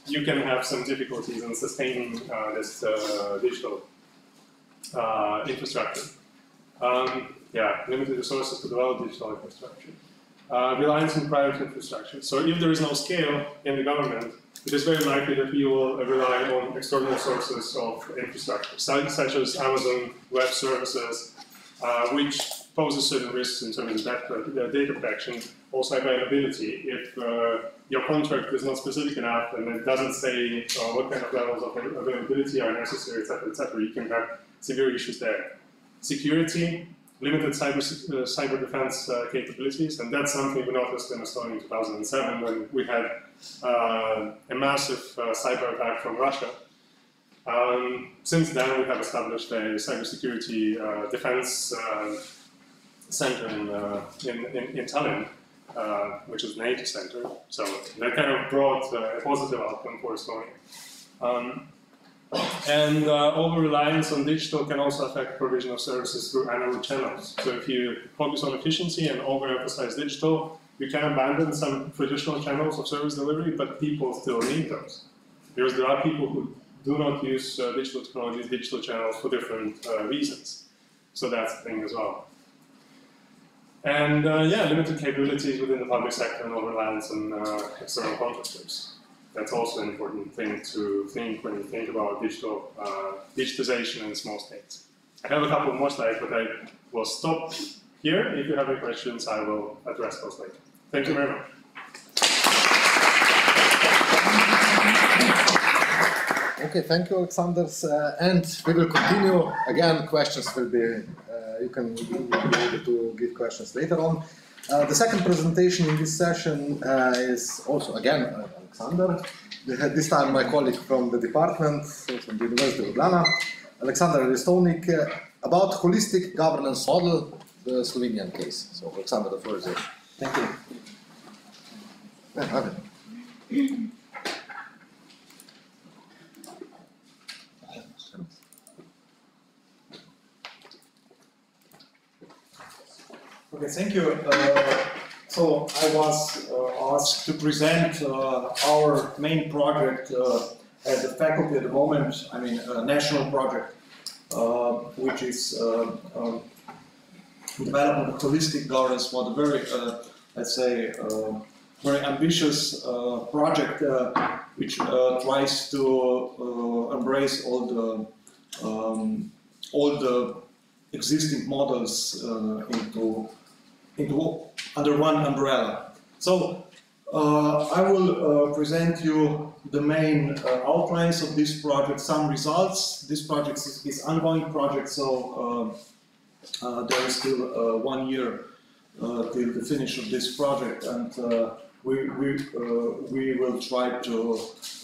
You can have some difficulties in sustaining this digital infrastructure. Yeah, limited resources to develop digital infrastructure. Reliance on private infrastructure. So if there is no scale in the government, it is very likely that we will rely on external sources of infrastructure, such as Amazon Web Services, which poses certain risks in terms of data protection, also availability. If your contract is not specific enough and it doesn't say what kind of levels of availability are necessary, etc., you can have severe issues there. Security, limited cyber defense capabilities, and that's something we noticed in Estonia in 2007 when we had a massive cyber attack from Russia. Since then, we have established a cybersecurity defense center in Tallinn, which is an NATO center. So that kind of brought a positive outcome for Estonia. And over-reliance on digital can also affect provision of services through analog channels. So if you focus on efficiency and overemphasize digital, you can abandon some traditional channels of service delivery, but people still need those. Because there are people who do not use digital technologies, digital channels for different reasons. So that's the thing as well. And yeah, limited capabilities within the public sector and over-reliance on external contractors. That's also an important thing to think when you think about digitization in small states. I have a couple more slides, but I will stop here. If you have any questions, I will address those later. Thank you very much. Okay, thank you, Alexander. And we will continue. Again, questions will be, you can be able to give questions later on. The second presentation in this session is also, again, Alexander. This time my colleague from the department, from the University of Ljubljana, Alexander Aristonik, about holistic governance model, the Slovenian case. So, Alexander, the floor is yours. Thank you. Yeah, have it. Okay, thank you. So I was asked to present our main project at the faculty at the moment, I mean a national project, which is development of holistic governance model, very, let's say, very ambitious project which tries to embrace all the existing models into under one umbrella. So I will present you the main outlines of this project, some results. This project is ongoing project, so there is still 1 year till the finish of this project, and we will try to,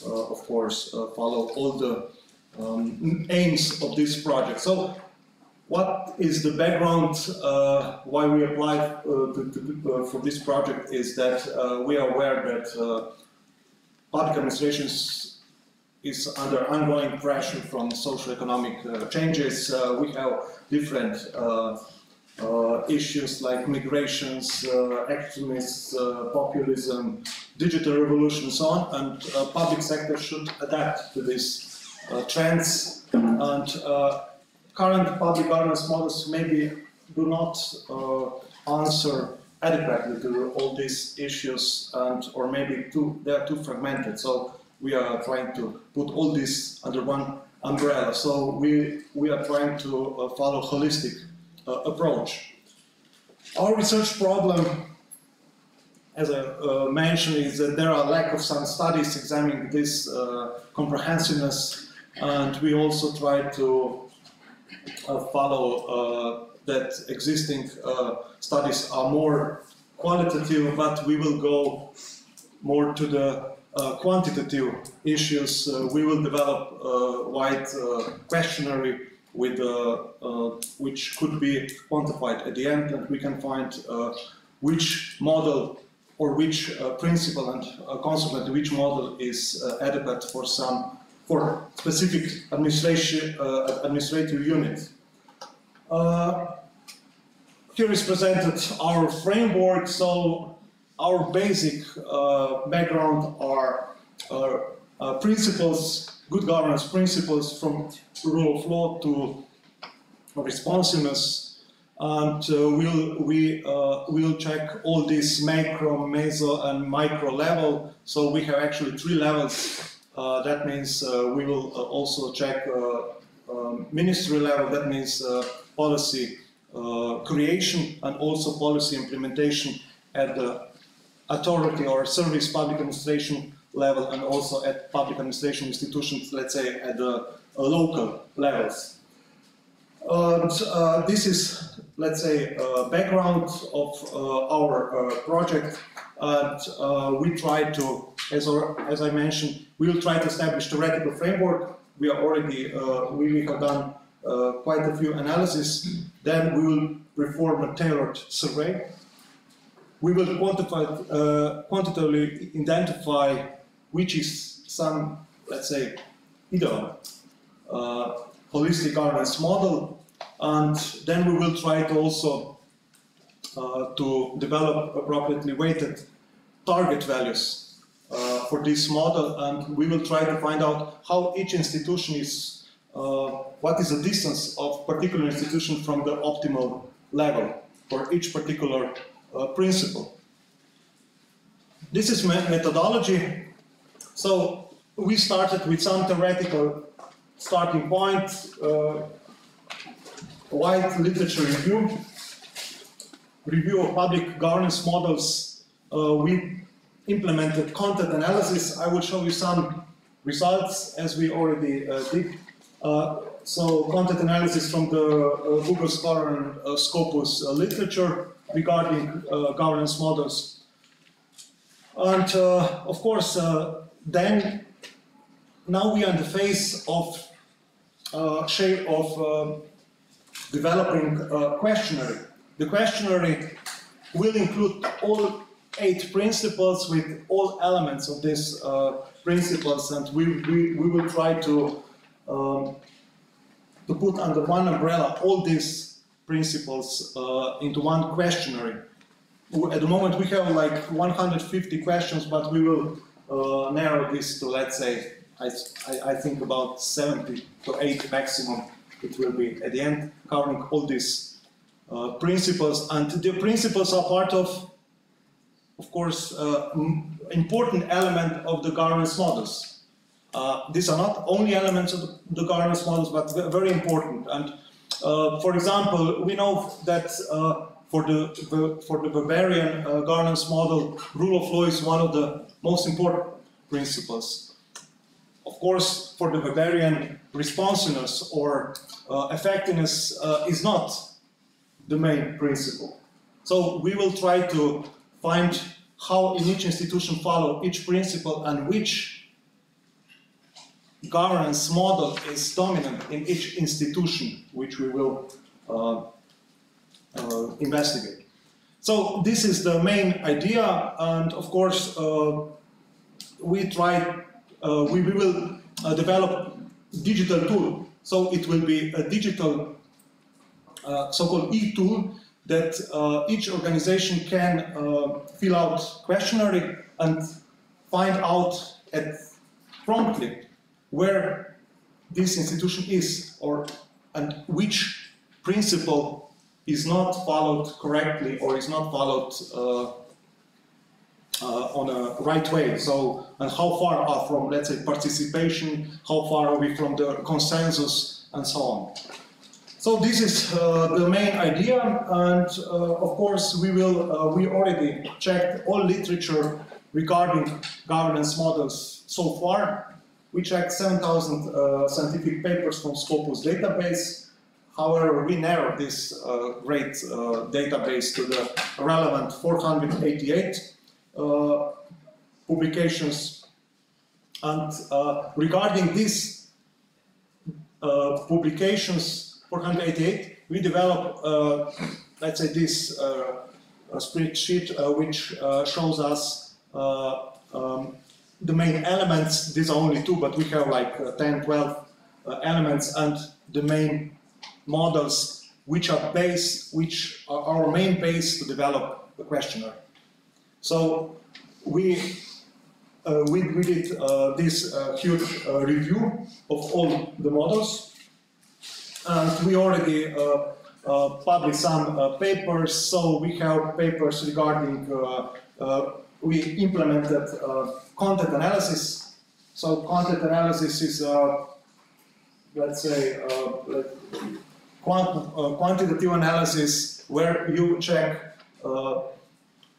of course, follow all the aims of this project. So, what is the background why we applied for this project is that we are aware that public administration is under ongoing pressure from socio-economic changes. We have different issues like migrations, extremism, populism, digital revolution, and so on, and public sector should adapt to these trends. And current public governance models may be do not answer adequately to all these issues, and or maybe they are too fragmented. So we are trying to put all this under one umbrella. So we are trying to follow a holistic approach. Our research problem, as I mentioned, is that there are lack of some studies examining this comprehensiveness, and we also try to follow that existing studies are more qualitative, but we will go more to the quantitative issues. We will develop a wide questionnaire with which could be quantified at the end, and we can find which model or which principle, and consequently which model is adequate for specific administrative unit. Here is presented our framework. So our basic background are principles, good governance principles, from rule of law to responsiveness, and we'll check all this macro, meso, and micro level. So we have actually 3 levels. That means we will also check ministry level. That means policy creation and also policy implementation at the authority or service public administration level, and also at public administration institutions, let's say at the local levels. This is, let's say, background of our project, and we try to, as I mentioned, we will try to establish theoretical framework. We are already, we have done quite a few analyses. Then we will perform a tailored survey. We will quantitatively identify which is some, let's say, either holistic governance model, and then we will try to also to develop appropriately weighted target values for this model, and we will try to find out how each institution is, what is the distance of particular institution from the optimal level for each particular principle. This is methodology. So we started with some theoretical starting point, wide literature review of public governance models. We implemented content analysis. I will show you some results as we already did. So content analysis from the Google Scholar and Scopus literature regarding governance models. And of course, then now we are in the phase of developing a questionnaire. The questionnaire will include all 8 principles with all elements of these principles, and we will try to put under one umbrella all these principles into one questionnaire. At the moment we have like 150 questions, but we will narrow this to, let's say, I think about 70 to 80 maximum it will be at the end, covering all these principles. And the principles are part of course, important element of the governance models. These are not only elements of the governance models, but very important. And for example, we know that for the Bavarian governance model, rule of law is one of the most important principles. Of course, for the Bavarian, responsiveness or effectiveness is not the main principle. So we will try to find how in each institution follow each principle and which governance model is dominant in each institution, which we will investigate. So this is the main idea, and of course we will develop digital tool. So it will be a digital so-called e-tool that each organization can fill out questionnaire and find out promptly where this institution is, and which principle is not followed correctly or is not followed on a right way. So, and how far are from, let's say, participation, how far are we from the consensus, and so on. So this is the main idea, and of course we already checked all literature regarding governance models so far. We checked 7,000 scientific papers from Scopus database. However, we narrowed this great database to the relevant 488 publications. And regarding these publications, 488, we developed, let's say, this spreadsheet which shows us the main elements. These are only two, but we have like 10, 12 elements, and the main models which are our main base to develop the questionnaire. So we did this huge review of all the models, and we already published some papers. So we have papers regarding, we implemented content analysis. So content analysis is, let's say, quantitative analysis where you check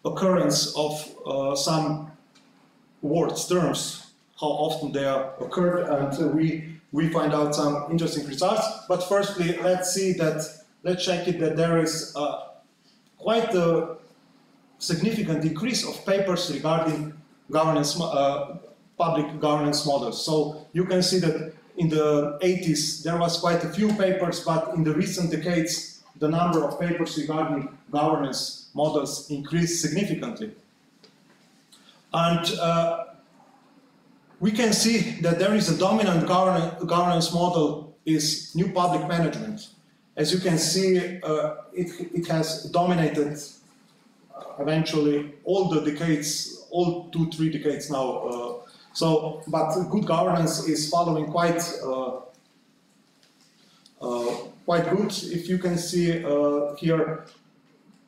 occurrence of some words, terms, how often they are occurred, and we find out some interesting results. But firstly, let's check it that there is quite a significant increase of papers regarding governance, public governance models. So you can see that in the 80s there was quite a few papers, but in the recent decades the number of papers regarding governance models increased significantly. And we can see that there is a dominant governance model is new public management. As you can see, it has dominated eventually all the decades, all 2-3 decades now. But good governance is following quite good, if you can see here.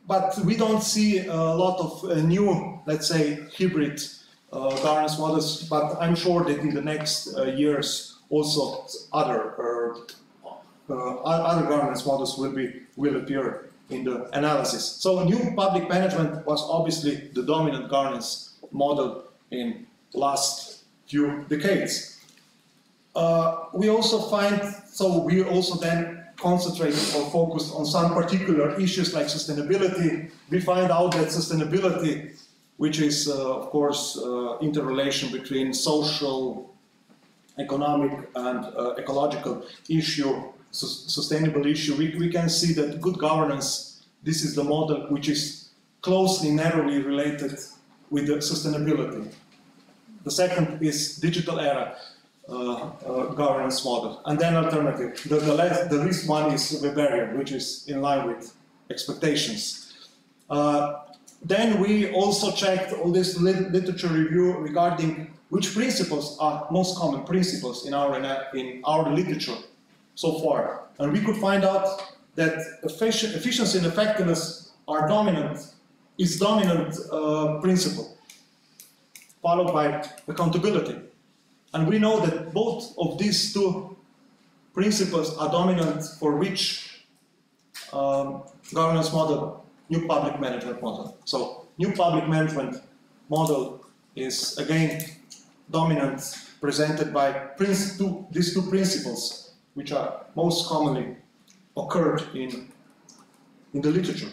But we don't see a lot of new, let's say, hybrid governance models. But I'm sure that in the next years also other governance models will appear in the analysis. So new public management was obviously the dominant governance model in last few decades. We also then concentrated or focused on some particular issues like sustainability. We find out that sustainability, which is of course interrelation between social, economic and ecological issue, sustainable issue, we can see that good governance, this is the model which is closely, narrowly related with the sustainability. The second is digital era governance model, and then alternative. The least one is Weberian, which is in line with expectations. Then we also checked all this literature review regarding which principles are most common principles in our literature so far, and we could find out that efficiency and effectiveness are dominant principle, followed by accountability. And we know that both of these two principles are dominant for which governance model? New public management model. So new public management model is again dominant, presented by these two principles, which are most commonly occurred in the literature.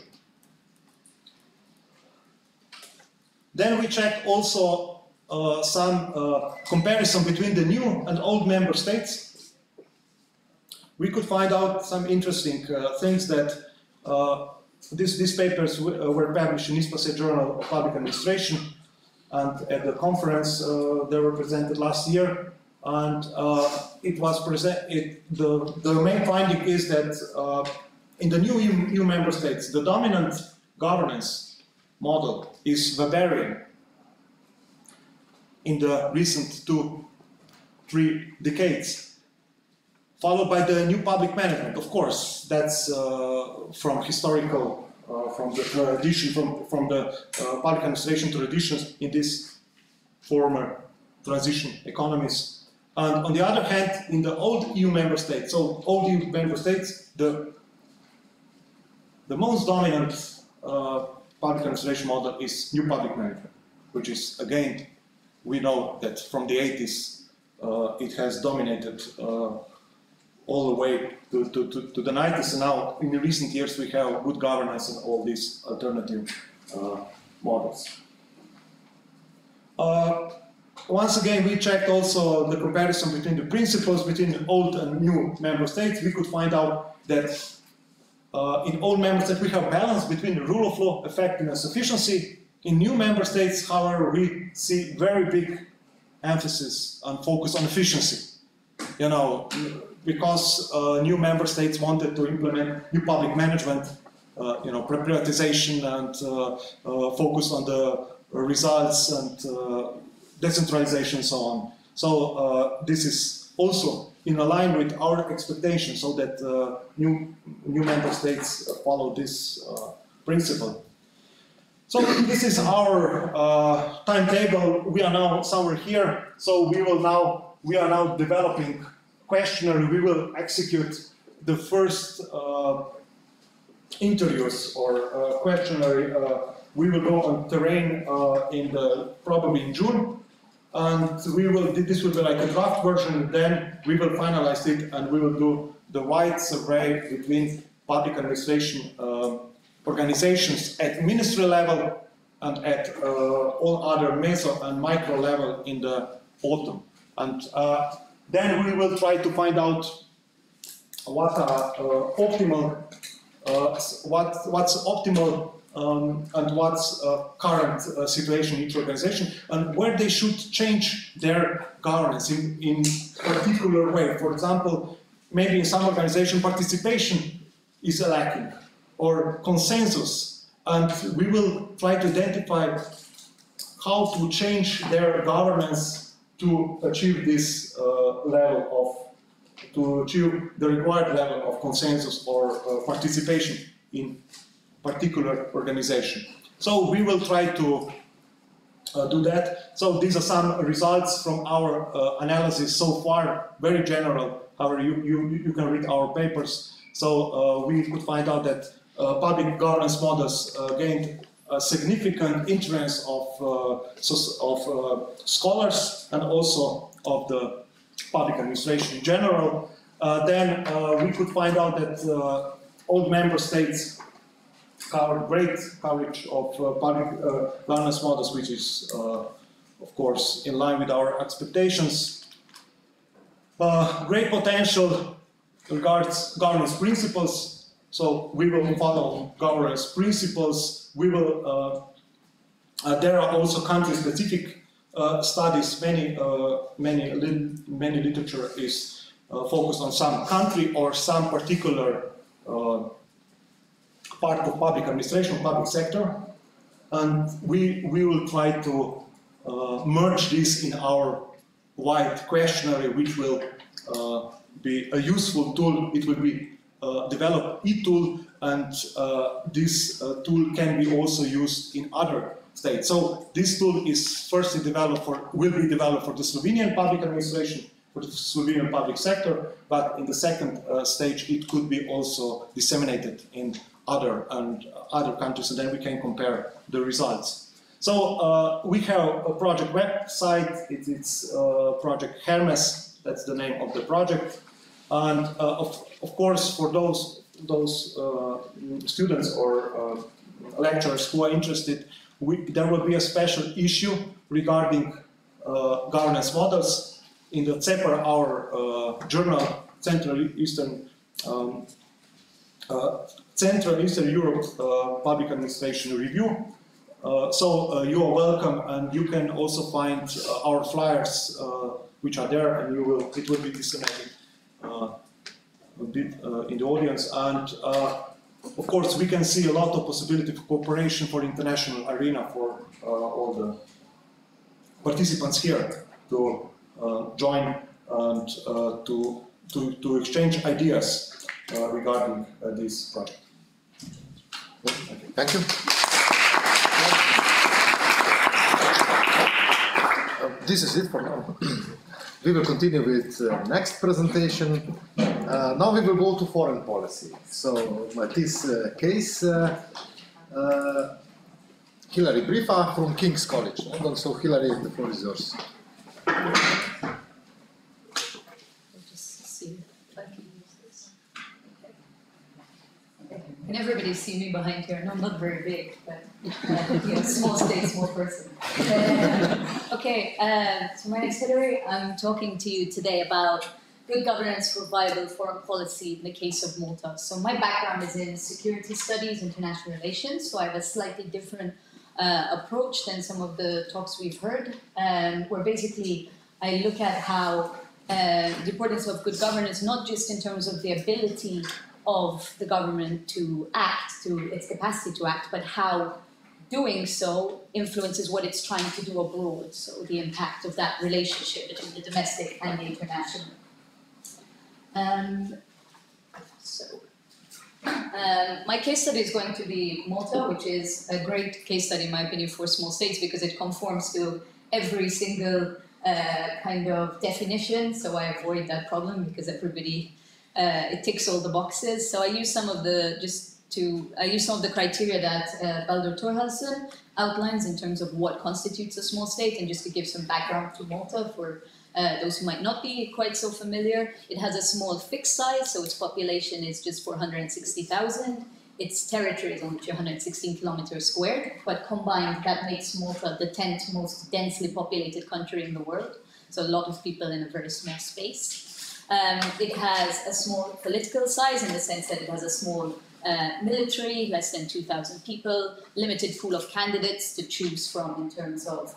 Then we check also some comparison between the new and old member states. We could find out some interesting things that these papers were published in ISPASE Journal of Public Administration, and at the conference they were presented last year. And it was the main finding is that in the new EU member states, the dominant governance model is Weberian in the recent 2-3 decades, followed by the new public management. Of course, that's from historical, from the tradition, from the public administration traditions in these former transition economies. And on the other hand, in the old EU member states, so old EU member states, the most dominant public administration model is new public management, which is, again, we know that from the 80s it has dominated all the way to the 90s, and now in the recent years we have good governance and all these alternative models. Once again, we checked also the comparison between the principles between the old and new member states. We could find out that in old member states we have balance between the rule of law, effectiveness, efficiency. In new member states, however, we see very big emphasis and focus on efficiency. You know, because new member states wanted to implement new public management, you know, privatization and focus on the results and decentralization and so on. So this is also in line with our expectations, so that new member states follow this principle. So this is our timetable. We are now somewhere here. So we are now developing questionnaire. We will execute the first interviews or questionnaire. We will go on terrain probably in June. And this will be like a draft version, then we will finalize it and we will do the wide survey between public administration organizations at ministry level and at all other meso and micro level in the autumn. And then we will try to find out what are optimal, what's optimal and what's current situation in each organization, and where they should change their governance in particular way. For example, maybe in some organization participation is lacking, or consensus, and we will try to identify how to change their governance to achieve this to achieve the required level of consensus or participation in particular organization. So we will try to do that. So these are some results from our analysis so far, very general. However, you can read our papers. So we could find out that public governance models gained a significant influence of scholars and also of the public administration in general. Then we could find out that all member states covered great coverage of public governance models, which is, of course, in line with our expectations. Great potential regards governance principles, so we will follow governance principles. We will. There are also country-specific studies. Many literature is focused on some country or some particular part of public administration, public sector, and we will try to merge this in our wide questionnaire, which will be a useful tool. It will be developed e-tool, and this tool can be also used in other states. So this tool is firstly will be developed for the Slovenian public administration, for the Slovenian public sector, but in the second stage it could be also disseminated in other countries, and then we can compare the results. So we have a project website. It's Project Hermes. That's the name of the project. And of course, for those students or lecturers who are interested, there will be a special issue regarding governance models in the CEPR, our journal, Central Eastern Europe Public Administration Review. So you are welcome, and you can also find our flyers, which are there, and it will be disseminated a bit in the audience. And of course, we can see a lot of possibility for cooperation for international arena for all the participants here to join and to to exchange ideas regarding this project. Okay, thank you. This is it for now. We will continue with next presentation. Now we will go to foreign policy. So in this case, Hilary Briefa from King's College London. So Hilary, the floor is yours. Can everybody see me behind here? No, I'm not very big, but small state, small person. Okay, so my name's Hilary. I'm talking to you today about good governance for viable foreign policy in the case of Malta. So my background is in security studies, international relations, so I have a slightly different approach than some of the talks we've heard, where basically I look at how the importance of good governance, not just in terms of the ability of the government to act, to its capacity to act, but how doing so influences what it's trying to do abroad, so the impact of that relationship between the domestic and the international. My case study is going to be Malta, which is a great case study in my opinion for small states because it conforms to every single kind of definition, so I avoid that problem because everybody it ticks all the boxes. So I use some of the criteria that Baldur Thorhallsson outlines in terms of what constitutes a small state, and just to give some background to Malta for those who might not be quite so familiar. It has a small fixed size, so its population is just 460,000. Its territory is only 216 kilometers squared, but combined that makes Malta the 10th most densely populated country in the world. So a lot of people in a very small space. It has a small political size in the sense that it has a small military, less than 2,000 people, limited pool of candidates to choose from in terms of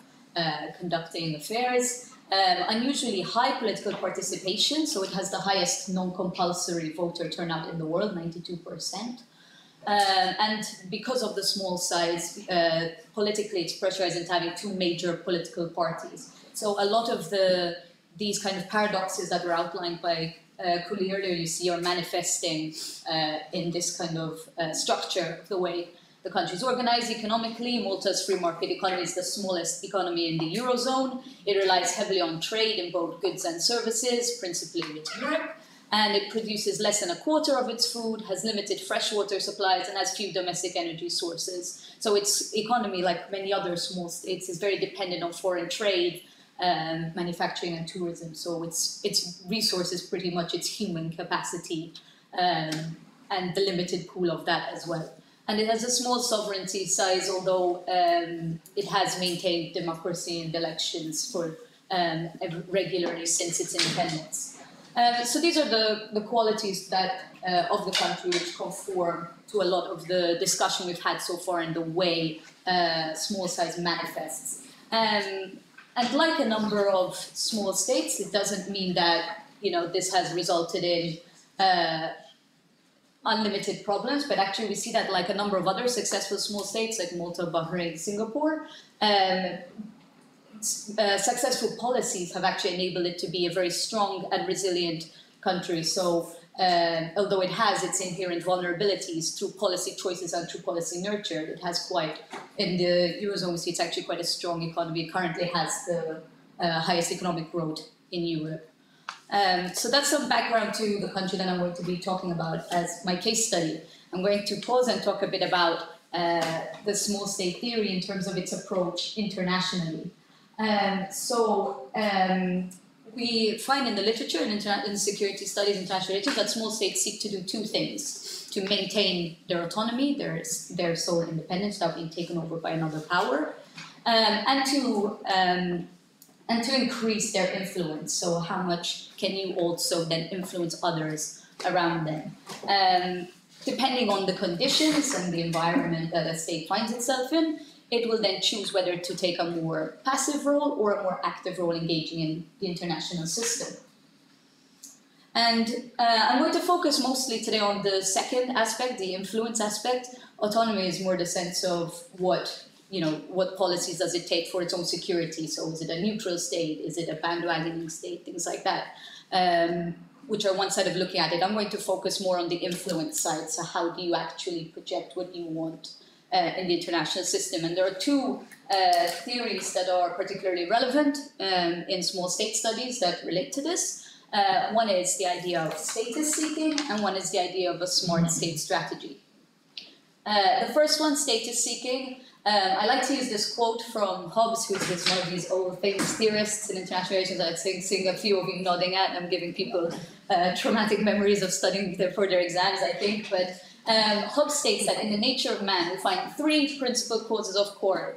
conducting affairs, unusually high political participation, so it has the highest non-compulsory voter turnout in the world, 92%. And because of the small size, politically it's pressurized into having two major political parties. So a lot of these kind of paradoxes that were outlined by Kuli earlier, you see, are manifesting in this kind of structure of the way the country is organized economically. Malta's free market economy is the smallest economy in the Eurozone. It relies heavily on trade in both goods and services, principally with Europe. And it produces less than a quarter of its food, has limited freshwater supplies, and has few domestic energy sources. So its economy, like many other small states, is very dependent on foreign trade, manufacturing and tourism. So its resources, pretty much its human capacity, and the limited pool of that as well. And it has a small sovereignty size, although it has maintained democracy and elections for regularly since its independence. So these are the qualities that of the country which conform to a lot of the discussion we've had so far in the way small size manifests. And like a number of small states, it doesn't mean that this has resulted in unlimited problems, but actually we see that like a number of other successful small states like Malta, Bahrain, Singapore, successful policies have actually enabled it to be a very strong and resilient country. So although it has its inherent vulnerabilities through policy choices and through policy nurture, it has quite, in the Eurozone we see it's actually quite a strong economy. It currently has the highest economic growth in Europe. So that's some background to the country that I'm going to be talking about as my case study. I'm going to pause and talk a bit about the small state theory in terms of its approach internationally. We find in the literature, in security studies, international relations, that small states seek to do two things: to maintain their autonomy, their sole independence without being taken over by another power, and to increase their influence. So how much can you also then influence others around them? Depending on the conditions and the environment that a state finds itself in, it will then choose whether to take a more passive role or a more active role engaging in the international system. And I'm going to focus mostly today on the second aspect, the influence aspect. Autonomy is more the sense of what policies does it take for its own security. So is it a neutral state? Is it a bandwagoning state? Things like that. which are one side of looking at it. I'm going to focus more on the influence side. So how do you actually project what you want in the international system? And there are two theories that are particularly relevant in small state studies that relate to this. One is the idea of status seeking, and one is the idea of a smart state strategy. The first one, status seeking, I like to use this quote from Hobbes, who's one of these old famous theorists in international relations. I think seeing a few of you nodding at, I'm giving people traumatic memories of studying for their exams, I think. But Hobbes states that in the nature of man, we find three principal causes of quarrel.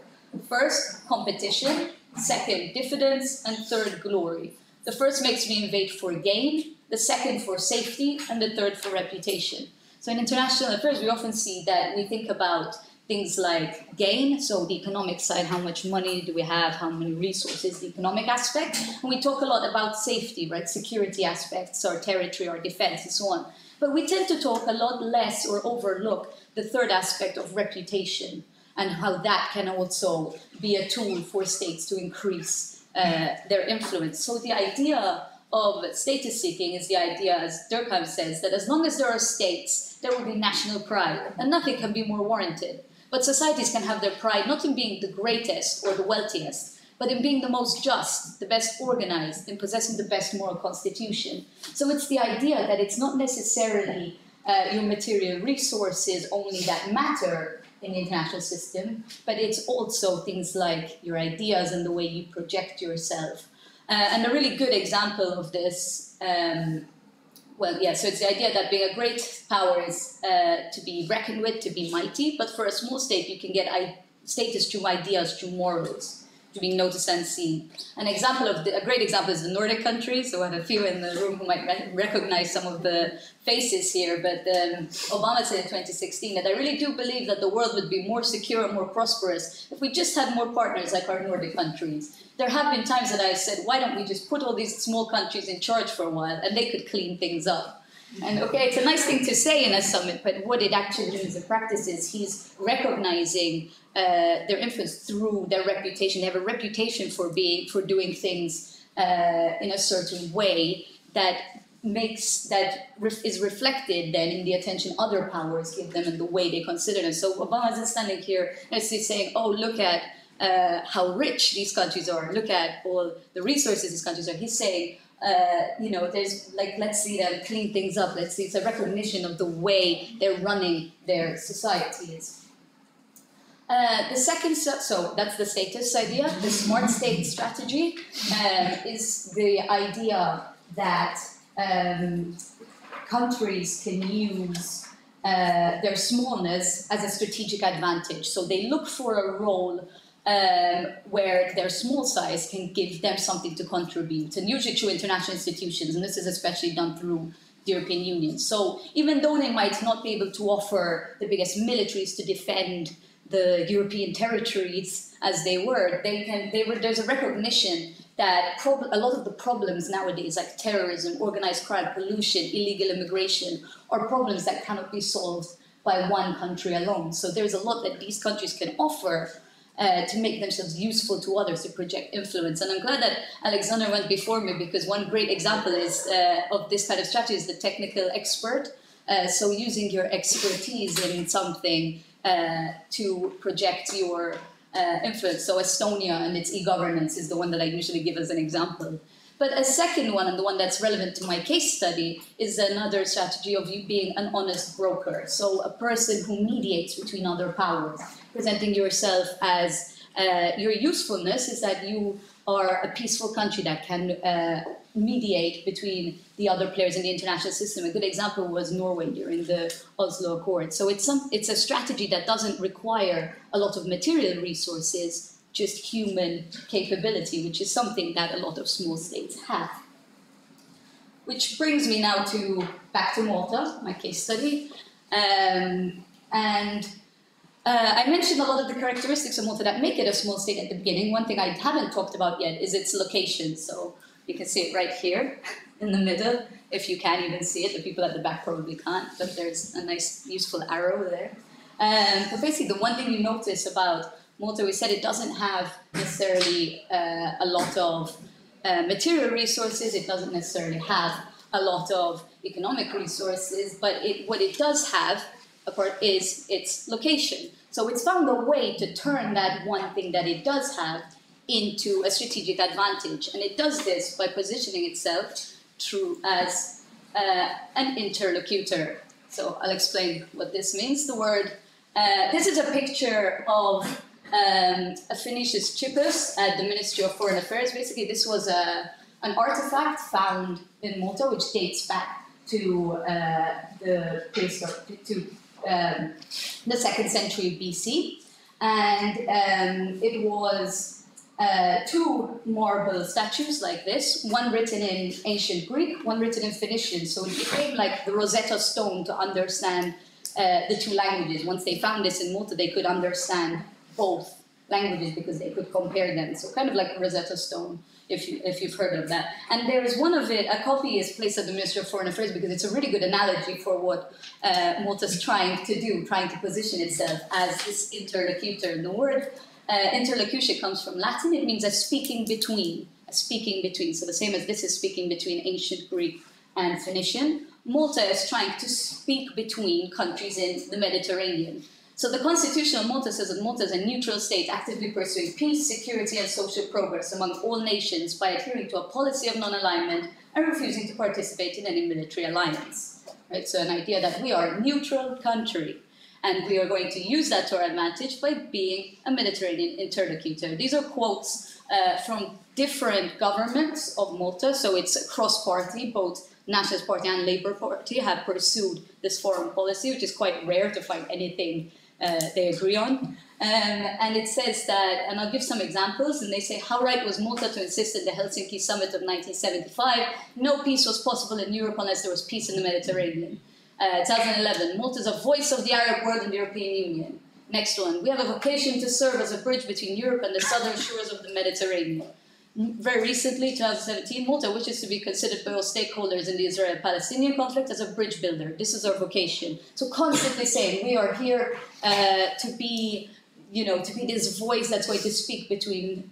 First, competition. Second, diffidence. And third, glory. The first makes me invade for gain, the second for safety, and the third for reputation. So in international affairs, we often see that we think about things like gain, so the economic side, how much money do we have, how many resources, the economic aspect. And we talk a lot about safety, right? Security aspects, our territory, our defense, and so on. But we tend to talk a lot less or overlook the third aspect of reputation and how that can also be a tool for states to increase their influence. So the idea of status seeking is the idea, as Durkheim says, that as long as there are states, there will be national pride, and nothing can be more warranted. But societies can have their pride not in being the greatest or the wealthiest, but in being the most just, the best organized, in possessing the best moral constitution. So it's the idea that it's not necessarily your material resources only that matter in the international system, but it's also things like your ideas and the way you project yourself. And a really good example of this, so it's the idea that being a great power is to be reckoned with, to be mighty, but for a small state, you can get status through ideas, through morals, to being noticed and seen. A great example is the Nordic countries. So I have a few in the room who might recognize some of the faces here, but Obama said in 2016 that I really do believe that the world would be more secure and more prosperous if we just had more partners like our Nordic countries. There have been times that I've said, why don't we just put all these small countries in charge for a while and they could clean things up. And okay, it's a nice thing to say in a summit, but what it actually means in practice is he's recognizing their influence through their reputation. They have a reputation for doing things in a certain way that is reflected then in the attention other powers give them and the way they consider them. So Obama isn't standing here and saying, oh, look at how rich these countries are, look at all the resources these countries are. He's saying, there's let's see them clean things up. Let's see, it's a recognition of the way they're running their societies. The second, so that's the status idea. The smart state strategy is the idea that countries can use their smallness as a strategic advantage. So they look for a role where their small size can give them something to contribute, and usually through international institutions, and this is especially done through the European Union. So even though they might not be able to offer the biggest militaries to defend the European territories as they were, there's a recognition that a lot of the problems nowadays, like terrorism, organized crime, pollution, illegal immigration, are problems that cannot be solved by one country alone. So there's a lot that these countries can offer to make themselves useful to others, to project influence. And I'm glad that Alexander went before me, because one great example is of this kind of strategy is the technical expert. So using your expertise in something to project your influence. So Estonia and its e-governance is the one that I usually give as an example. But a second one, and the one that's relevant to my case study, is another strategy of you being an honest broker. So a person who mediates between other powers, presenting yourself as your usefulness is that you are a peaceful country that can mediate between the other players in the international system. A good example was Norway during the Oslo Accord. So it's a strategy that doesn't require a lot of material resources, just human capability, which is something that a lot of small states have. Which brings me now back to Malta, my case study. I mentioned a lot of the characteristics of Malta that make it a small state at the beginning. One thing I haven't talked about yet is its location. So you can see it right here in the middle, if you can even see it. The people at the back probably can't, but there's a nice, useful arrow there. But basically, the one thing you notice about Malta, we said it doesn't have necessarily a lot of material resources. It doesn't necessarily have a lot of economic resources, but what it does have, apart, is its location. So it's found a way to turn that one thing that it does have into a strategic advantage. And it does this by positioning itself as an interlocutor. So I'll explain what this means. The word, this is a picture of Athanasius Chippus at the Ministry of Foreign Affairs. Basically, this was an artifact found in Malta, which dates back to the 2nd century BC, and it was 2 marble statues like this, one written in ancient Greek, one written in Phoenician. So it became like the Rosetta Stone to understand the 2 languages. Once they found this in Malta, they could understand both languages because they could compare them. So kind of like Rosetta Stone, if you've heard of that. And there is one of it, a copy is placed at the Ministry of Foreign Affairs because it's a really good analogy for what Malta's trying to do, trying to position itself as this interlocutor. And the word interlocution comes from Latin. It means a speaking between, So the same as this is speaking between ancient Greek and Phoenician. Malta is trying to speak between countries in the Mediterranean. So the Constitution of Malta says that Malta is a neutral state actively pursuing peace, security and social progress among all nations by adhering to a policy of non-alignment and refusing to participate in any military alliance. Right? So an idea that we are a neutral country and we are going to use that to our advantage by being a Mediterranean interlocutor. These are quotes from different governments of Malta, so it's cross-party, both Nationalist Party and Labour Party have pursued this foreign policy, which is quite rare to find anything they agree on. And it says that, and I'll give some examples, and they say, how right was Malta to insist in the Helsinki summit of 1975, no peace was possible in Europe unless there was peace in the Mediterranean. 2011, Malta is a voice of the Arab world in the European Union. Next one, we have a vocation to serve as a bridge between Europe and the southern shores of the Mediterranean. Very recently, 2017, Malta wishes to be considered by all stakeholders in the Israel-Palestinian conflict as a bridge builder. This is our vocation. So constantly saying we are here to be this voice that's going to speak between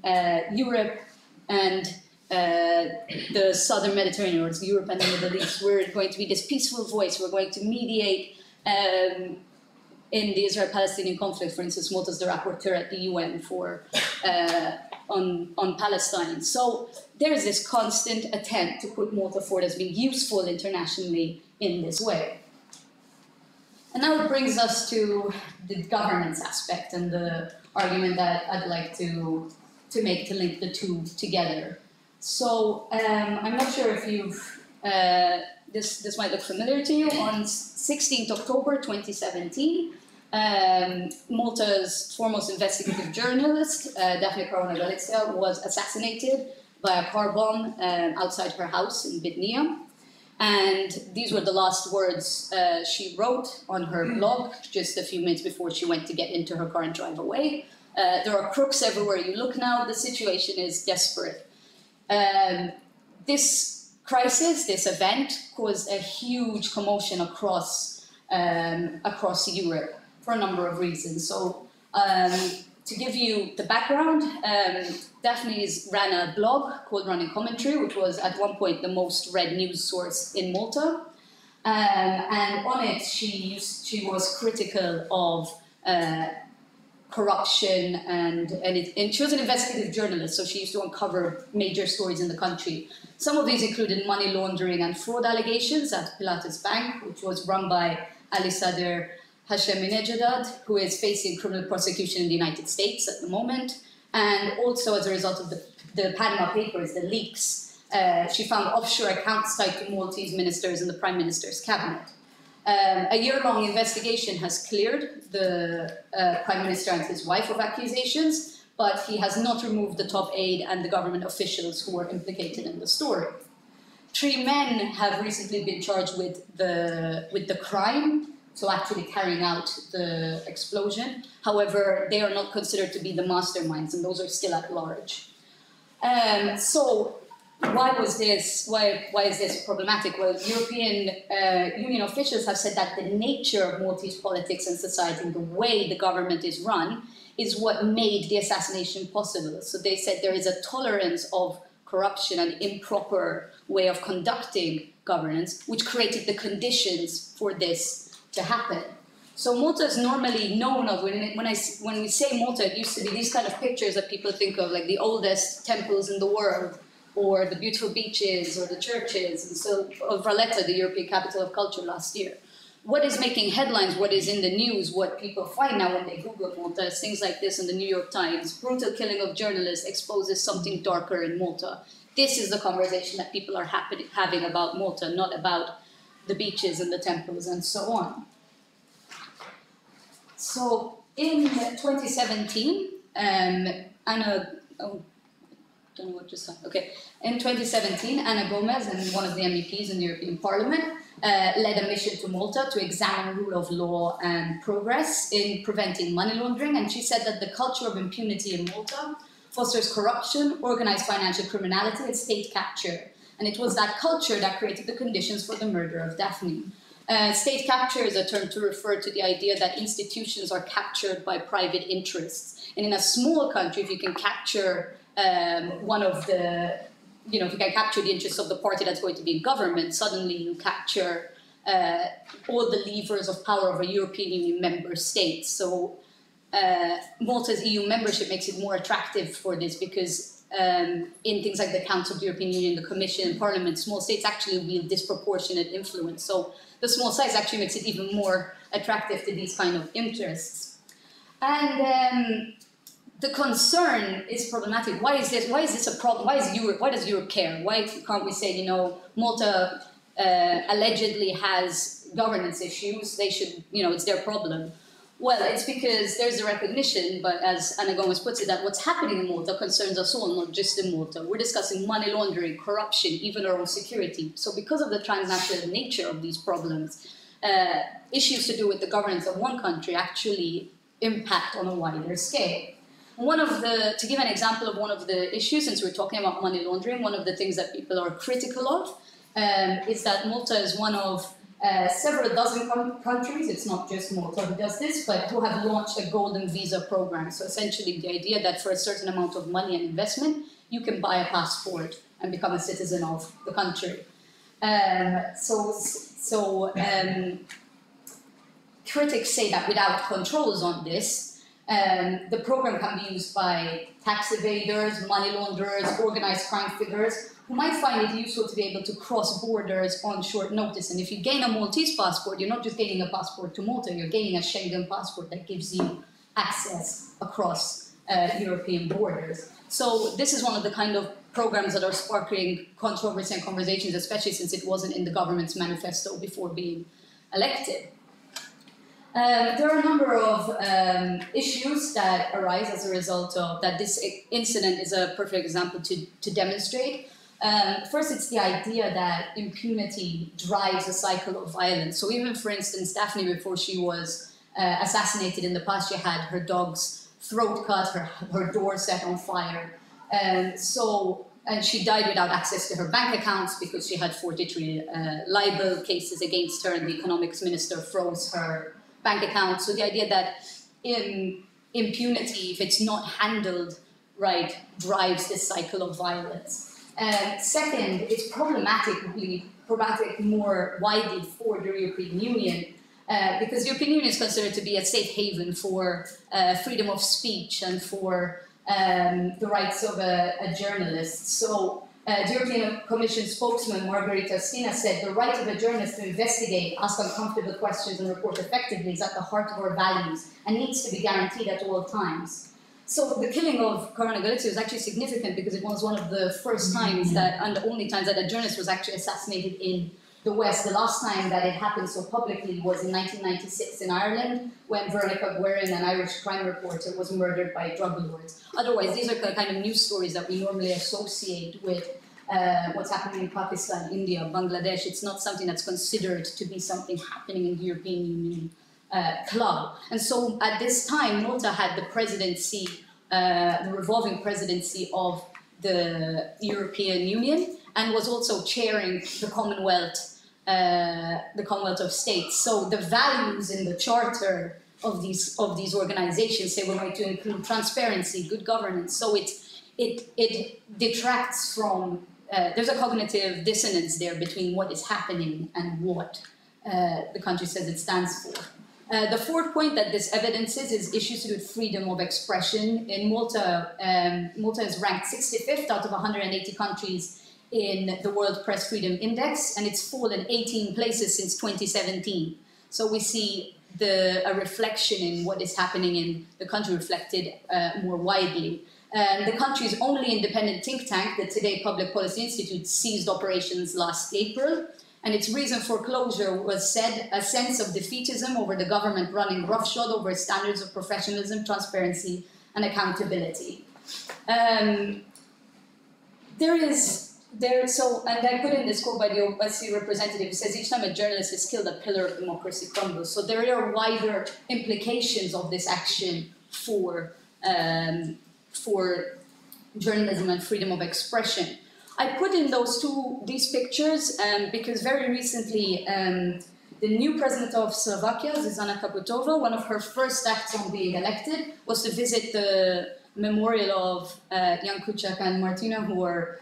Europe and the southern Mediterranean, or Europe and the Middle East. We're going to be this peaceful voice. We're going to mediate in the Israel-Palestinian conflict. For instance, Malta is the rapporteur at the UN for on Palestine. So there is this constant attempt to put Malta forward as being useful internationally in this way. And now it brings us to the governance aspect and the argument that I'd like to make to link the two together. So I'm not sure if you've, this might look familiar to you. On 16th October 2017, Malta's foremost investigative journalist, Daphne Caruana Galizia, was assassinated by a car bomb outside her house in Bitnia. And these were the last words she wrote on her blog just a few minutes before she went to get into her car and drive away. There are crooks everywhere you look now. The situation is desperate. This crisis, this event, caused a huge commotion across Europe for a number of reasons. So to give you the background, Daphne's ran a blog called Running Commentary, which was at one point the most read news source in Malta. And on it, she was critical of corruption and she was an investigative journalist, so she used to uncover major stories in the country. Some of these included money laundering and fraud allegations at Pilates Bank, which was run by Ali Sadr Hashemi-Nejadad, who is facing criminal prosecution in the United States at the moment. And also as a result of the Panama Papers, the leaks, she found offshore accounts tied to Maltese ministers in the Prime Minister's cabinet. A year-long investigation has cleared the Prime Minister and his wife of accusations, but he has not removed the top aide and the government officials who were implicated in the story. 3 men have recently been charged with the crime, so actually carrying out the explosion. However, they are not considered to be the masterminds, and those are still at large. So why is this problematic? Well, European Union officials have said that the nature of Maltese politics and society and the way the government is run is what made the assassination possible. So they said there is a tolerance of corruption and improper way of conducting governance, which created the conditions for this to happen. So Malta is normally known of, when we say Malta, it used to be these kind of pictures that people think of, like the oldest temples in the world, or the beautiful beaches, or the churches, and so of Valletta, the European capital of culture last year. What is making headlines, what is in the news, what people find now when they Google Malta is things like this in the New York Times. Brutal killing of journalists exposes something darker in Malta. This is the conversation that people are having about Malta, not about the beaches and the temples and so on. So in 2017, in 2017, Ana Gomez, and one of the MEPs in the European Parliament, led a mission to Malta to examine rule of law and progress in preventing money laundering, and she said that the culture of impunity in Malta fosters corruption, organized financial criminality, and state capture. And it was that culture that created the conditions for the murder of Daphne. State capture is a term to refer to the idea that institutions are captured by private interests. And in a small country, if you can capture if you can capture the interests of the party that's going to be in government, suddenly you capture all the levers of power of a European Union member state. So Malta's EU membership makes it more attractive for this because in things like the Council of the European Union, the Commission, and Parliament, small states actually wield disproportionate influence. So the small size actually makes it even more attractive to these kind of interests. And the concern is problematic. Why is this a problem? Why does Europe care? Why can't we say, Malta allegedly has governance issues, they should, it's their problem. Well, it's because there's a recognition, but as Ana Gomez puts it, that what's happening in Malta concerns us all, not just in Malta. We're discussing money laundering, corruption, even our own security. So because of the transnational nature of these problems, issues to do with the governance of one country actually impact on a wider scale. To give an example of one of the issues, since we're talking about money laundering, one of the things that people are critical of is that Malta is one of several dozen countries, it's not just Malta who does this, but who have launched a golden visa program. So essentially the idea that for a certain amount of money and investment, you can buy a passport and become a citizen of the country. Critics say that without controls on this, the program can be used by tax evaders, money launderers, organized crime figures, who might find it useful to be able to cross borders on short notice. And if you gain a Maltese passport, you're not just gaining a passport to Malta, you're gaining a Schengen passport that gives you access across European borders. So this is one of the kind of programs that are sparking controversy and conversations, especially since it wasn't in the government's manifesto before being elected. There are a number of issues that arise as a result of that. This incident is a perfect example to demonstrate. First, it's the idea that impunity drives a cycle of violence. So even, for instance, Daphne, before she was assassinated in the past, she had her dog's throat cut, her door set on fire. And she died without access to her bank accounts because she had 43 libel cases against her, and the economics minister froze her bank account. So the idea that impunity, if it's not handled right, drives this cycle of violence. Second, it's problematic more widely for the European Union because the European Union is considered to be a safe haven for freedom of speech and for the rights of a journalist. So the European Commission spokesman Margherita Stina said, the right of a journalist to investigate, ask uncomfortable questions and report effectively is at the heart of our values and needs to be guaranteed at all times. So the killing of Corona Galizia was actually significant because it was one of the first times and the only times that a journalist was actually assassinated in the West. The last time that it happened so publicly was in 1996 in Ireland, when Veronica Guerin, an Irish crime reporter, was murdered by drug lords. Otherwise, these are the kind of news stories that we normally associate with what's happening in Pakistan, India, Bangladesh. It's not something that's considered to be something happening in the European Union club. And so at this time, Malta had the presidency, the revolving presidency of the European Union, and was also chairing the Commonwealth of States. So the values in the charter of these organizations say we're going to include transparency, good governance. So it detracts from there's a cognitive dissonance there between what is happening and what the country says it stands for. The fourth point that this evidences is issues to do with freedom of expression. In Malta, Malta is ranked 65th out of 180 countries in the World Press Freedom Index, and it's fallen 18 places since 2017. So we see a reflection in what is happening in the country reflected more widely. The country's only independent think tank, the Today Public Policy Institute, ceased operations last April, and its reason for closure was said a sense of defeatism over the government running roughshod over standards of professionalism, transparency, and accountability. And I put in this quote by the OSCE representative who says, each time a journalist is killed, a pillar of democracy crumbles. So there are wider implications of this action for journalism and freedom of expression. I put in these pictures because very recently the new president of Slovakia, Zuzana Kaputova, one of her first acts on being elected was to visit the memorial of Jan Kuciak and Martina, who were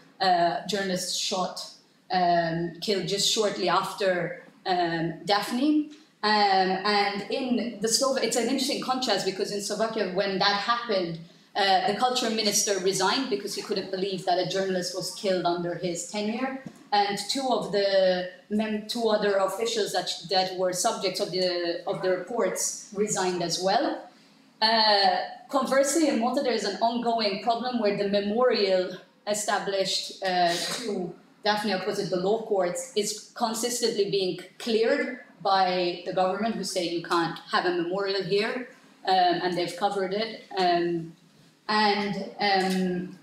journalists shot, killed just shortly after Daphne. And in the it's an interesting contrast because in Slovakia, when that happened, the culture minister resigned because he couldn't believe that a journalist was killed under his tenure, and two other officials that were subjects of the reports resigned as well. Conversely, in Malta, there is an ongoing problem where the memorial established to Daphne opposite the law courts is consistently being cleared by the government, who say you can't have a memorial here, and they've covered it. And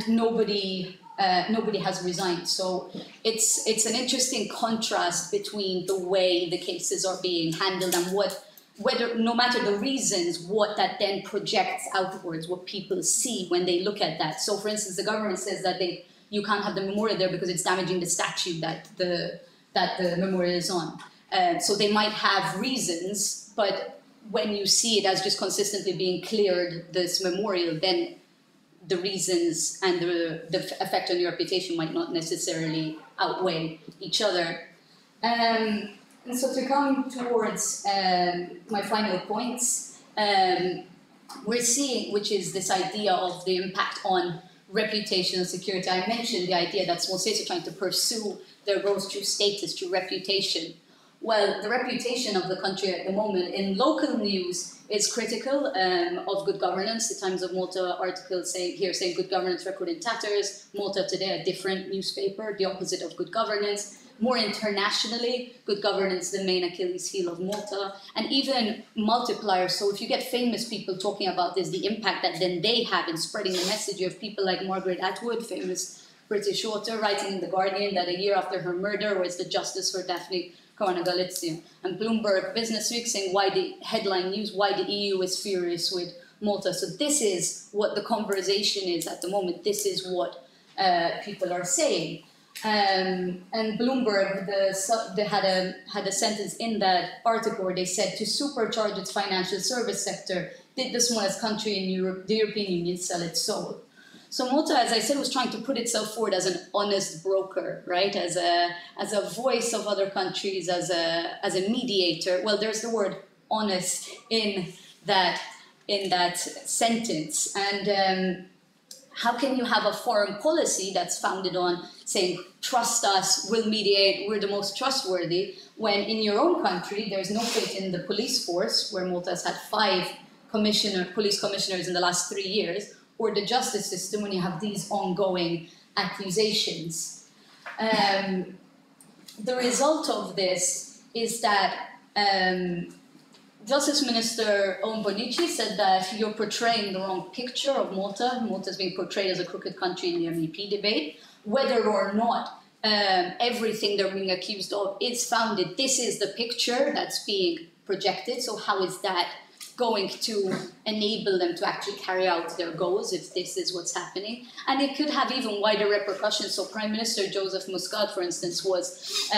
nobody has resigned. So it's an interesting contrast between the way the cases are being handled and whether no matter the reasons, what that then projects outwards, what people see when they look at that. So for instance, the government says that you can't have the memorial there because it's damaging the statue that the memorial is on. So they might have reasons, but when you see it as just consistently being cleared, this memorial, then the reasons and the effect on your reputation might not necessarily outweigh each other. And so to come towards my final points, we're seeing, which is this idea of the impact on reputation and security. I mentioned the idea that small states are trying to pursue their growth through status, through reputation. Well, the reputation of the country at the moment in local news is critical of good governance. The Times of Malta article saying good governance record in tatters. Malta Today, a different newspaper, the opposite of good governance. More internationally, good governance, the main Achilles heel of Malta. And even multipliers. So if you get famous people talking about this, the impact that then they have in spreading the message of people like Margaret Atwood, famous British author, writing in The Guardian that a year after her murder, where's the justice for Daphne Caruana Galizia, and Bloomberg Businessweek saying why the headline news, why the EU is furious with Malta. So this is what the conversation is at the moment. This is what people are saying. And Bloomberg they had a sentence in that article where they said to supercharge its financial service sector, did the smallest country in Europe, the European Union, sell its soul? So Malta, as I said, was trying to put itself forward as an honest broker, right? As a voice of other countries, as a mediator. Well, there's the word honest in that sentence. And how can you have a foreign policy that's founded on saying, trust us, we'll mediate, we're the most trustworthy, when in your own country there's no faith in the police force, where Malta has had 5 police commissioners in the last 3 years, or the justice system when you have these ongoing accusations. The result of this is that Justice Minister Owen Bonnici said that you're portraying the wrong picture of Malta. Malta is being portrayed as a crooked country in the MEP debate. Whether or not everything they're being accused of is founded, this is the picture that's being projected. So how is that going to enable them to actually carry out their goals if this is what's happening? And it could have even wider repercussions. So Prime Minister Joseph Muscat, for instance, was,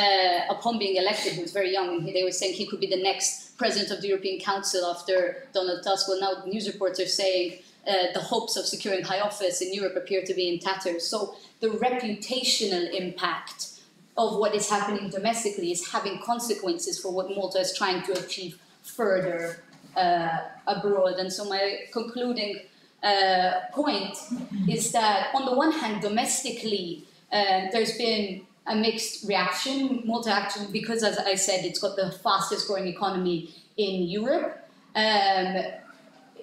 upon being elected, he was very young, and they were saying he could be the next president of the European Council after Donald Tusk. Well, now news reports are saying the hopes of securing high office in Europe appear to be in tatters. So the reputational impact of what is happening domestically is having consequences for what Malta is trying to achieve further abroad. And so my concluding point is that on the one hand, domestically, there's been a mixed reaction. Malta actually, because as I said, it's got the fastest growing economy in Europe.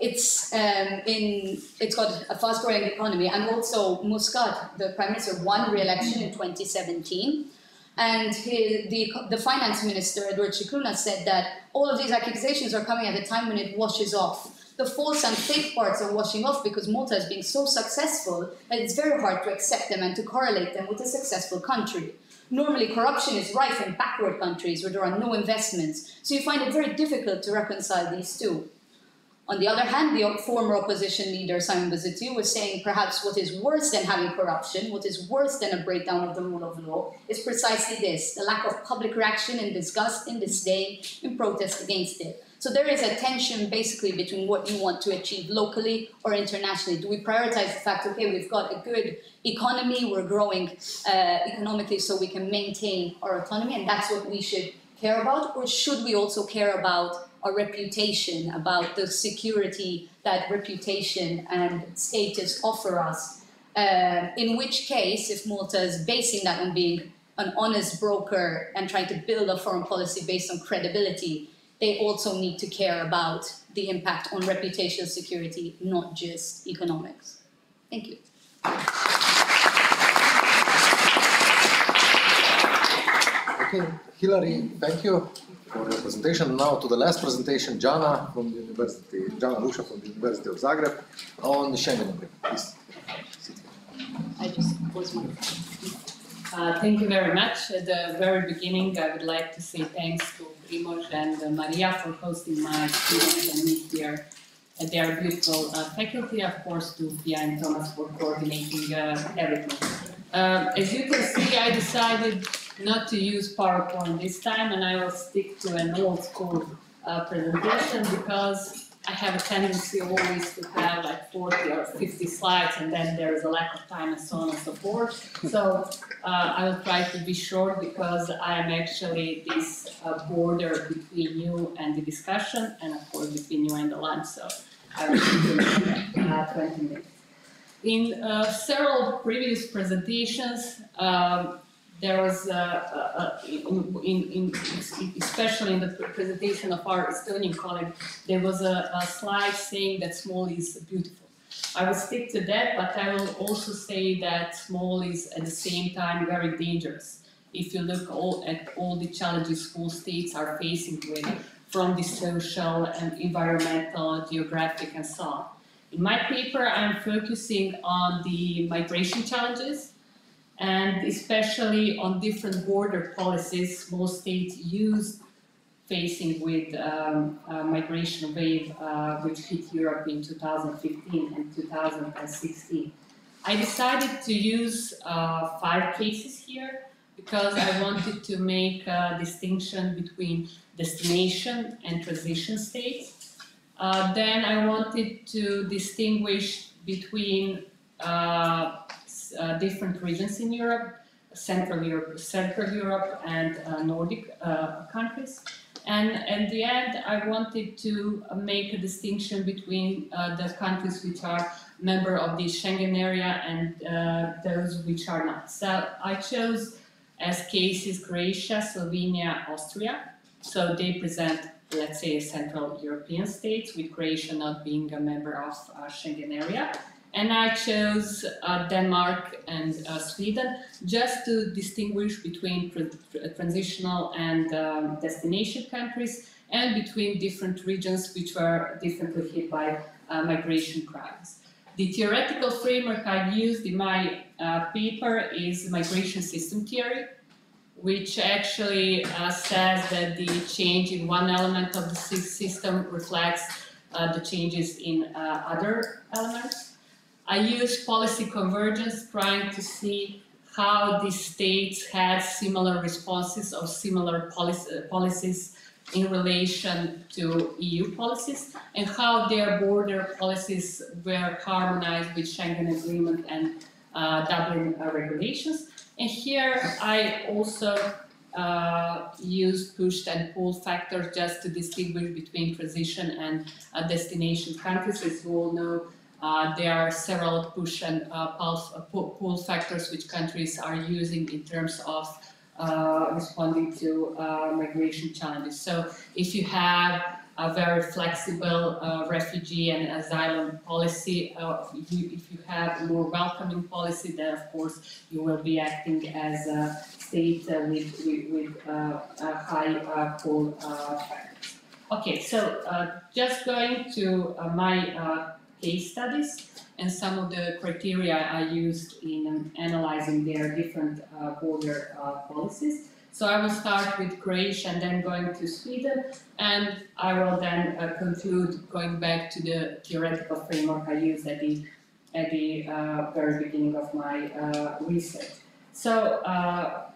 It's got a fast growing economy, and also Muscat, the Prime Minister, won re-election in 2017. And the finance minister, Edward Cicluna, said that all of these accusations are coming at a time when it washes off. The false and fake parts are washing off because Malta is being so successful that it's very hard to accept them and to correlate them with a successful country. Normally, corruption is rife in backward countries where there are no investments, so you find it very difficult to reconcile these two. On the other hand, the former opposition leader, Simon Busuttil, was saying perhaps what is worse than having corruption, what is worse than a breakdown of the rule of law, is precisely this, the lack of public reaction in disgust, in disdain, in protest against it. So there is a tension basically between what you want to achieve locally or internationally. Do we prioritize the fact, okay, we've got a good economy, we're growing economically so we can maintain our autonomy, and that's what we should care about? Or should we also care about our reputation, about the security that reputation and status offer us? In which case, if Malta is basing that on being an honest broker and trying to build a foreign policy based on credibility, they also need to care about the impact on reputational security, not just economics. Thank you. Okay, Hilary, thank you for your presentation. Now to the last presentation, Jana Rusha from the University of Zagreb on the Schengen Agreement. Please. I just close my Thank you very much. At the very beginning, I would like to say thanks to Primož and Maria for hosting my students and me here at their beautiful faculty, of course to Pia and Thomas for coordinating everything. As you can see, I decided not to use PowerPoint this time, and I will stick to an old school presentation because I have a tendency always to have like 40 or 50 slides, and then there is a lack of time and so on and so forth. So I will try to be short because I am actually this border between you and the discussion, and of course between you and the lunch. So I will keep it 20 minutes. In several previous presentations, there was, especially in the presentation of our Estonian colleague, there was a slide saying that small is beautiful. I will stick to that, but I will also say that small is at the same time very dangerous. If you look at all the challenges small states are facing with, from the social and environmental, geographic, and so on. In my paper, I'm focusing on the migration challenges, and especially on different border policies small states use facing with migration wave which hit Europe in 2015 and 2016. I decided to use 5 cases here because I wanted to make a distinction between destination and transition states. Then I wanted to distinguish between different regions in Europe, Central Europe and Nordic countries. And at the end, I wanted to make a distinction between the countries which are member of the Schengen area and those which are not. So I chose as cases Croatia, Slovenia, Austria. So they present, let's say, Central European states, with Croatia not being a member of Schengen area. And I chose Denmark and Sweden just to distinguish between transitional and destination countries and between different regions which were differently hit by migration crimes. The theoretical framework I used in my paper is migration system theory, which actually says that the change in one element of the system reflects the changes in other elements. I used policy convergence, trying to see how the states had similar responses or similar policies in relation to EU policies and how their border policies were harmonized with Schengen Agreement and Dublin regulations. And here I also used pushed and pull factors just to distinguish between transition and destination countries. As you all know, there are several push and pull factors which countries are using in terms of responding to migration challenges. So if you have a very flexible refugee and asylum policy, if you have a more welcoming policy, then of course you will be acting as a state with high pull factors. Okay, so just going to my case studies and some of the criteria I used in analyzing their different border policies. So I will start with Croatia and then going to Sweden, and I will then conclude going back to the theoretical framework I used at the very beginning of my research. So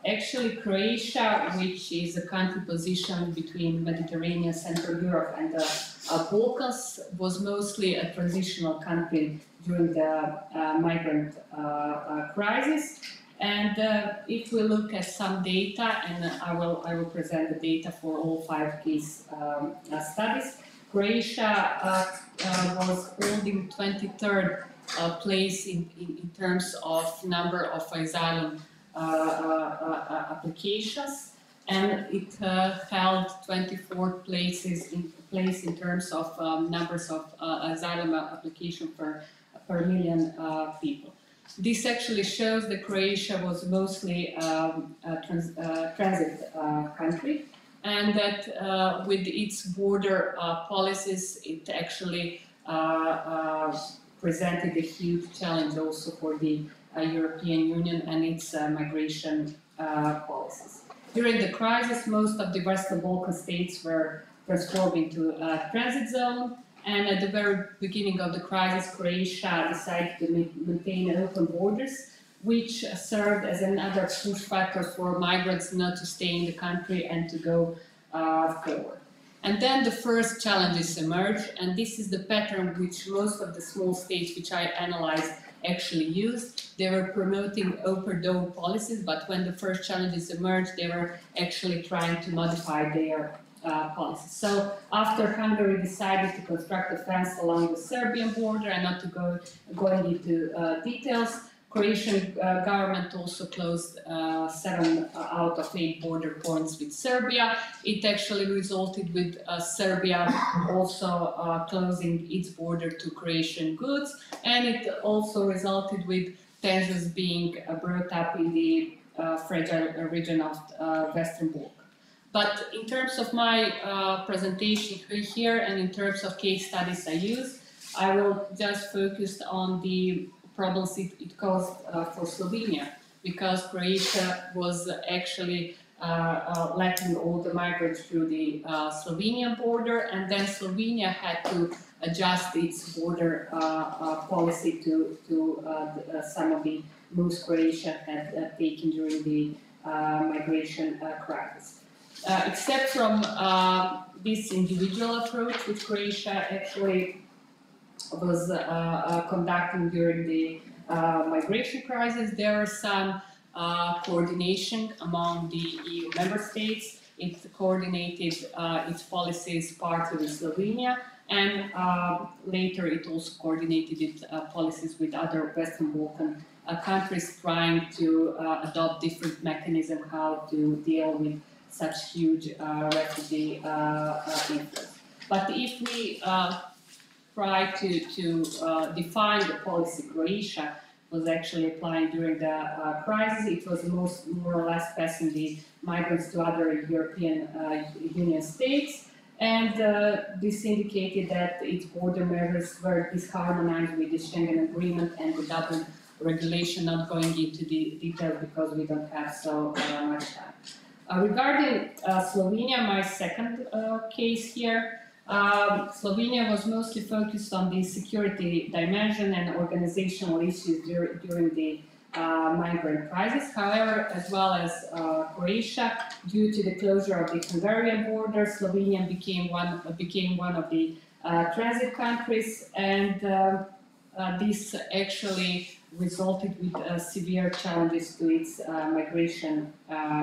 actually Croatia, which is a country positioned between Mediterranean, Central Europe and the Balkans, was mostly a transitional country during the migrant crisis. And if we look at some data, and I will present the data for all 5 case studies, Croatia was holding 23rd place in terms of number of asylum applications, and it held 24th place in terms of numbers of asylum application per million people. This actually shows that Croatia was mostly a transit country, and that with its border policies, it actually presented a huge challenge also for the European Union and its migration policies. During the crisis, most of the Western Balkan states were transformed into a transit zone, and at the very beginning of the crisis, Croatia decided to maintain open borders, which served as another push factor for migrants not to stay in the country and to go forward. And then the first challenges emerged, and this is the pattern which most of the small states which I analyzed actually used. They were promoting open door policies, but when the first challenges emerged, they were actually trying to modify their policies. So after Hungary decided to construct a fence along the Serbian border, and not to going into details, Croatian government also closed 7 out of 8 border points with Serbia. It actually resulted with Serbia also closing its border to Croatian goods, and it also resulted with tensions being brought up in the fragile region of Western Balkans. But in terms of my presentation here and in terms of case studies I use, I will just focus on the problems it caused for Slovenia, because Croatia was actually letting all the migrants through the Slovenian border, and then Slovenia had to adjust its border policy to some of the moves Croatia had taken during the migration crisis. Except from this individual approach which Croatia actually was conducting during the migration crisis, there are some coordination among the EU member states. It coordinated its policies partly with Slovenia, and later it also coordinated its policies with other Western Balkan countries, trying to adopt different mechanisms how to deal with such huge refugee influx. But if we try to define the policy Croatia was actually applying during the crisis, it was more or less passing the migrants to other European Union states, and this indicated that its border measures were disharmonized with the Schengen Agreement and the Dublin regulation, not going into the details because we don't have so much time. Regarding Slovenia, my second case here, Slovenia was mostly focused on the security dimension and organizational issues during the migrant crisis. However, as well as Croatia, due to the closure of the Hungarian border, Slovenia became one of the transit countries, and this actually resulted with severe challenges to its migration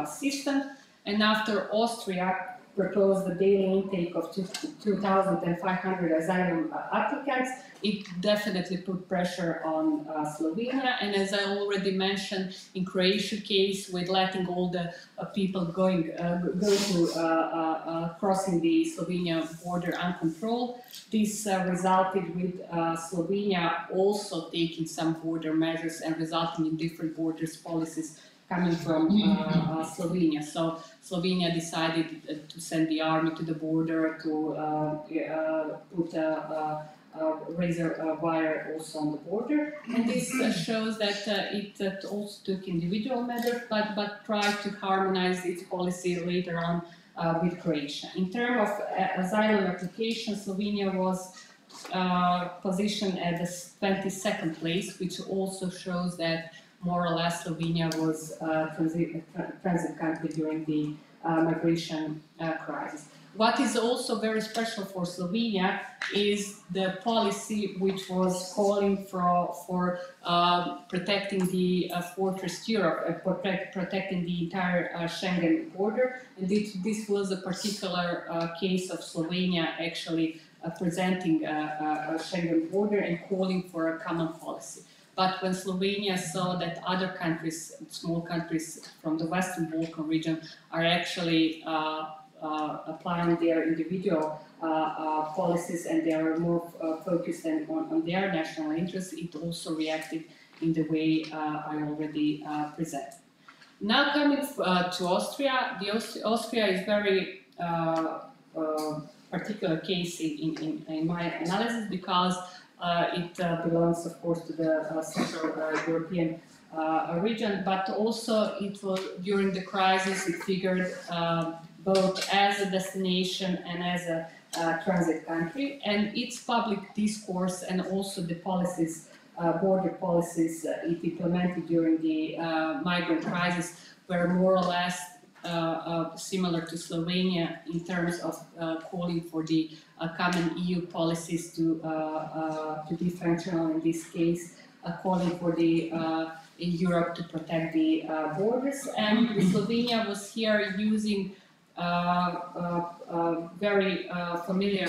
system. And after Austria proposed the daily intake of 2,500 asylum applicants, it definitely put pressure on Slovenia. And as I already mentioned, in Croatia case, with letting all the people go to crossing the Slovenia border uncontrolled, this resulted with Slovenia also taking some border measures and resulting in different borders policies coming from Slovenia. So Slovenia decided to send the army to the border, to put razor wire also on the border. And this shows that it also took individual measures, but tried to harmonize its policy later on with Croatia. In terms of asylum application, Slovenia was positioned at the 22nd place, which also shows that more or less Slovenia was a transit country during the migration crisis. What is also very special for Slovenia is the policy which was calling for protecting the Fortress Europe, protecting the entire Schengen border. And this was a particular case of Slovenia actually presenting a Schengen border and calling for a common policy. But when Slovenia saw that other countries, small countries from the Western Balkan region, are actually applying their individual policies and they are more focused on their national interests, it also reacted in the way I already presented. Now coming to Austria, Austria is very particular case in my analysis because it belongs, of course, to the Central European region, but also it was during the crisis it figured both as a destination and as a transit country, and its public discourse and also the policies, border policies it implemented during the migrant crisis were more or less similar to Slovenia in terms of calling for the common EU policies to be functional in this case, calling for the Europe to protect the borders, and Slovenia was here using very familiar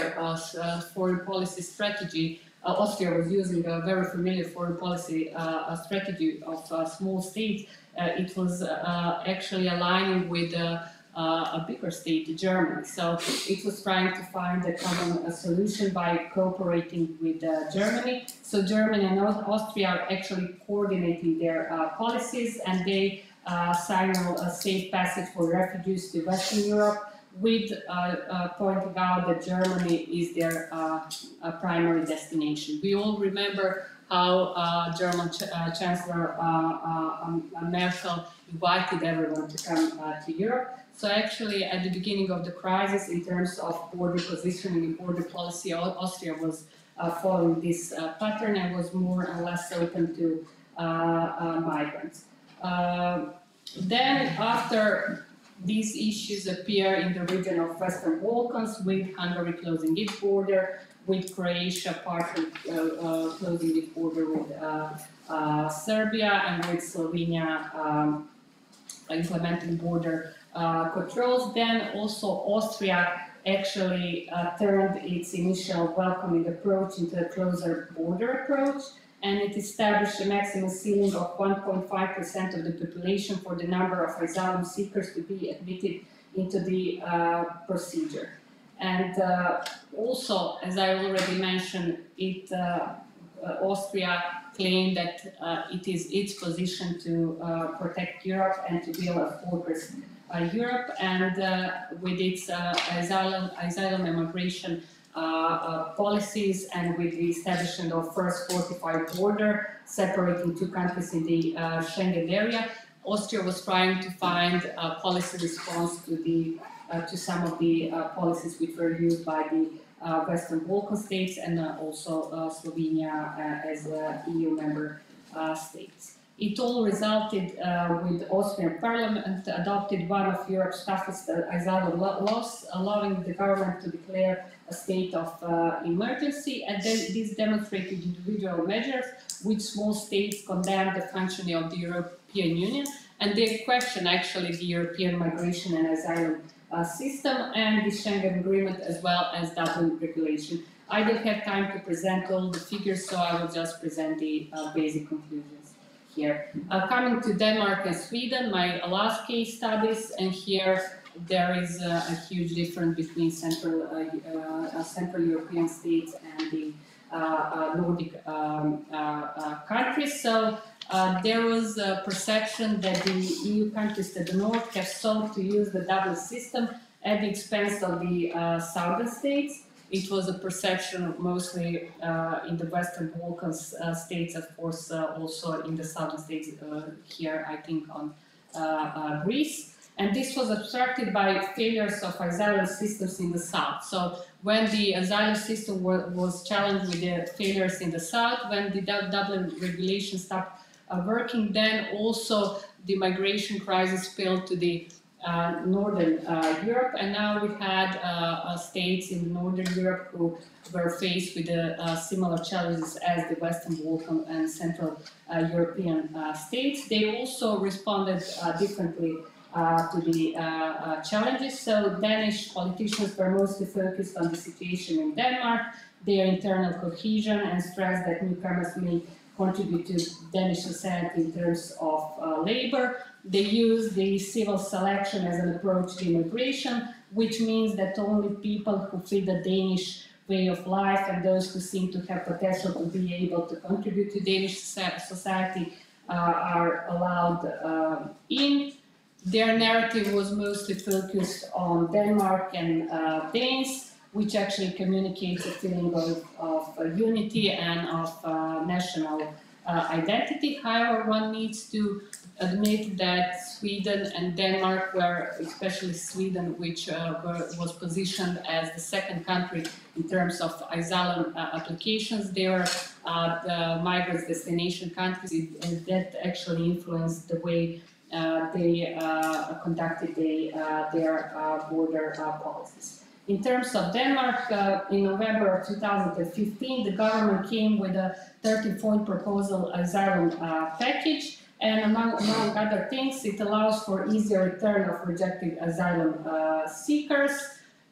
foreign policy strategy. Austria was using a very familiar foreign policy strategy of small states. It was actually aligning with a bigger state, Germany. So it was trying to find a common solution by cooperating with Germany. So Germany and Austria are actually coordinating their policies, and they signal a safe passage for refugees to Western Europe, with pointing out that Germany is their primary destination. We all remember how German Chancellor Merkel invited everyone to come to Europe. So actually at the beginning of the crisis, in terms of border positioning and border policy, Austria was following this pattern and was more or less open to migrants. Then after these issues appear in the region of Western Balkans, with Hungary closing its border, with Croatia partly closing its border with Serbia, and with Slovenia implementing border controls. Then also Austria actually turned its initial welcoming approach into a closer border approach, and it established a maximum ceiling of 1.5% of the population for the number of asylum seekers to be admitted into the procedure. And also, as I already mentioned, Austria claimed that it is its position to protect Europe and to build a fortress Europe, and with its asylum immigration policies, and with the establishment of first fortified border separating two countries in the Schengen area, Austria was trying to find a policy response to some of the policies which were used by the Western Balkan states and also Slovenia as EU member states. It all resulted with Austrian Parliament adopted one of Europe's toughest asylum laws, allowing the government to declare a state of emergency, and then this demonstrated individual measures which small states condemned the functioning of the European Union, and they question actually the European migration and asylum system and the Schengen Agreement as well as Dublin regulation. I don't have time to present all the figures, so I will just present the basic conclusions here. Coming to Denmark and Sweden, my last case studies, and here there is a huge difference between Central European states and the Nordic countries. So there was a perception that the EU countries to the north have sought to use the Dublin system at the expense of the southern states. It was a perception of mostly in the Western Balkans states, of course, also in the southern states here, I think, on Greece. And this was obstructed by failures of asylum systems in the south. So when the asylum system was challenged with the failures in the south, when the Dublin regulation stopped working, then also the migration crisis spilled to the Northern Europe, and now we had states in Northern Europe who were faced with similar challenges as the Western Balkan and Central European states. They also responded differently to the challenges. So Danish politicians were mostly focused on the situation in Denmark, their internal cohesion, and stressed that newcomers may contribute to Danish society in terms of labor. They use the civil selection as an approach to immigration, which means that only people who fit the Danish way of life and those who seem to have potential to be able to contribute to Danish society are allowed in. Their narrative was mostly focused on Denmark and Danes, which actually communicates a feeling of unity and of national identity. However, one needs to admit that Sweden and Denmark were, especially Sweden, which was positioned as the second country in terms of asylum applications, they were the migrants' destination countries, and that actually influenced the way they conducted their border policies. In terms of Denmark, in November of 2015, the government came with a 13-point proposal asylum package, and among other things, it allows for easier return of rejected asylum seekers.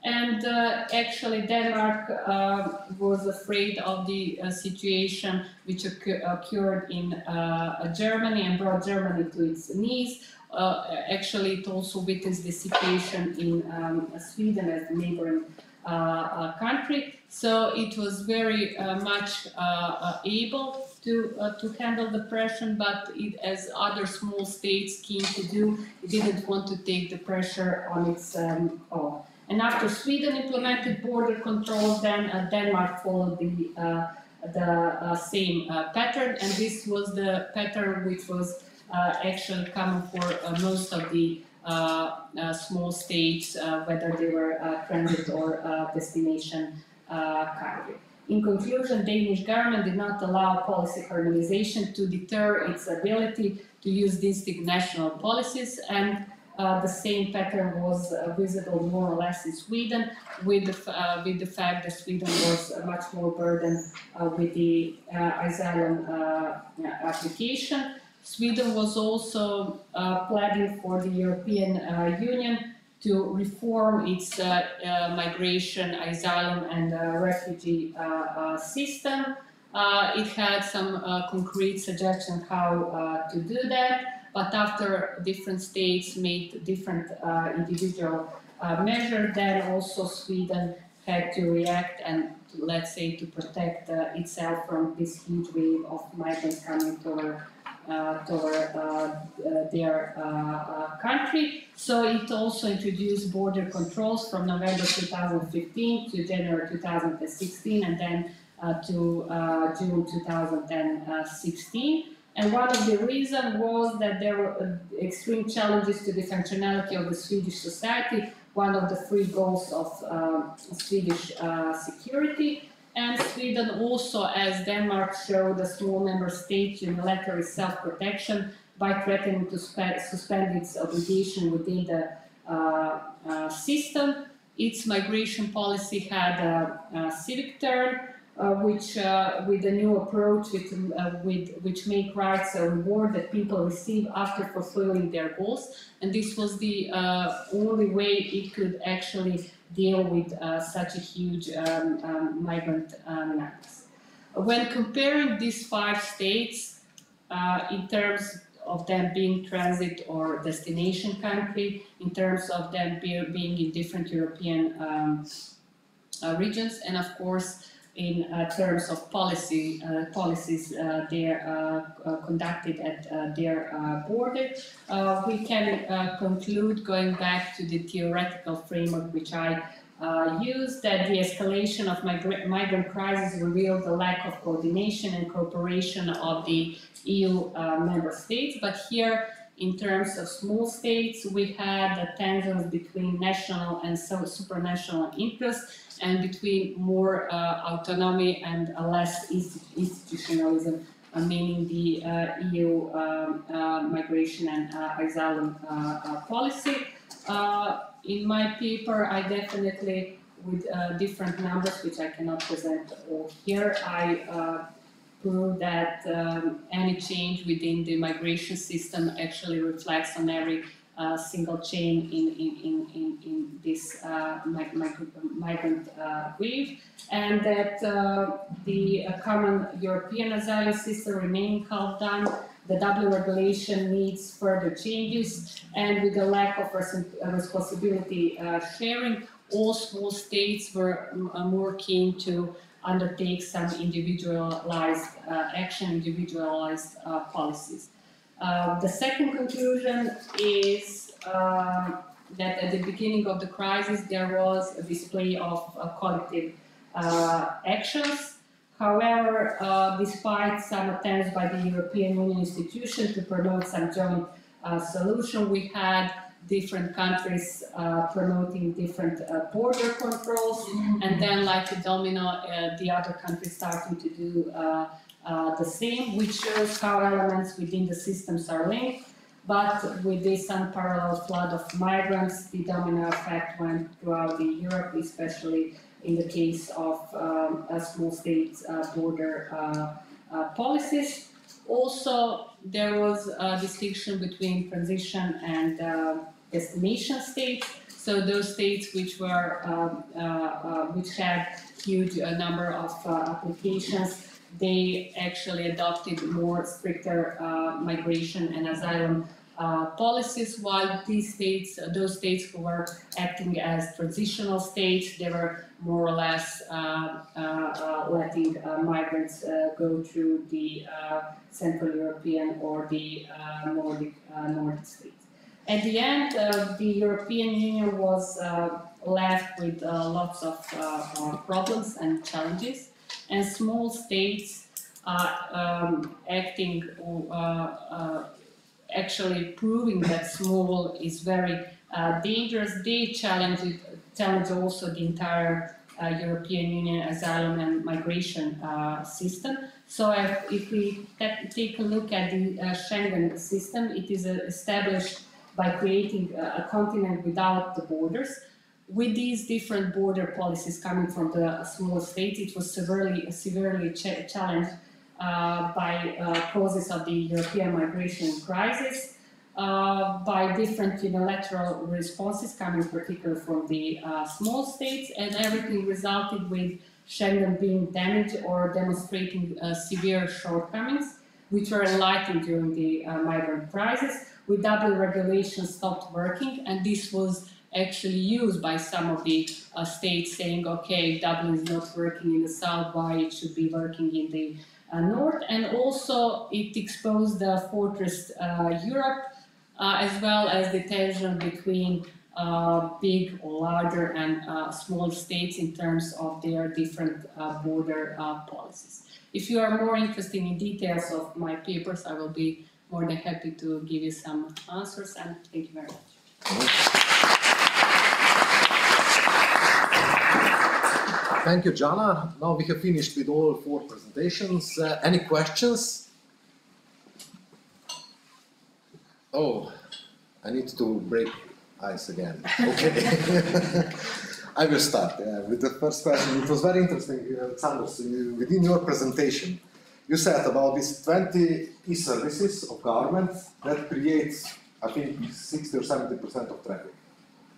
And actually, Denmark was afraid of the situation which occurred in Germany and brought Germany to its knees. Actually, it also witnessed the situation in Sweden as the neighboring country. So it was very much able to handle the pressure, but as other small states came to do, it didn't want to take the pressure on its own. And after Sweden implemented border controls, then Denmark followed the same pattern, and this was the pattern which was actually common for most of the small states, whether they were transit or destination country. In conclusion, Danish government did not allow policy harmonization to deter its ability to use distinct national policies, and the same pattern was visible more or less in Sweden, with the fact that Sweden was much more burdened with the asylum application. Sweden was also pleading for the European Union to reform its migration, asylum and refugee system. It had some concrete suggestions how to do that, but after different states made different individual measures, then also Sweden had to react and, let's say, to protect itself from this huge wave of migrants coming toward their country. So it also introduced border controls from November 2015 to January 2016, and then to June 2016. And one of the reasons was that there were extreme challenges to the functionality of the Swedish society, one of the three goals of Swedish security. And Sweden also, as Denmark, showed a small member state unilateral self-protection by threatening to suspend its obligation within the system. Its migration policy had a civic turn, which with a new approach which make rights a reward that people receive after fulfilling their goals, and this was the only way it could actually deal with such a huge migrant numbers. When comparing these 5 states in terms of them being transit or destination country, in terms of them being in different European regions, and of course in terms of policies they are conducted at their border, we can conclude, going back to the theoretical framework which I used, that the escalation of migrant crisis revealed the lack of coordination and cooperation of the EU member states. But here, in terms of small states, we had tensions between national and supranational interests, and between more autonomy and less institutionalism, meaning the EU migration and asylum policy. In my paper, I definitely, with different numbers, which I cannot present all here, I prove that any change within the migration system actually reflects on every single chain in this migrant wave, and that the common European asylum system remaining half done, the Dublin regulation needs further changes, and with the lack of responsibility sharing, all small states were more keen to undertake some individualized action, individualized policies. The second conclusion is that at the beginning of the crisis there was a display of collective actions. However, despite some attempts by the European Union institutions to promote some joint solution, we had different countries promoting different border controls, and then, like a domino, the other countries starting to do the same, which shows how elements within the systems are linked. But with this unparalleled flood of migrants, the domino effect went throughout Europe, especially in the case of small states' border policies. Also, there was a distinction between transition and destination states. So those states which were which had huge number of applications, they actually adopted more stricter migration and asylum policies, while these states, those states who were acting as transitional states, they were more or less letting migrants go through the Central European or the Nordic states. At the end, the European Union was left with lots of problems and challenges, and small states acting actually proving that small is very dangerous. They challenge also the entire European Union asylum and migration system. So if we take a look at the Schengen system, it is established by creating a continent without the borders. With these different border policies coming from the small states, it was severely challenged by causes of the European migration crisis, by different unilateral responses coming particularly from the small states, and everything resulted with Schengen being damaged or demonstrating severe shortcomings, which were enlightened during the migrant crisis. With Dublin regulation stopped working, and this was actually used by some of the states, saying, okay, Dublin is not working in the south, why it should be working in the north. And also it exposed the fortress Europe, as well as the tension between big or larger and small states in terms of their different border policies. If you are more interested in details of my papers, I will be more than happy to give you some answers, and thank you very much. Thank you, Jana. Now we have finished with all 4 presentations. Any questions? Oh, I need to break ice again. Okay. I will start with the first question. It was very interesting, Alexander. So within your presentation, you said about these 20 e-services of government that creates, I think, 60 or 70% of traffic.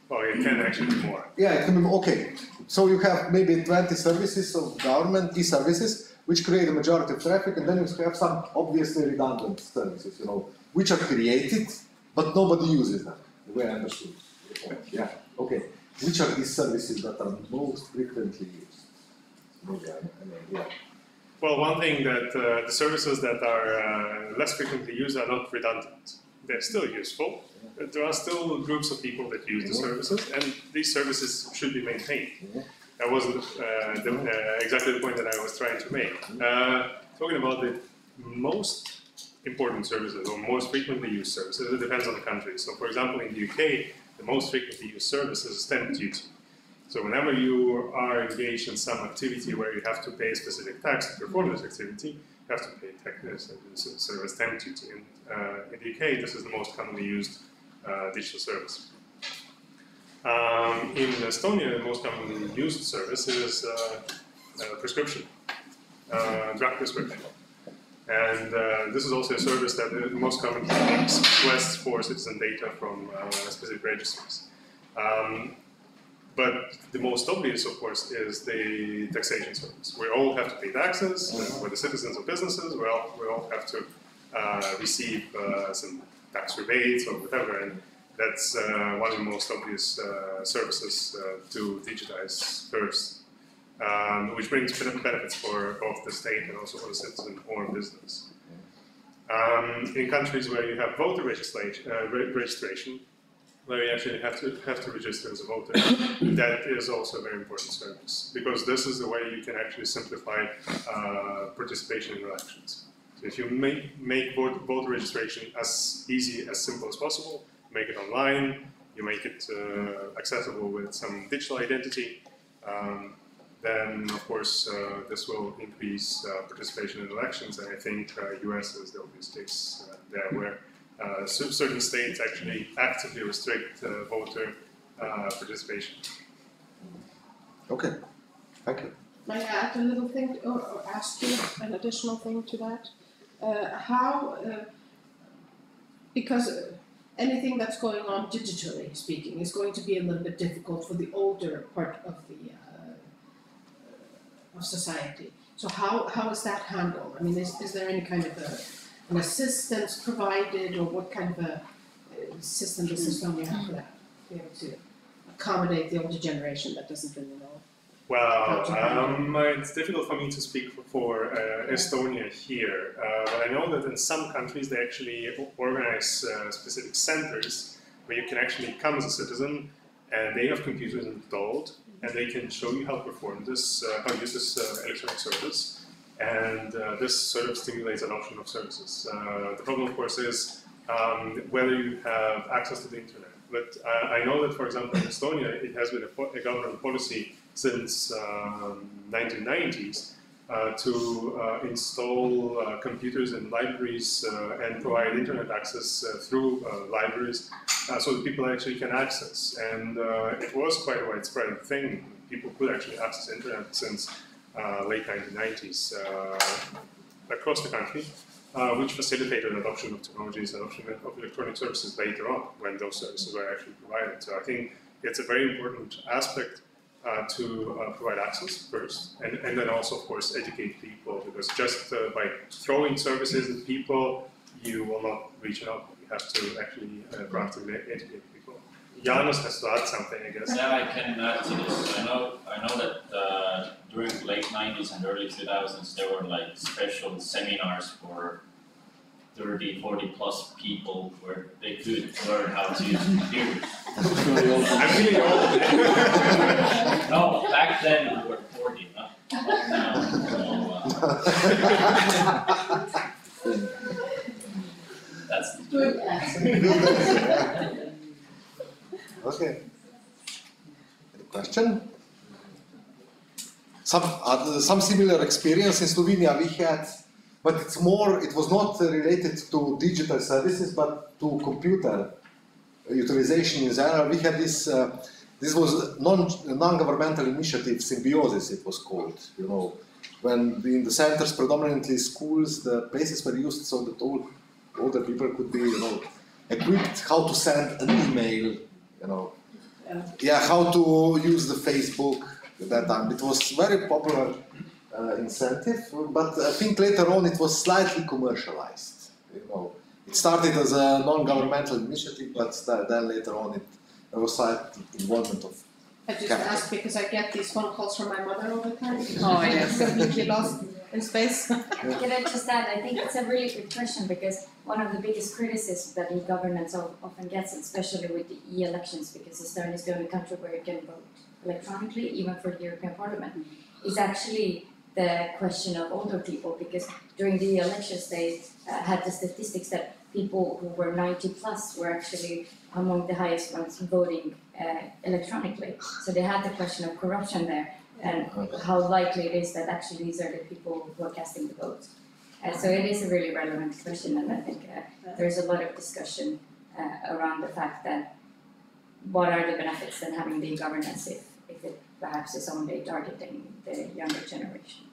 Well, it can actually be more. Yeah, it can be, okay. So you have maybe 20 services of government, e-services, which create the majority of traffic, and then you have some obviously redundant services, which are created, but nobody uses them, the way I understood. Yeah, okay. Which are these services that are most frequently used? Maybe yeah. Well, one thing that the services that are less frequently used are not redundant. They're still useful. There are still groups of people that use the services, and these services should be maintained. That wasn't exactly the point that I was trying to make. Talking about the most important services or most frequently used services, it depends on the country. So, for example, in the UK, the most frequently used service is stamp duty. So whenever you are engaged in some activity where you have to pay a specific tax to perform this activity, you have to pay service stamp duty. In the UK, this is the most commonly used digital service. In Estonia, the most commonly used service is prescription, drug prescription. And this is also a service that most commonly requests for citizen data from specific registries. But the most obvious, of course, is the taxation service. We all have to pay taxes, we're the citizens of businesses, we all have to receive some tax rebates or whatever, and that's one of the most obvious services to digitize first, which brings benefits for both the state and also for the citizen or business. In countries where you have voter registration, where you actually have to register as a voter, that is also a very important service, because this is the way you can actually simplify participation in elections. So if you make voter registration as easy, as simple as possible, make it online, you make it accessible with some digital identity, then of course this will increase participation in elections, and I think US is the obvious case there, where certain states actually actively restrict voter participation. Okay, thank you. May I add a little thing, or ask you an additional thing to that? Because anything that's going on digitally speaking is going to be a little bit difficult for the older part of the of society. So how is that handled? I mean, is there any kind of an assistance provided, or what kind of a system does Estonia have for that? To be able to accommodate the older generation that doesn't really know. Well, it's difficult for me to speak for Estonia here, but I know that in some countries they actually organize specific centers where you can actually come as a citizen, and they have computers installed, and they can show you how to perform this, how to use this electronic service, and this sort of stimulates adoption of services. The problem, of course, is whether you have access to the internet. But I know that, for example, in Estonia, it has been a government policy since 1990s to install computers in libraries and provide internet access through libraries so that people actually can access. And it was quite a widespread thing. People could actually access internet since late 1990s across the country, which facilitated adoption of technologies, adoption of electronic services later on, when those services were actually provided. So I think it's a very important aspect to provide access first, and then also, of course, educate people, because just by throwing services at people, you will not reach out. You have to actually proactively educate people. Janos has to add something, I guess. Yeah, I can add to this. I know that during the late 90s and early 2000s, there were like special seminars for 30, 40 plus people where they could learn how to use computers. I'm really old. No, back then we were 40, huh? That's good answer. Okay. Any question? some similar experience in Slovenia we had, but it was not related to digital services, but to computer utilization in general. We had this was non-governmental initiative, Symbiosis it was called, you know, when in the centers, predominantly schools, the places were used so that all the people could be, you know, equipped how to send an email, you know, how to use the Facebook at that time. It was very popular incentive, but I think later on it was slightly commercialized, you know. It started as a non-governmental initiative, but then later on there was slight involvement of I just asked because I get these phone calls from my mother all the time. Oh, yes. Completely lost in space. Can I just add, I think it's a really good question, because one of the biggest criticisms that e-governance often gets, especially with the e-elections, because Estonia is the only country where you can vote electronically, even for the European Parliament, is actually the question of older people, because during the elections they had the statistics that people who were 90 plus were actually among the highest ones voting electronically. So they had the question of corruption there, and how likely it is that actually these are the people who are casting the votes. So it is a really relevant question, and I think there's a lot of discussion around the fact that what are the benefits then having the governance if it perhaps is only targeting the younger generation.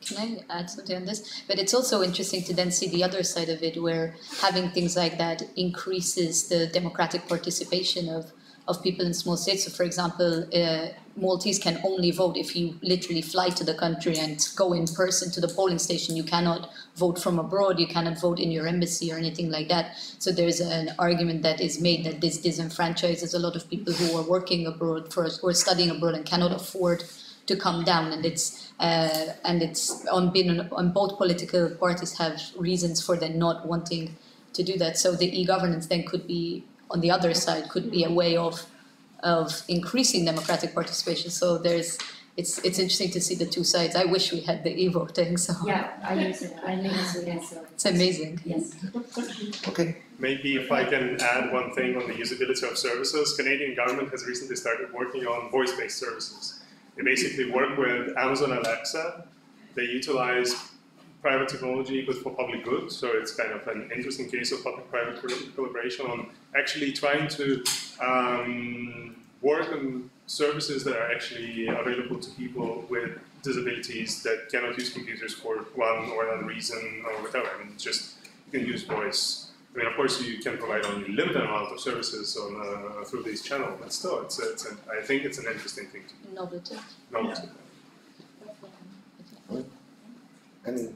Can I add something on this? But it's also interesting to then see the other side of it, where having things like that increases the democratic participation of people in small states. So, for example, Maltese can only vote if you literally fly to the country and go in person to the polling station. You cannot vote from abroad, you cannot vote in your embassy or anything like that. So there's an argument that is made that this disenfranchises a lot of people who are working abroad or studying abroad and cannot afford to come down, and it's on both political parties have reasons for them not wanting to do that. So the e-governance then could be, on the other side, could be a way of increasing democratic participation. So it's interesting to see the two sides. I wish we had the e-voting. So yeah, I use it. I live in Sweden, so it's amazing. Yes. Okay. Maybe if I can add one thing on the usability of services, Canadian government has recently started working on voice-based services. They basically work with Amazon Alexa. They utilize private technology but for public good, so it's kind of an interesting case of public-private collaboration on actually trying to work on services that are actually available to people with disabilities that cannot use computers for one or another reason or whatever. I mean, just you can use voice. I mean, of course, you can provide only a limited amount of services on, through this channel, but still, I think it's an interesting thing to do. Innovative. Innovative.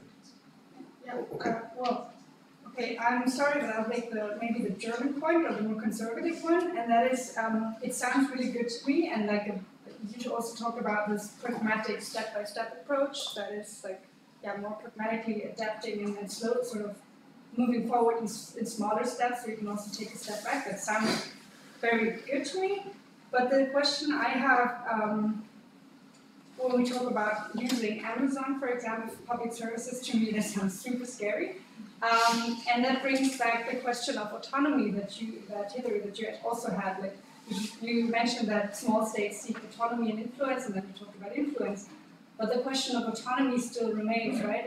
Okay, I'm sorry, but I'll make maybe the German point or the more conservative one, and that is, it sounds really good to me, and like you should also talk about this pragmatic step-by-step approach that is like, more pragmatically adapting and slow, sort of moving forward in smaller steps, so you can also take a step back. That sounds very good to me. But the question I have, when we talk about using Amazon, for example, for public services, to me that sounds super scary. And that brings back the question of autonomy that Hilary, that you also had. Like you mentioned that small states seek autonomy and influence, and then you talked about influence. But the question of autonomy still remains, right?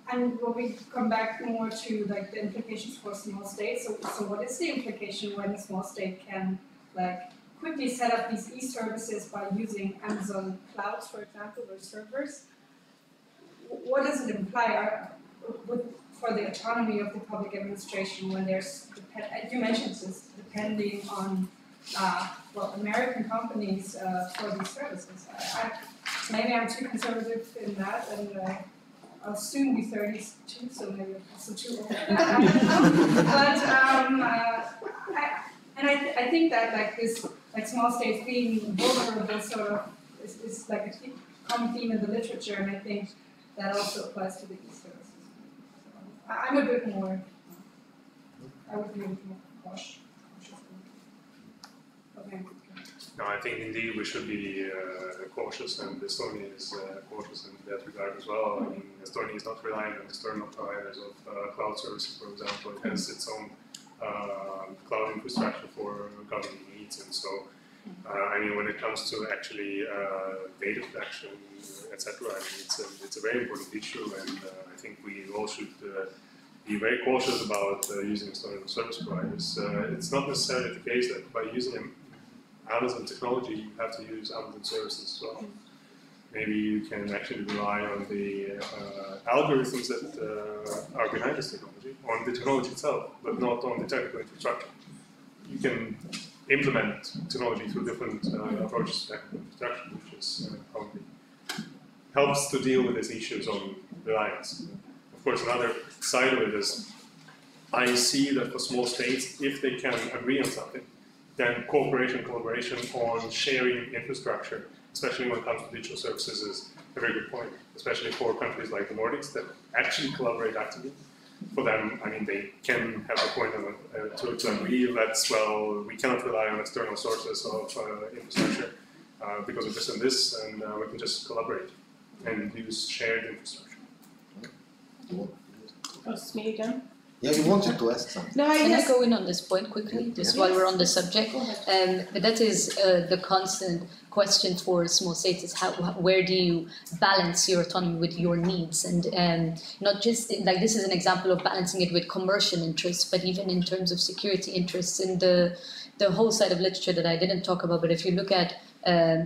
And when we come back more to like the implications for small states, so what is the implication when a small state can like quickly set up these e-services by using Amazon clouds, for example, or servers? What does it imply for the autonomy of the public administration when there's, you mentioned this, depending on American companies for these services? Maybe I'm too conservative in that, and I'll soon be 32, so maybe I'm also too old. But I think that like this, like small states being vulnerable, sort of is like a common theme in the literature, and I think that also applies to the e-services. So I'm a bit more. I would be a bit more cautious. Okay. No, I think indeed we should be cautious, and Estonia is cautious in that regard as well. I mean, Estonia is not relying on external providers of cloud services, for example. It has its own cloud infrastructure for governing needs, and so I mean, when it comes to actually data protection, etc., I mean, it's a very important issue, and I think we all should be very cautious about using external service providers. It's not necessarily the case that by using Amazon technology, you have to use Amazon services as well. Maybe you can actually rely on the algorithms that are behind this technology, on the technology itself, but not on the technical infrastructure. You can implement technology through different approaches to technical infrastructure, which is probably helps to deal with these issues on reliance. Of course, another side of it is I see that for small states, if they can agree on something, then cooperation, collaboration on sharing infrastructure, especially when it comes to digital services, is a very good point, especially for countries like the Nordics that actually collaborate actively. For them, I mean, they can have a point to agree that, well, we cannot rely on external sources of infrastructure because of this and this, and we can just collaborate and use shared infrastructure. It's me again. Yeah, you wanted to ask something. No, Can I go in on this point quickly, just while we're on the subject? But that is the constant question for small states: is where do you balance your autonomy with your needs, and not just like this is an example of balancing it with commercial interests, but even in terms of security interests. In the whole side of literature that I didn't talk about, but if you look at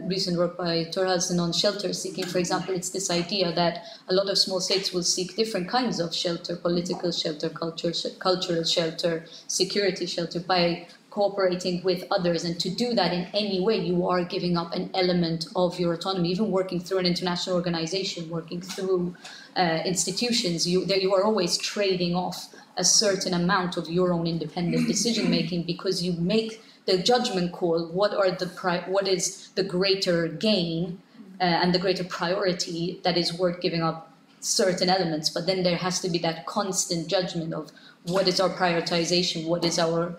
recent work by Thorhaldsen on shelter seeking, for example, it's this idea that a lot of small states will seek different kinds of shelter: political shelter, cultural shelter, security shelter, by cooperating with others. And to do that in any way, you are giving up an element of your autonomy. Even working through an international organization, working through institutions, you are always trading off a certain amount of your own independent decision making, because you make the judgment call, what is the greater gain and the greater priority that is worth giving up certain elements. But then there has to be that constant judgment of what is our prioritization, what is our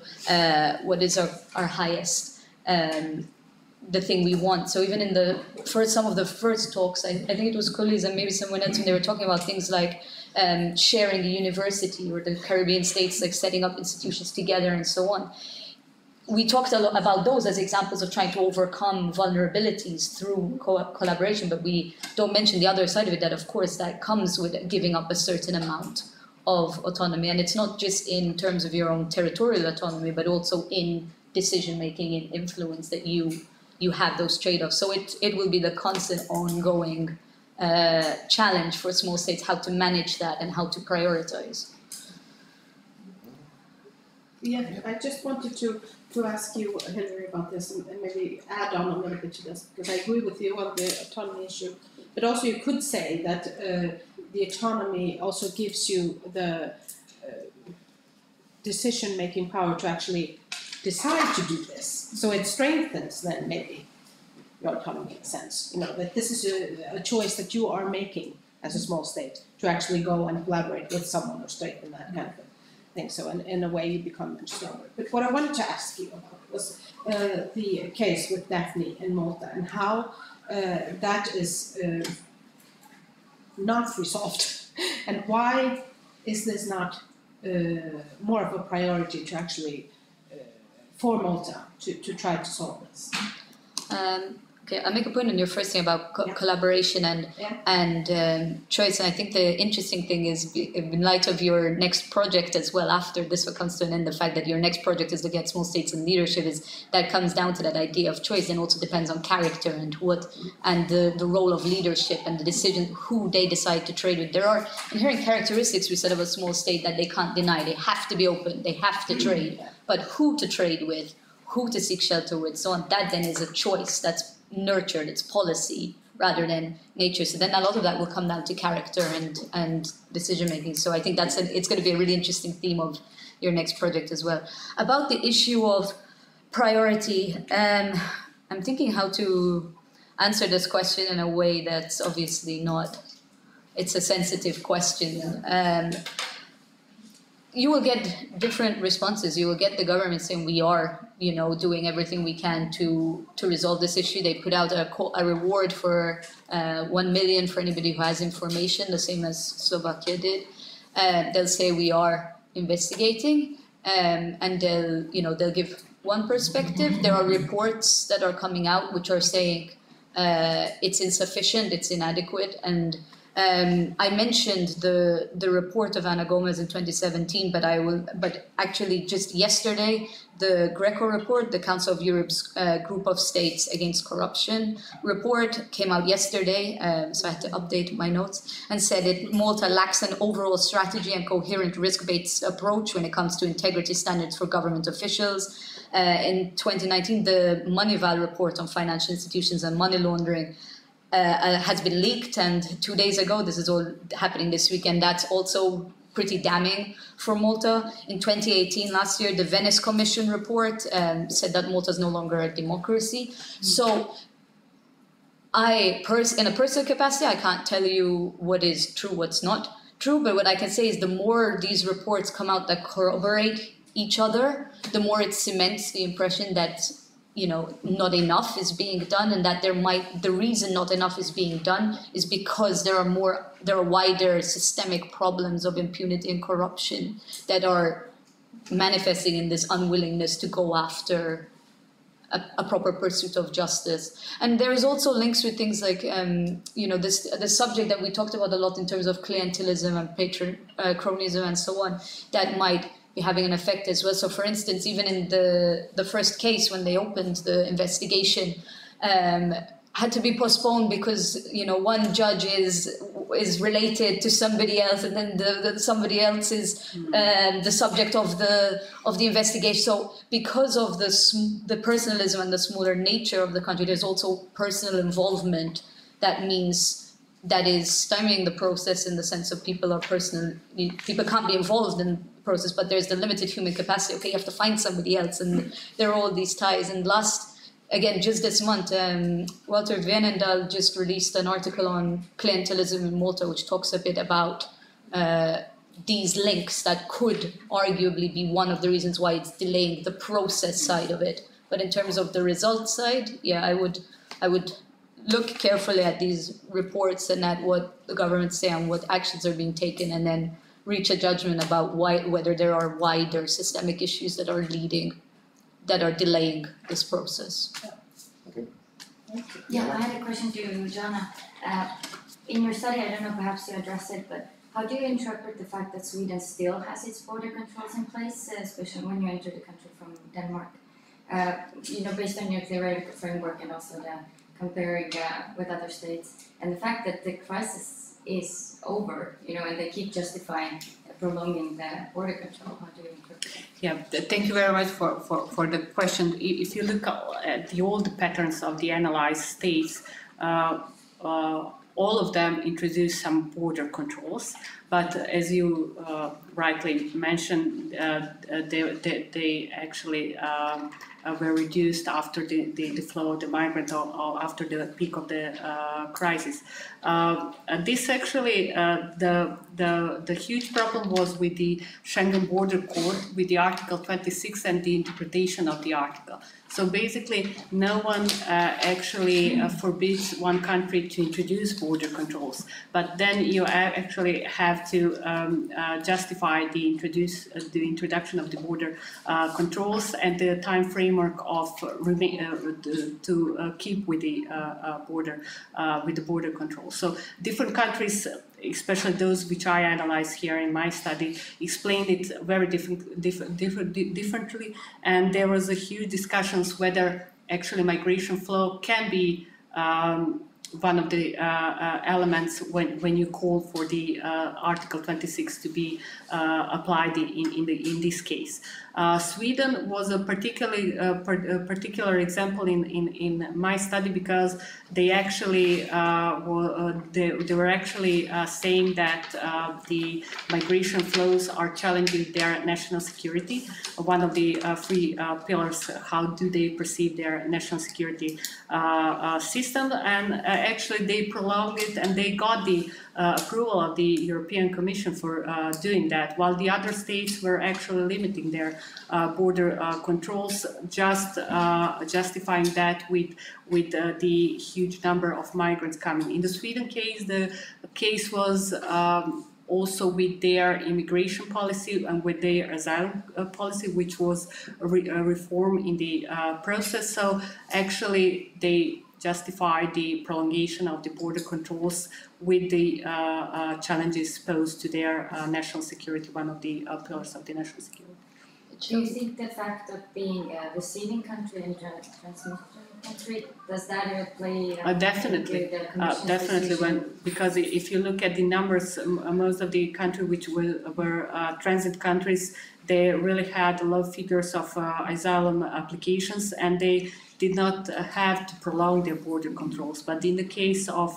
highest, the thing we want. So even in some of the first talks, I think it was Cullis and maybe someone else, when they were talking about things like sharing a university, or the Caribbean states like setting up institutions together and so on. We talked a lot about those as examples of trying to overcome vulnerabilities through collaboration, but we don't mention the other side of it, that of course that comes with giving up a certain amount of autonomy. And it's not just in terms of your own territorial autonomy, but also in decision making and influence, that you have those trade-offs. So it will be the constant ongoing challenge for small states, how to manage that and how to prioritize. Yeah, I just wanted to ask you, Hilary, about this, and maybe add on a little bit to this, because I agree with you on the autonomy issue. But also you could say that the autonomy also gives you the decision-making power to actually decide to do this. So it strengthens then maybe your autonomy in a sense. You know, that this is a choice that you are making as a small state, to actually go and collaborate with someone or strengthen that kind of thing. So in a way you become much stronger. But what I wanted to ask you about was the case with Daphne in Malta, and how that is not resolved. And why is this not more of a priority to actually, for Malta, to try to solve this? Okay, I'll make a point on your first thing about collaboration and choice. And I think the interesting thing is, in light of your next project as well, after this one comes to an end, the fact that your next project is to get small states in leadership, is that comes down to that idea of choice, and also depends on character and the role of leadership and the decision who they decide to trade with. There are inherent characteristics, we said, of a small state that they can't deny. They have to be open, they have to trade, but who to trade with, who to seek shelter with, so on, that then is a choice that's nurtured, it's policy rather than nature. So then a lot of that will come down to character and decision making. So I think it's going to be a really interesting theme of your next project as well. About the issue of priority, I'm thinking how to answer this question in a way that's obviously not, it's a sensitive question. You will get different responses. You will get the government saying we are, doing everything we can to resolve this issue. They put out a reward for 1 million for anybody who has information, the same as Slovakia did. They'll say we are investigating, and they'll give one perspective. There are reports that are coming out which are saying it's insufficient, it's inadequate, and I mentioned the report of Ana Gomez in 2017, but actually just yesterday, the Greco report, the Council of Europe's Group of States Against Corruption report, came out yesterday, so I had to update my notes, and said Malta lacks an overall strategy and coherent risk-based approach when it comes to integrity standards for government officials. In 2019, the Moneyval report on financial institutions and money laundering has been leaked, and 2 days ago, this is all happening this weekend, that's also pretty damning for Malta. In 2018, last year, the Venice Commission report said that Malta is no longer a democracy. So in a personal capacity, I can't tell you what is true, what's not true, but what I can say is the more these reports come out that corroborate each other, the more it cements the impression that not enough is being done, and that the reason not enough is being done is because there are wider systemic problems of impunity and corruption that are manifesting in this unwillingness to go after a proper pursuit of justice. And there is also links with things like the subject that we talked about a lot in terms of clientelism and cronyism and so on, that might be having an effect as well. So for instance, even in the first case, when they opened the investigation, had to be postponed because one judge is related to somebody else, and then the somebody else is the subject of the investigation. So because of the personalism and the smaller nature of the country, there's also personal involvement. That means that is stymieing the process in the sense of people can't be involved in the process, but there's the limited human capacity. Okay, you have to find somebody else, and there are all these ties. And just this month, Walter Vienendahl just released an article on clientelism in Malta, which talks a bit about these links that could arguably be one of the reasons why it's delaying the process side of it. But in terms of the results side, yeah, I would look carefully at these reports and at what the governments say and what actions are being taken, and then reach a judgment about whether there are wider systemic issues that are delaying this process. Okay. Yeah, I had a question to you, Jana. In your study, I don't know, perhaps you addressed it, but how do you interpret the fact that Sweden still has its border controls in place, especially when you enter the country from Denmark? Based on your theoretical framework and also the comparing with other states, and the fact that the crisis is over, and they keep justifying prolonging the border control. How do you interpret it? Yeah, thank you very much for the question. If you look at the old patterns of the analyzed states, all of them introduced some border controls, but as you rightly mentioned, they actually were reduced after the flow of the migrant or after the peak of the crisis. This actually, the huge problem was with the Schengen Border Code, with the Article 26 and the interpretation of the article. So basically, no one actually forbids one country to introduce border controls, but then you actually have to justify the introduction of the border controls and the time framework of to keep with the border controls. So different countries, especially those which I analyzed here in my study, explained it very differently, and there was a huge discussions whether actually migration flow can be one of the elements when you call for the Article 26 to be applied in this case. Sweden was a particular example in my study because they actually they were actually saying that the migration flows are challenging their national security. One of the three pillars, how do they perceive their national security system, and actually they prolonged it and they got the approval of the European Commission for doing that, while the other states were actually limiting their border controls, just justifying that with the huge number of migrants coming. In the Sweden case, the case was also with their immigration policy and with their asylum policy, which was a reform in the process. So actually they justify the prolongation of the border controls with the challenges posed to their national security, one of the pillars of the national security. Do you think the fact of being a receiving country and transmission country, does that play definitely, definitely. Because if you look at the numbers, most of the countries which were transit countries, they really had low figures of asylum applications, and they did not have to prolong their border controls. But in the case of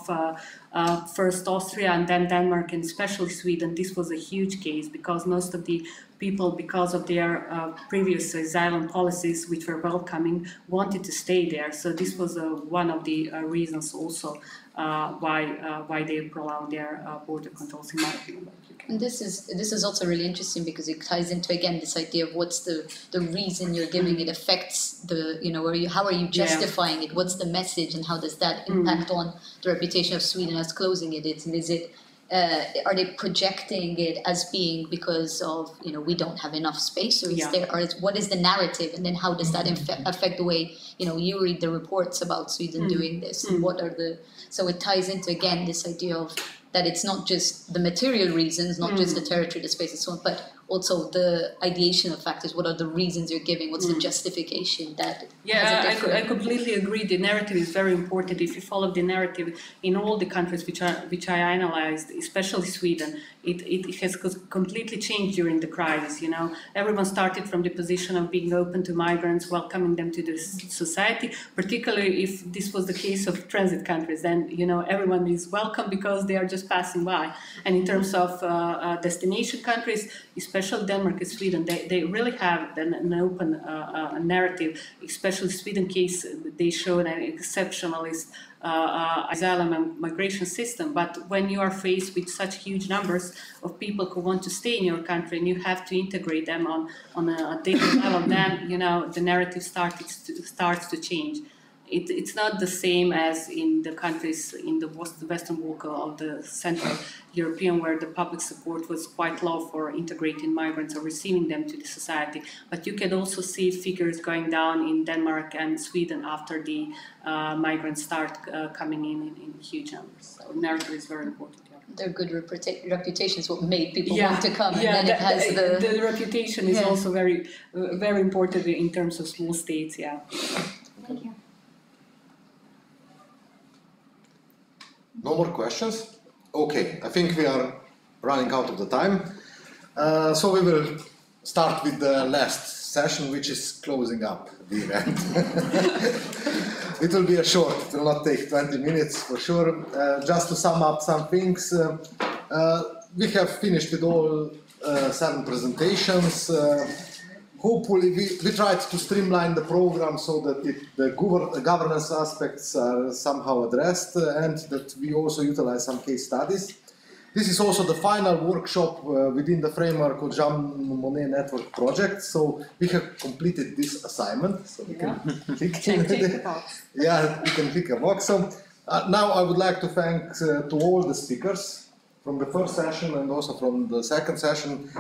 first Austria and then Denmark and especially Sweden, this was a huge case because most of the people, because of their previous asylum policies, which were welcoming, wanted to stay there. So this was one of the reasons also why they prolonged their border controls, in my opinion. And this is also really interesting because it ties into again this idea of what's the reason you're giving it affects the, you know, how are you justifying it? What's the message and how does that impact on the reputation of Sweden as closing it? Is it are they projecting it as being because of, you know, we don't have enough space, or is there, or what is the narrative, and then how does that affect the way, you know, you read the reports about Sweden doing this, and what are the, so it ties into again this idea of that it's not just the material reasons, not just the territory, the space and so on, but also the ideation of factors. What are the reasons you're giving? What's the justification that I completely agree. The narrative is very important. If you follow the narrative in all the countries which I analyzed, especially Sweden, it has completely changed during the crisis. You know, everyone started from the position of being open to migrants, welcoming them to the society. Particularly if this was the case of transit countries, then, you know, everyone is welcome because they are just passing by. And in terms of destination countries, especially Denmark and Sweden, they really have an open narrative. Especially Sweden case, they showed an exceptionalist asylum and migration system. But when you are faced with such huge numbers of people who want to stay in your country and you have to integrate them on a daily level, then, you know, the narrative starts to change. It's not the same as in the countries in the Western bloc of the Central European, where the public support was quite low for integrating migrants or receiving them to the society. But you can also see figures going down in Denmark and Sweden after the migrants start coming in huge numbers. So narrative is very important. Their good reputation is what made people want to come, and then it has the reputation is also very, very important in terms of small states. Yeah. Thank you. No more questions? Okay, I think we are running out of the time. So we will start with the last session, which is closing up the event. It will be a short, it will not take 20 minutes for sure. Just to sum up some things, we have finished with all 7 presentations. Hopefully we tried to streamline the program so that the governance aspects are somehow addressed, and that we also utilize some case studies. This is also the final workshop within the framework of Jean Monnet Network project, so we have completed this assignment. So we can click a box. Yeah, we can click a box. So now I would like to thank to all the speakers from the first session and also from the second session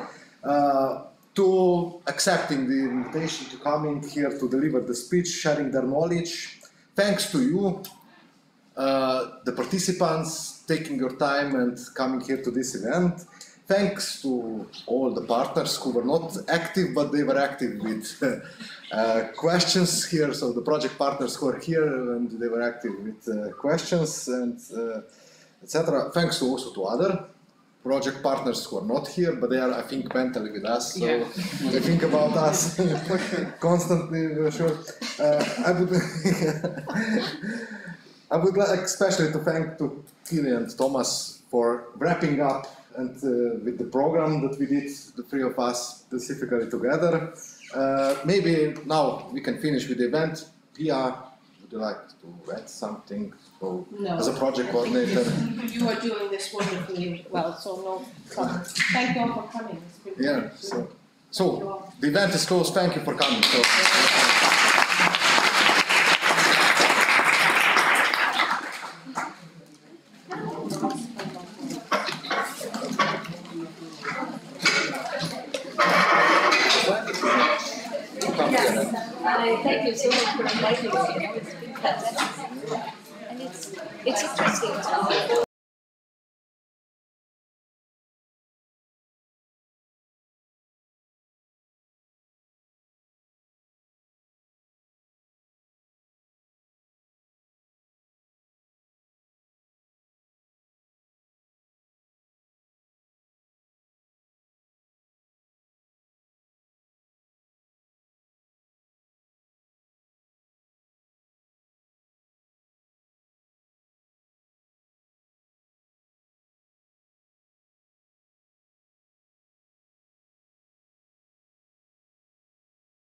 to accepting the invitation to coming here to deliver the speech, sharing their knowledge. Thanks to you, the participants, taking your time and coming here to this event. Thanks to all the partners who were not active, but they were active with questions here. So the project partners who are here and they were active with questions and etc. Thanks to also to other project partners who are not here, but they are, I think, mentally with us, so they think about us constantly. Sure. I would like especially to thank to Kili and Thomas for wrapping up and with the program that we did, the 3 of us specifically together. Maybe now we can finish with the event. Pia, would you like to add something? So, no, as a project coordinator. You are doing this wonderfully well, so no problem. Thank you all for coming. Yeah, so the event is closed. Thank you for coming. So. Thank you so much for inviting me.